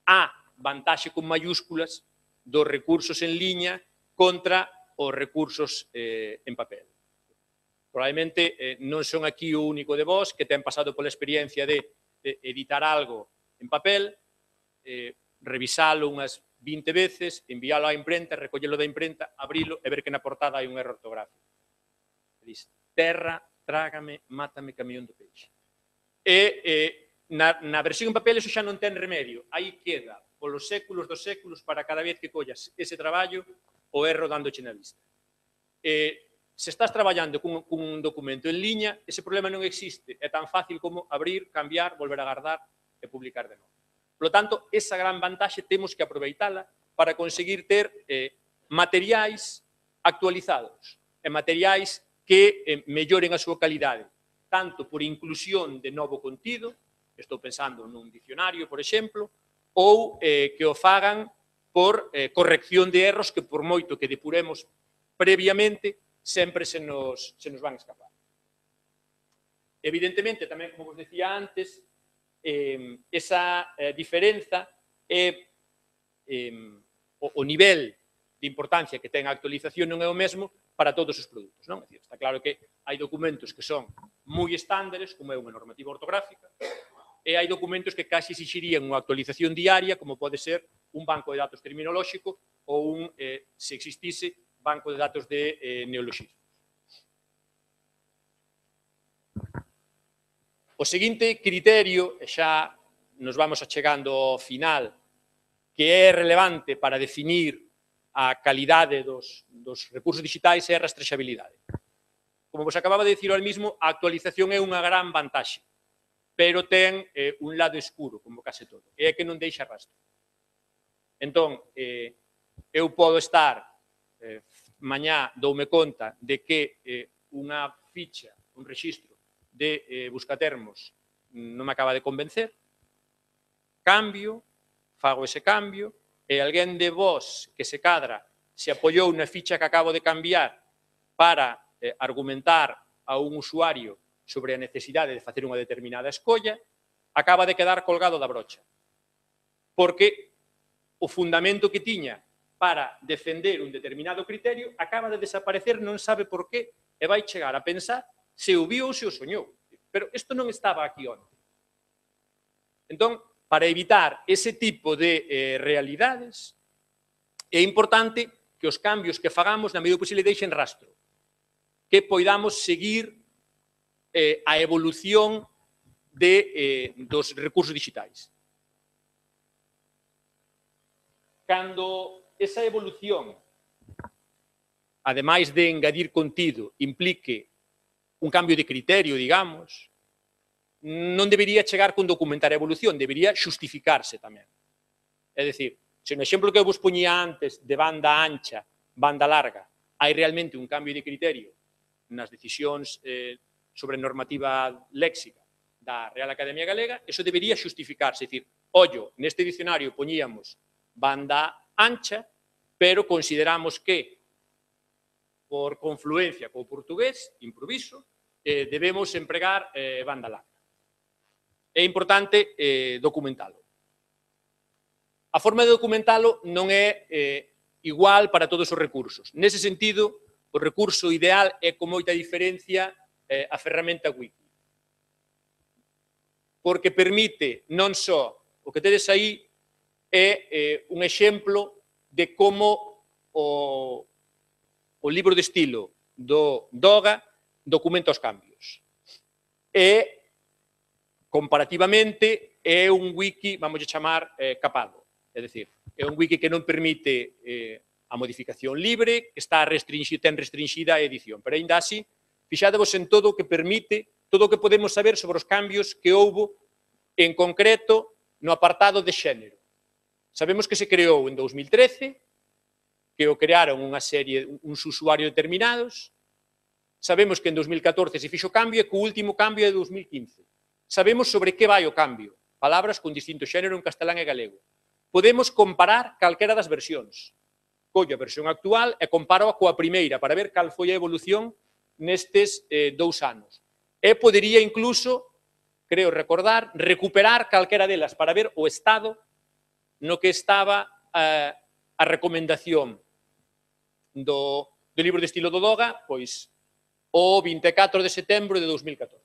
a vantaxe con mayúsculas dos recursos en liña contra os recursos en papel. Probablemente non son aquí o único de vós que ten pasado pola experiencia de editar algo en papel, revisalo unhas 20 veces, enviálo á imprenta, recollelo da imprenta, abrilo e ver que na portada hai un erro ortográfico. Diz, terra, trágame, mátame, camión do peixe. E na versión en papel eso xa non ten remedio. Aí queda, polos séculos dos séculos, para cada vez que collas ese traballo, o erro dándoche na vista. Se estás traballando cun documento en liña, ese problema non existe. É tan fácil como abrir, cambiar, volver a guardar e publicar de novo. Por lo tanto, esa gran vantaxe temos que aproveitala para conseguir ter materiais actualizados e materiais que melloren a súa calidade, tanto por inclusión de novo contido, estou pensando nun dicionario, por exemplo, ou que o fagan por corrección de erros que, por moito que depuremos previamente, sempre se nos van a escapar. Evidentemente, tamén, como vos decía antes, esa diferenza é o nivel de importancia que ten a actualización non é o mesmo para todos os produtos. Non? Está claro que hai documentos que son moi estándares, como é unha normativa ortográfica, e hai documentos que casi exixirían unha actualización diaria, como pode ser un banco de datos terminolóxico ou un, se existise, banco de datos de neoloxismos. O seguinte criterio, e xa nos vamos achegando ao final, que é relevante para definir a calidade dos recursos digitais é a rastrexabilidade. Como vos acababa de dicir ahora mismo, a actualización é unha gran vantaxe, pero ten un lado escuro, como case todo, é que non deixa rastro. Entón, eu podo estar mañá doume conta de que unha ficha, un rexistro de buscatermos non me acaba de convencer, cambio, fago ese cambio, e alguén de vós que se cadra se apoiou na ficha que acabo de cambiar para argumentar a un usuario sobre a necesidade de facer unha determinada escolla, acaba de quedar colgado da brocha. Porque o fundamento que tiña para defender un determinado criterio acaba de desaparecer, non sabe por qué, e vai chegar a pensar se o viu ou se o soñou. Pero isto non estaba aquí onte. Entón, para evitar ese tipo de realidades, é importante que os cambios que fagamos, na medida posible, deixen rastro. Que poidamos seguir a evolución dos recursos digitais. Cando esa evolución, ademais de engadir contido, implique un cambio de criterio, digamos, non debería chegar con documentar a evolución, debería xustificarse tamén. É dicir, se no exemplo que eu vos poñía antes de banda ancha, banda larga, hai realmente un cambio de criterio nas decisións sobre normativa léxica da Real Academia Galega, eso debería xustificarse. É dicir, ollo, neste dicionario poñíamos banda ancha, pero consideramos que, por confluencia co portugués, improviso, debemos empregar banda larga. É importante documentalo. A forma de documentalo non é igual para todos os recursos. Nese sentido, o recurso ideal é con moita diferencia a ferramenta Wiki. Porque permite non só o que tedes aí é un exemplo de como o libro de estilo do Doga documenta os cambios. E, comparativamente, é un wiki, vamos a chamar, capado. É dicir, é un wiki que non permite a modificación libre, que ten restringida a edición. Pero, ainda así, fixadevos en todo o que permite, todo o que podemos saber sobre os cambios que houbo, en concreto, no apartado de xénero. Sabemos que se creou en 2013, que o crearon unha serie, uns usuarios determinados. Sabemos que en 2014 se fixo cambio e que o último cambio é de 2015. Sabemos sobre que vai o cambio. Palabras con distinto xénero en castelán e galego. Podemos comparar calquera das versións. Collo a versión actual e comparo coa primeira para ver cal foi a evolución nestes 2 anos. E podería incluso, creo recordar, recuperar calquera delas para ver o estado no que estaba a recomendación do libro de estilo do Doga, pois o 24 de setembro de 2014.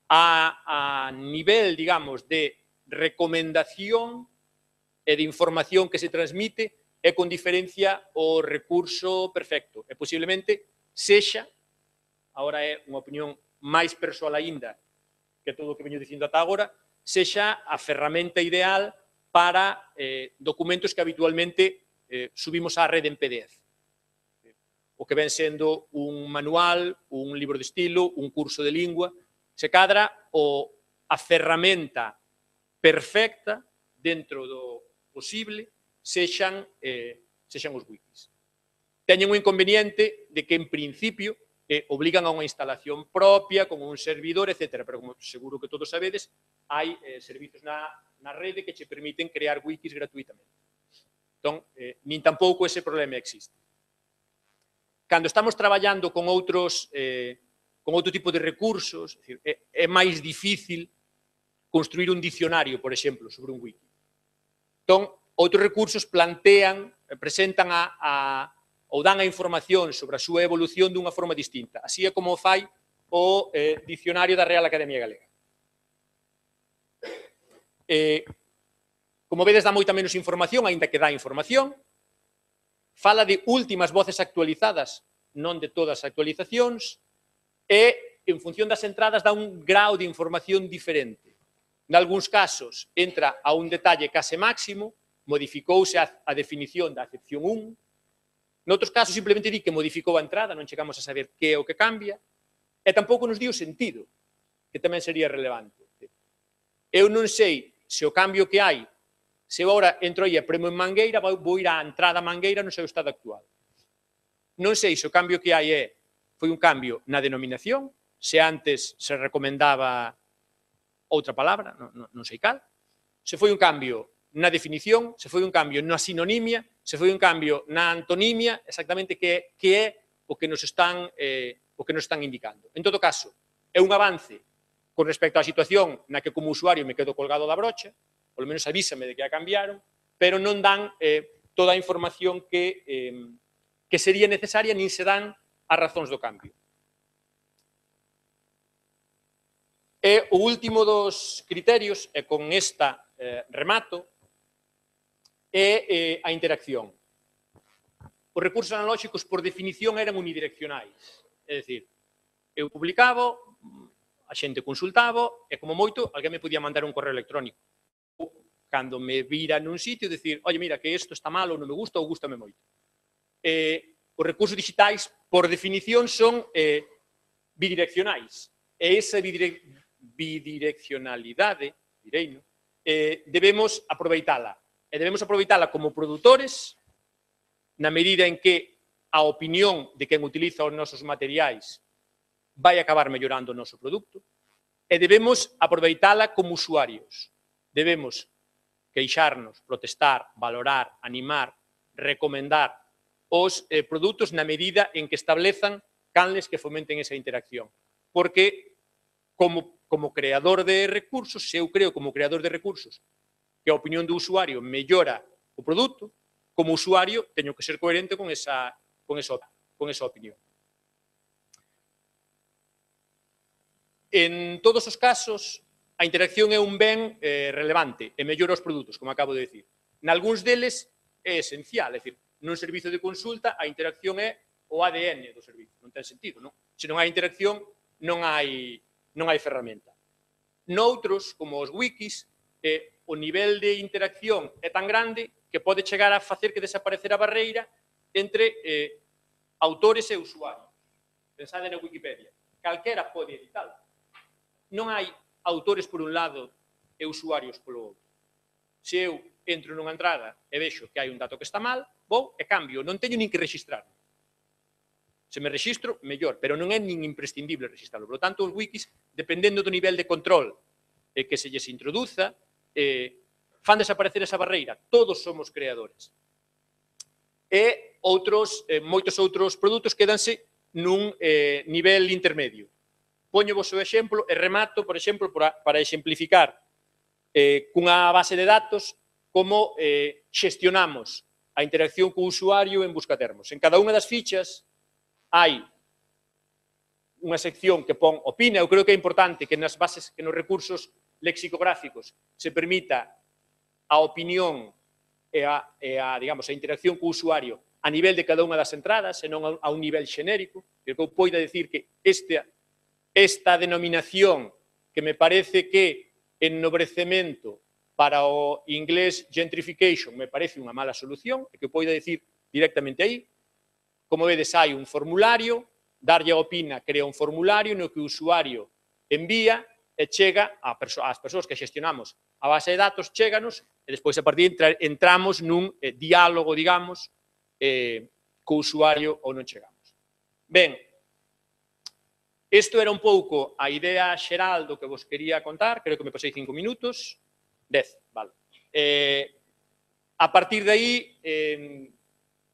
A nivel, digamos, de recomendación e de información que se transmite é con diferencia o recurso perfecto. E posiblemente sexa, agora é unha opinión máis persoal aínda que todo o que veño dicindo ata agora, sexa a ferramenta ideal para documentos que habitualmente subimos á rede en PDF. O que ven sendo un manual, un libro de estilo, un curso de lingua, se cadra a ferramenta perfecta dentro do posible sexan os wikis. Teñen un inconveniente de que, en principio, obligan a unha instalación propia, con un servidor, etc. Pero, como seguro que todos sabedes, hai servizos na rede que che permiten crear wikis gratuitamente. Entón, nin tampouco ese problema existe. Cando estamos traballando con outro tipo de recursos, é máis difícil construir un dicionario, por exemplo, sobre un wiki. Entón, outros recursos presentan ou dan a información sobre a súa evolución dunha forma distinta. Así é como o fai o dicionario da Real Academia Galega. Como vedes, dá moita menos información, aínda que dá información. Fala de últimas voces actualizadas, non de todas as actualizacións, e, en función das entradas, dá un grau de información diferente. Nalgúns casos, entra a un detalle case máximo, modificouse a definición da acepción 1. Noutros casos, simplemente di que modificou a entrada, non chegamos a saber que é o que cambia, e tampouco nos di o sentido, que tamén sería relevante. Eu non sei se o cambio que hai, se agora entro aí e premo en Mangueira, vou ir á entrada Mangueira no seu estado actual. Non sei se o cambio que hai foi un cambio na denominación, se antes se recomendaba outra palabra, non sei cal, se foi un cambio na definición, se foi un cambio na sinonimia, se foi un cambio na antonimia, exactamente que é o que nos están indicando. En todo caso, é un avance con respecto á situación na que como usuario me quedo colgado da brocha, polo menos avísame de que a cambiaron, pero non dan toda a información que sería necesaria, nin se dan as razóns do cambio. E o último dos criterios, e con esta remato, é a interacción. Os recursos analóxicos, por definición, eran unidireccionais. É dicir, eu publicaba, a xente consultaba, e como moito, alguén me podía mandar un correo electrónico. Cando me vira nun sitio, dicir, oye, mira, que isto está mal, ou non me gusta, ou gustame moito. Os recursos digitais, por definición, son bidireccionais. E esa bidireccionalidade, direino, debemos aproveitala. E debemos aproveitala como produtores na medida en que a opinión de quen utiliza os nosos materiais vai acabar mellorando o noso produto, e debemos aproveitala como usuarios. Debemos queixarnos, protestar, valorar, animar, recomendar os produtos na medida en que establezan canles que fomenten esa interacción. Porque, como creador de recursos, se eu creo como creador de recursos que a opinión do usuario mellora o produto, como usuario teño que ser coherente con esa opinión. En todos os casos, a interacción é un ben relevante e mellora os produtos, como acabo de decir. Nalgúns deles é esencial, é dicir, nun servizo de consulta a interacción é o ADN do servizo, non ten sentido, non? Se non hai interacción, non hai ferramenta. Noutros, como os wikis, o nivel de interacción é tan grande que pode chegar a facer que desaparecer a barreira entre autores e usuarios. Pensade na Wikipedia. Calquera pode editalo. Non hai autores por un lado e usuarios polo outro. Se eu entro nunha entrada e vexo que hai un dato que está mal, vou e cambio. Non teño nin que registrarme. Se me registro, mellor, pero non é nin imprescindible registrarlo. Por lo tanto, os wikis, dependendo do nivel de control que se lles introduza, fan desaparecer esa barreira. Todos somos creadores. E moitos outros produtos quedanse nun nivel intermedio. Poño vos o exemplo e remato, por exemplo, para exemplificar cunha base de datos como xestionamos a interacción co usuario en Buscatermos. En cada unha das fichas hai unha sección que pon opina. Eu creo que é importante que nas bases, que nos recursos lexicográficos se permita a opinión e a interacción co usuario a nivel de cada unha das entradas, e non a un nivel xenérico, que eu poida decir que esta denominación que me parece que ennobrecemento para o inglés gentrification me parece unha mala solución, e que eu poida decir directamente aí. Como vedes, hai un formulario, darlle a opina crea un formulario no que o usuario envía e chega ás persoas que xestionamos a base de datos, chéganos, e despois a partir entramos nun diálogo, digamos, co usuario ou non chegamos. Ben, isto era un pouco a idea xeral do que vos quería contar, creo que me pasei 5 minutos, 10, vale. A partir de aí,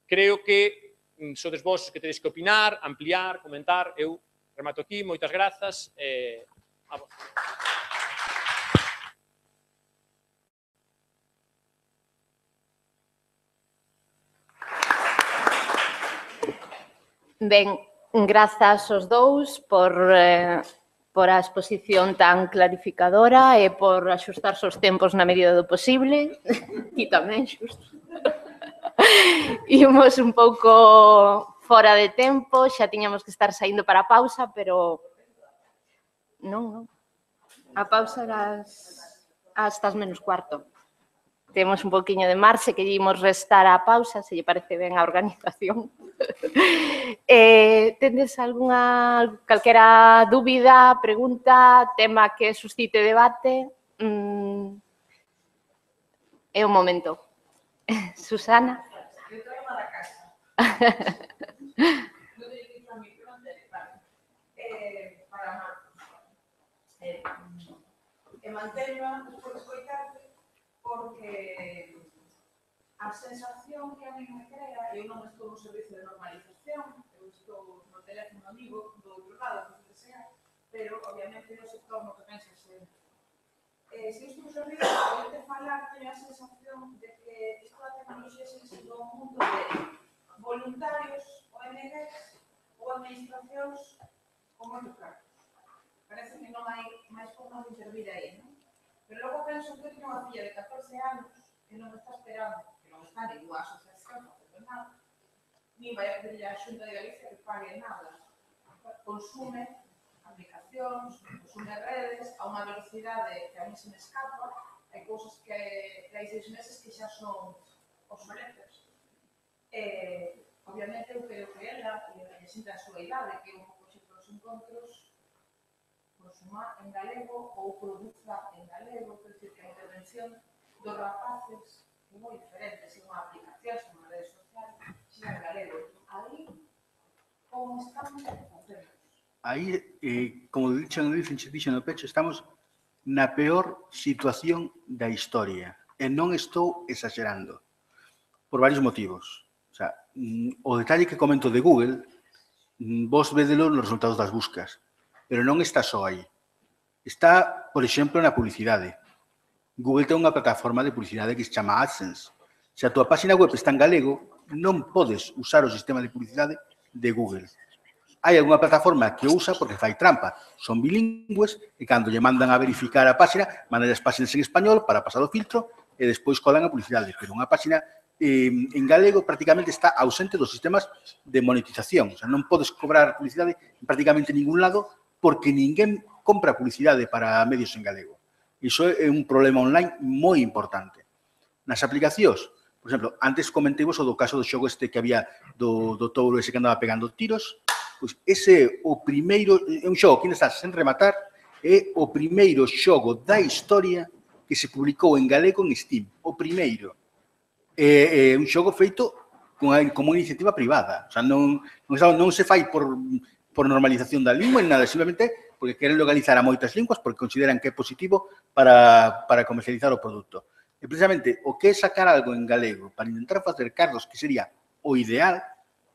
creo que sodes vos que tedes que opinar, ampliar, comentar. Eu remato aquí, moitas grazas. A vos. Ben, grazas aos dous por a exposición tan clarificadora e por axustarse os tempos na medida do posible. Ti tamén, xusto. Imos un pouco fora de tempo, xa tiñamos que estar saindo para a pausa, pero non. A pausa era hasta as menos cuarto. Temos un pouquiño de marxe que lle imos restar á pausa, se lle parece ben a organización. Tendes calquera dúbida, pregunta, tema que suscite debate? É o momento. Susana? Eu trago má da casa. Non teño que ir a micro antes, vale. Para Marcos. E mantenho por escoitarte porque a sensación que a mí me crea, eu non estou no servicio de normalización, eu estou no teléfono amigo do outro lado, do que sea, pero obviamente no sector no que pensa sempre. Se estou servido, poderte falar, teño a sensación de que isto da tecnoloxía se sido un mundo de voluntarios, ONGs ou administracións con moitos cargos. Parece que non hai máis forma de intervir aí, non? Pero logo penso que teño unha filla de 14 anos que non está esperando, que non está en ninguna asociación, non facendo nada, nin vai a pedirle a Xunta de Galicia que pague nada. Consume aplicacións, consume redes, a unha velocidade que a mí se me escapa, hai cousas que hai 6 meses que xa son obsoletas. Obviamente, eu creo que ela, e sempre a súa idade, que é un pouco xito dos encontros, consuma en galego ou produza en galego, que decir, que a intervención dos rapaces é moi diferente, se unha aplicación, se unha rede social, se en galego. Aí, como estamos facendo? Aí, como dixen no pecho, estamos na peor situación da historia. E non estou exagerando. Por varios motivos. O sea, o detalle que comento de Google, vos vedelo nos resultados das buscas. Pero non está só aí. Está, por exemplo, na publicidade. Google ten unha plataforma de publicidade que se chama AdSense. Se a tua página web está en galego, non podes usar o sistema de publicidade de Google. Hai algunha plataforma que usa porque fai trampa. Son bilingües e cando lle mandan a verificar a página, mandan as páxinas en español para pasar o filtro e despois colan a publicidade. Pero unha página en galego prácticamente está ausente dos sistemas de monetización. O sea, non podes cobrar publicidade en prácticamente ningún lado porque ninguén compra publicidade para medios en galego. Iso é un problema online moi importante. Nas aplicacións, por exemplo, antes comenteivos o do caso do xogo este que había do touro ese que andaba pegando tiros. Pois ese é o primeiro, é un xogo que ainda está sen rematar, é o primeiro xogo da historia que se publicou en galego en Steam. O primeiro. É un xogo feito como iniciativa privada. O sea, non se fai por normalización da lingua, en nada, simplemente porque queren localizar a moitas linguas porque consideran que é positivo para comercializar o produto. E precisamente o que é sacar algo en galego para intentar facer cargos que sería o ideal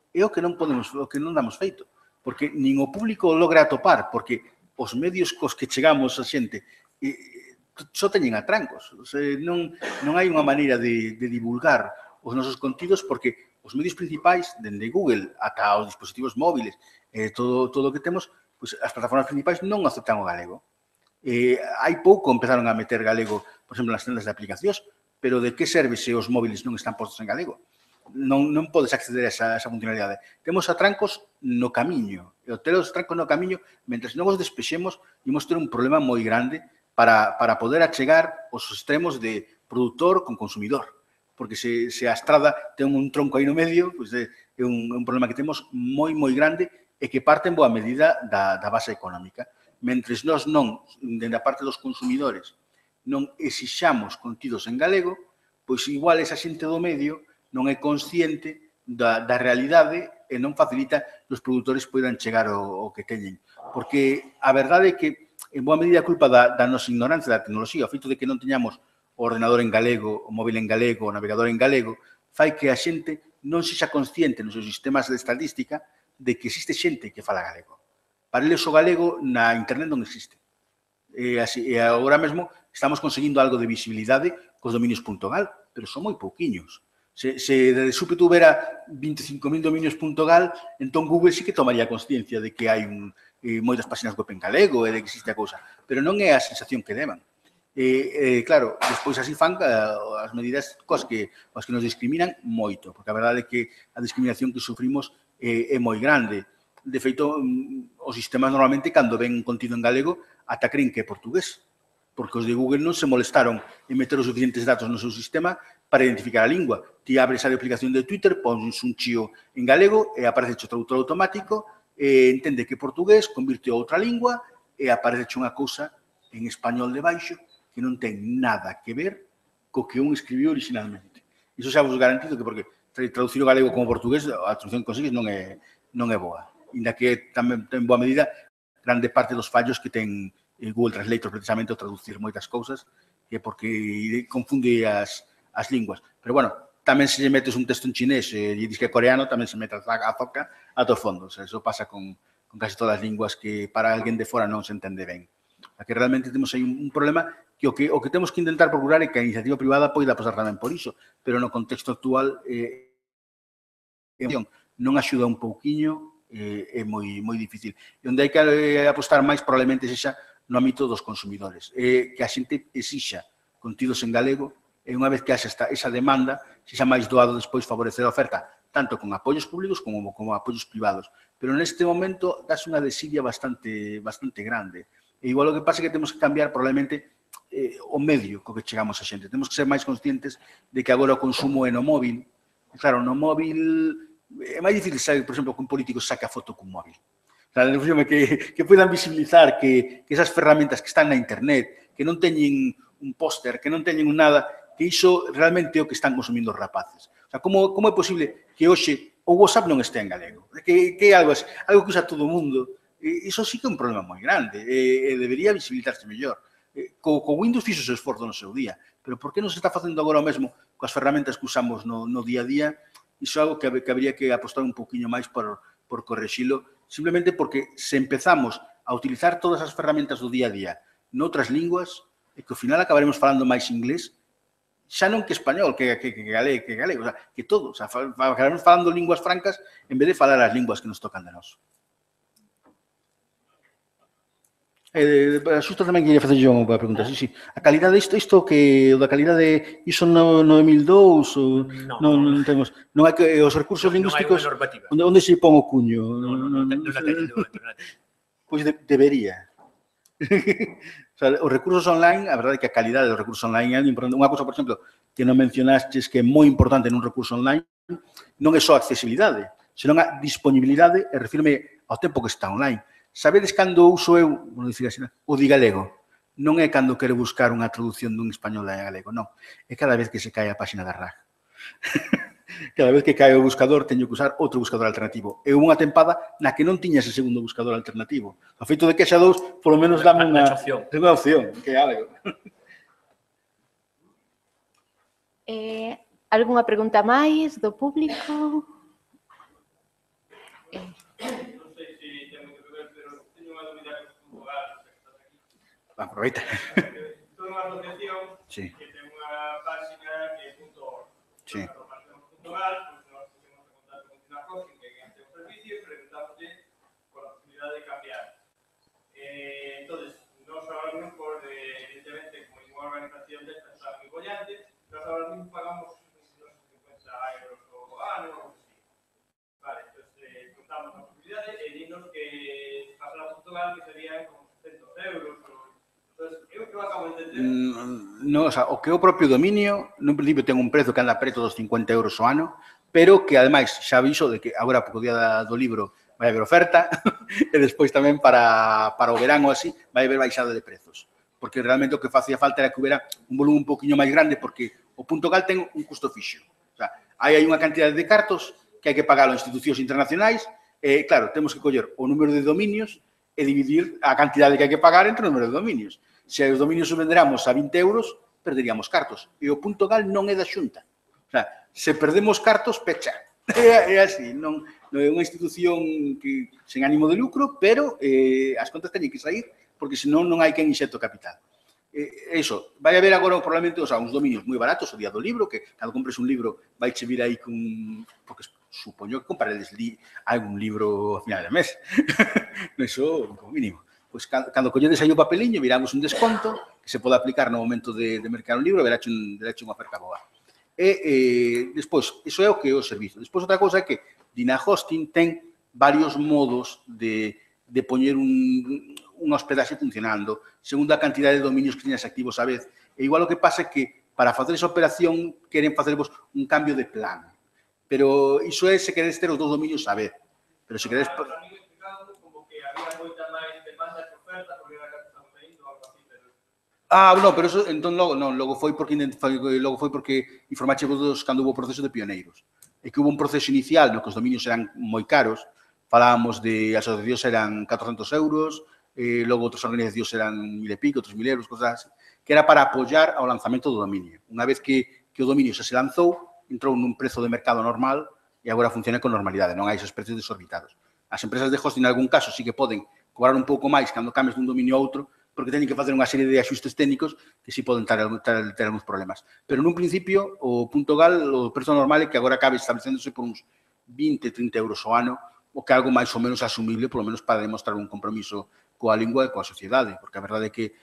é o que non damos feito. Porque nin o público logra atopar, porque os medios cos que chegamos a xente só teñen atrancos. O sea, non hai unha maneira de divulgar os nosos contidos porque os medios principais, dende Google ata os dispositivos móviles, todo o que temos, pues, as plataformas principais non aceptan o galego. Hai pouco empezaron a meter galego, por exemplo, nas tendas de aplicacións, pero de que serve se os móviles non están postos en galego? Non podes acceder a esa funcionalidade. Temos atrancos no camiño. E o ter os atrancos no camiño, mentre non os despexemos, imos ter un problema moi grande para poder achegar os extremos de produtor con consumidor. Porque se a estrada ten un tronco aí no medio, pois é un problema que temos moi grande e que parte en boa medida da base económica. Mentres nós non, dende a parte dos consumidores, non exixamos contidos en galego, pois igual esa xente do medio non é consciente da realidade e non facilita que os produtores poidan chegar ao que teñen. Porque a verdade é que, en boa medida, a culpa da nosa ignorancia da tecnoloxía, o feito de que non teñamos o ordenador en galego, o móvil en galego, o navegador en galego, fai que a xente non sexa consciente nos seus sistemas de estadística de que existe xente que fala galego. Para eles o galego na internet non existe. E agora mesmo estamos conseguindo algo de visibilidade cos dominios.gal, pero son moi pouquiños. Se de súpeto houbera 25.000 dominios.gal, entón Google sí que tomaría consciencia de que hai moitas páxinas web en galego e de que existe a cousa, pero non é a sensación que deban. Claro, despois así fan as medidas cos que nos discriminan moito, porque a verdade é que a discriminación que sufrimos é moi grande. De feito, os sistemas normalmente, cando ven contido en galego, ata creen que é portugués, porque os de Google non se molestaron en meter os suficientes datos no seu sistema para identificar a lingua. Ti abres a aplicación de Twitter, pones un chío en galego e aparece o traductor automático, entende que é portugués, convirte a outra lingua e aparece unha cousa en español debaixo que non ten nada que ver co que un escribiu originalmente. Iso xa vos garantizo que porque traducir o galego como portugués, a traducción que consigues non é boa. Inda que tamén ten boa medida grande parte dos fallos que ten Google Translator precisamente ao traducir moitas cousas, que é porque confunde as linguas. Pero, bueno, tamén se lle metes un texto en chinés e lle dis que é coreano, tamén se mete a zoca a todos fondos. Eso pasa con casi todas as linguas que para alguén de fora non se entende ben. A que realmente temos aí un problema que o que temos que intentar procurar é que a iniciativa privada poida pasar tamén por iso, pero no contexto actual non axuda un pouquiño, é moi difícil. E onde hai que apostar máis probablemente sexa no ámbito dos consumidores. Que a xente exixa contidos en galego e unha vez que haxa esa demanda, sexa máis doado despois favorecer a oferta, tanto con apoios públicos como apoios privados. Pero neste momento das unha desidia bastante grande. E igual o que pasa é que temos que cambiar probablemente o medio co que chegamos a xente. Temos que ser máis conscientes de que agora o consumo é no móvil. Claro, no móvil é máis difícil saber, por exemplo, que un político saque a foto cun móvil. O sea, que puedan visibilizar que esas ferramentas que están na internet, que non teñen un póster, que non teñen nada, que iso realmente é o que están consumindo os rapaces. O sea, como é posible que hoxe o WhatsApp non este en galego? Que é algo que usa todo o mundo. Iso sí que é un problema moi grande e debería visibilizarse mellor. Co Windows fixo ese esforzo no seu día, pero por que non se está facendo agora o mesmo coas ferramentas que usamos no día a día? Iso é algo que habría que apostar un poquinho máis por correxilo, simplemente porque se empezamos a utilizar todas as ferramentas do día a día noutras linguas, e que ao final acabaremos falando máis inglés, xa non que español, que galego, o sea, que todo. O sea, acabaremos falando linguas francas en vez de falar as linguas que nos tocan de nós. Xusto tamén queria facer yo unha pregunta. Sí. A calidade isto que da calidade ISO 9002 non temos, non hai que os recursos lingüísticos onde se pon o cuño? Non la teño. Pois debería. O sea, os recursos online, a verdade é que a calidade dos recursos online é importante. Unha cousa, por exemplo, que non mencionastes que é moi importante nun recurso online non é só a accesibilidade, senón a disponibilidade, e refirme ao tempo que está online. Sabedes cando uso eu, o de galego? Non é cando quero buscar unha traducción dun español a galego, non. É cada vez que se cae a páxina da RAG. Cada vez que cae o buscador, teño que usar outro buscador alternativo. É unha tempada na que non tiña ese segundo buscador alternativo. O feito de que xa dous, polo menos dame unha opción, que é algo. Algunha pregunta máis do público? Aproveita. Estou nunha asociación que ten unha página que é .org. Sí. Portugal, nós pusimos en contacto con Tinacos, que é o servicio, e preguntámosle por a posibilidade de cambiar. Entonces, nós ahora mismo, evidentemente, como ninguna organización desta está moi bollante, nós ahora mismo pagamos unos 50 euros o ano, ou así. Vale, entonces, contamos a posibilidade e dinos que pasar a Portugal que serían como 600 euros. No, o sea, o que é o propio dominio, nun principio ten un prezo que anda preto dos 50 euros o ano, pero que, ademais, xa aviso de que agora, porque o día do libro vai haber oferta, e despois tamén para o verán ou así, vai haber baixada de prezos. Porque realmente o que facía falta era que houbera un volumen un poquinho máis grande, porque o .gal ten un custo fixo. O sea, hai unha cantidade de cartos que hai que pagar a institucións internacionais, e, claro, temos que coller o número de dominios e dividir a cantidade que hai que pagar entre o número de dominios. Se os dominios os venderamos a 20 euros, perderíamos cartos. E o .gal non é da Xunta. O sea, se perdemos cartos, pecha. É así, non é unha institución que sen ánimo de lucro, pero as contas teñen que sair, porque senón non hai quen inxecto capital. Iso, vai haber agora probablemente uns dominios moi baratos, o día do libro, que cando compres un libro vai che vir aí con... Porque supoño que compraredes algún libro a final de mes. Iso, como mínimo. Pois cando colledes aí o papeliño, viramos un desconto que se pode aplicar no momento de mercar un libro, verache unha oferta boa. E despois, iso é o que é o servizo. Despois, outra cousa é que Dinahosting ten varios modos de poñer unha hospedaxe funcionando, segundo a cantidade de dominios que teñas activos a vez. E igual o que pasa é que para facer esa operación queren facervos un cambio de plan. Pero iso é se queredes ter os dous dominios a vez. Pero se queredes... Non, pero eso, entón, logo foi porque informáchevos cando hubo proceso de pioneiros. E que hubo un proceso inicial no que os dominios eran moi caros, falábamos de asociacións eran 400 euros, logo outras organizacións eran 1000 e pico, outros 1000 euros, cosas así, que era para apoiar ao lanzamento do dominio. Unha vez que o dominio xa se lanzou, entrou nun prezo de mercado normal e agora funciona con normalidade, non hai esos precios desorbitados. As empresas de hosting, en algún caso, sí que poden cobrar un pouco máis cando cambies dun dominio a outro, porque teñen que facer unha serie de axustes técnicos que sí poden ter algúns problemas. Pero nun principio, o .gal, o prezo normal é que agora acabe establecéndose por uns 20-30 euros o ano, o que é algo máis ou menos asumible, polo menos para demostrar un compromiso coa lingua e coa sociedade, porque a verdade é que,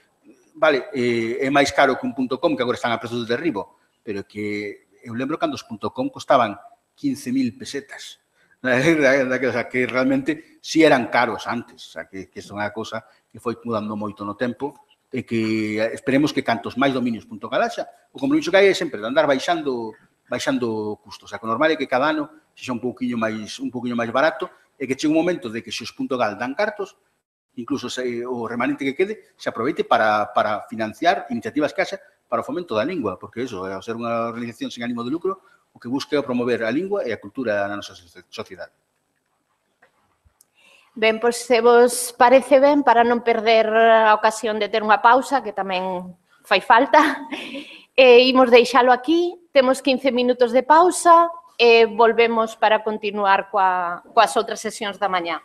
vale, é máis caro que un .com, que agora están a prezos de derribo, pero que eu lembro cando os .com costaban 15.000 pesetas. O sea, que realmente sí eran caros antes, o sea, que é unha cousa que foi mudando moito no tempo e que esperemos que cantos máis dominios .gal haxa, o compromiso que hai é sempre de andar baixando custos. O sea, que o normal é que cada ano sexa un pouquiño máis barato e que chegue un momento de que se os Puntogal dan cartos, incluso o remanente que quede, se aproveite para financiar iniciativas que haxa para o fomento da lingua, porque iso, ao ser unha organización sen ánimo de lucro, o que busca é promover a lingua e a cultura na nosa sociedade. Ben, pois se vos parece ben, para non perder a ocasión de ter unha pausa, que tamén fai falta, imos deixalo aquí, temos 15 minutos de pausa e volvemos para continuar coas outras sesións da mañá.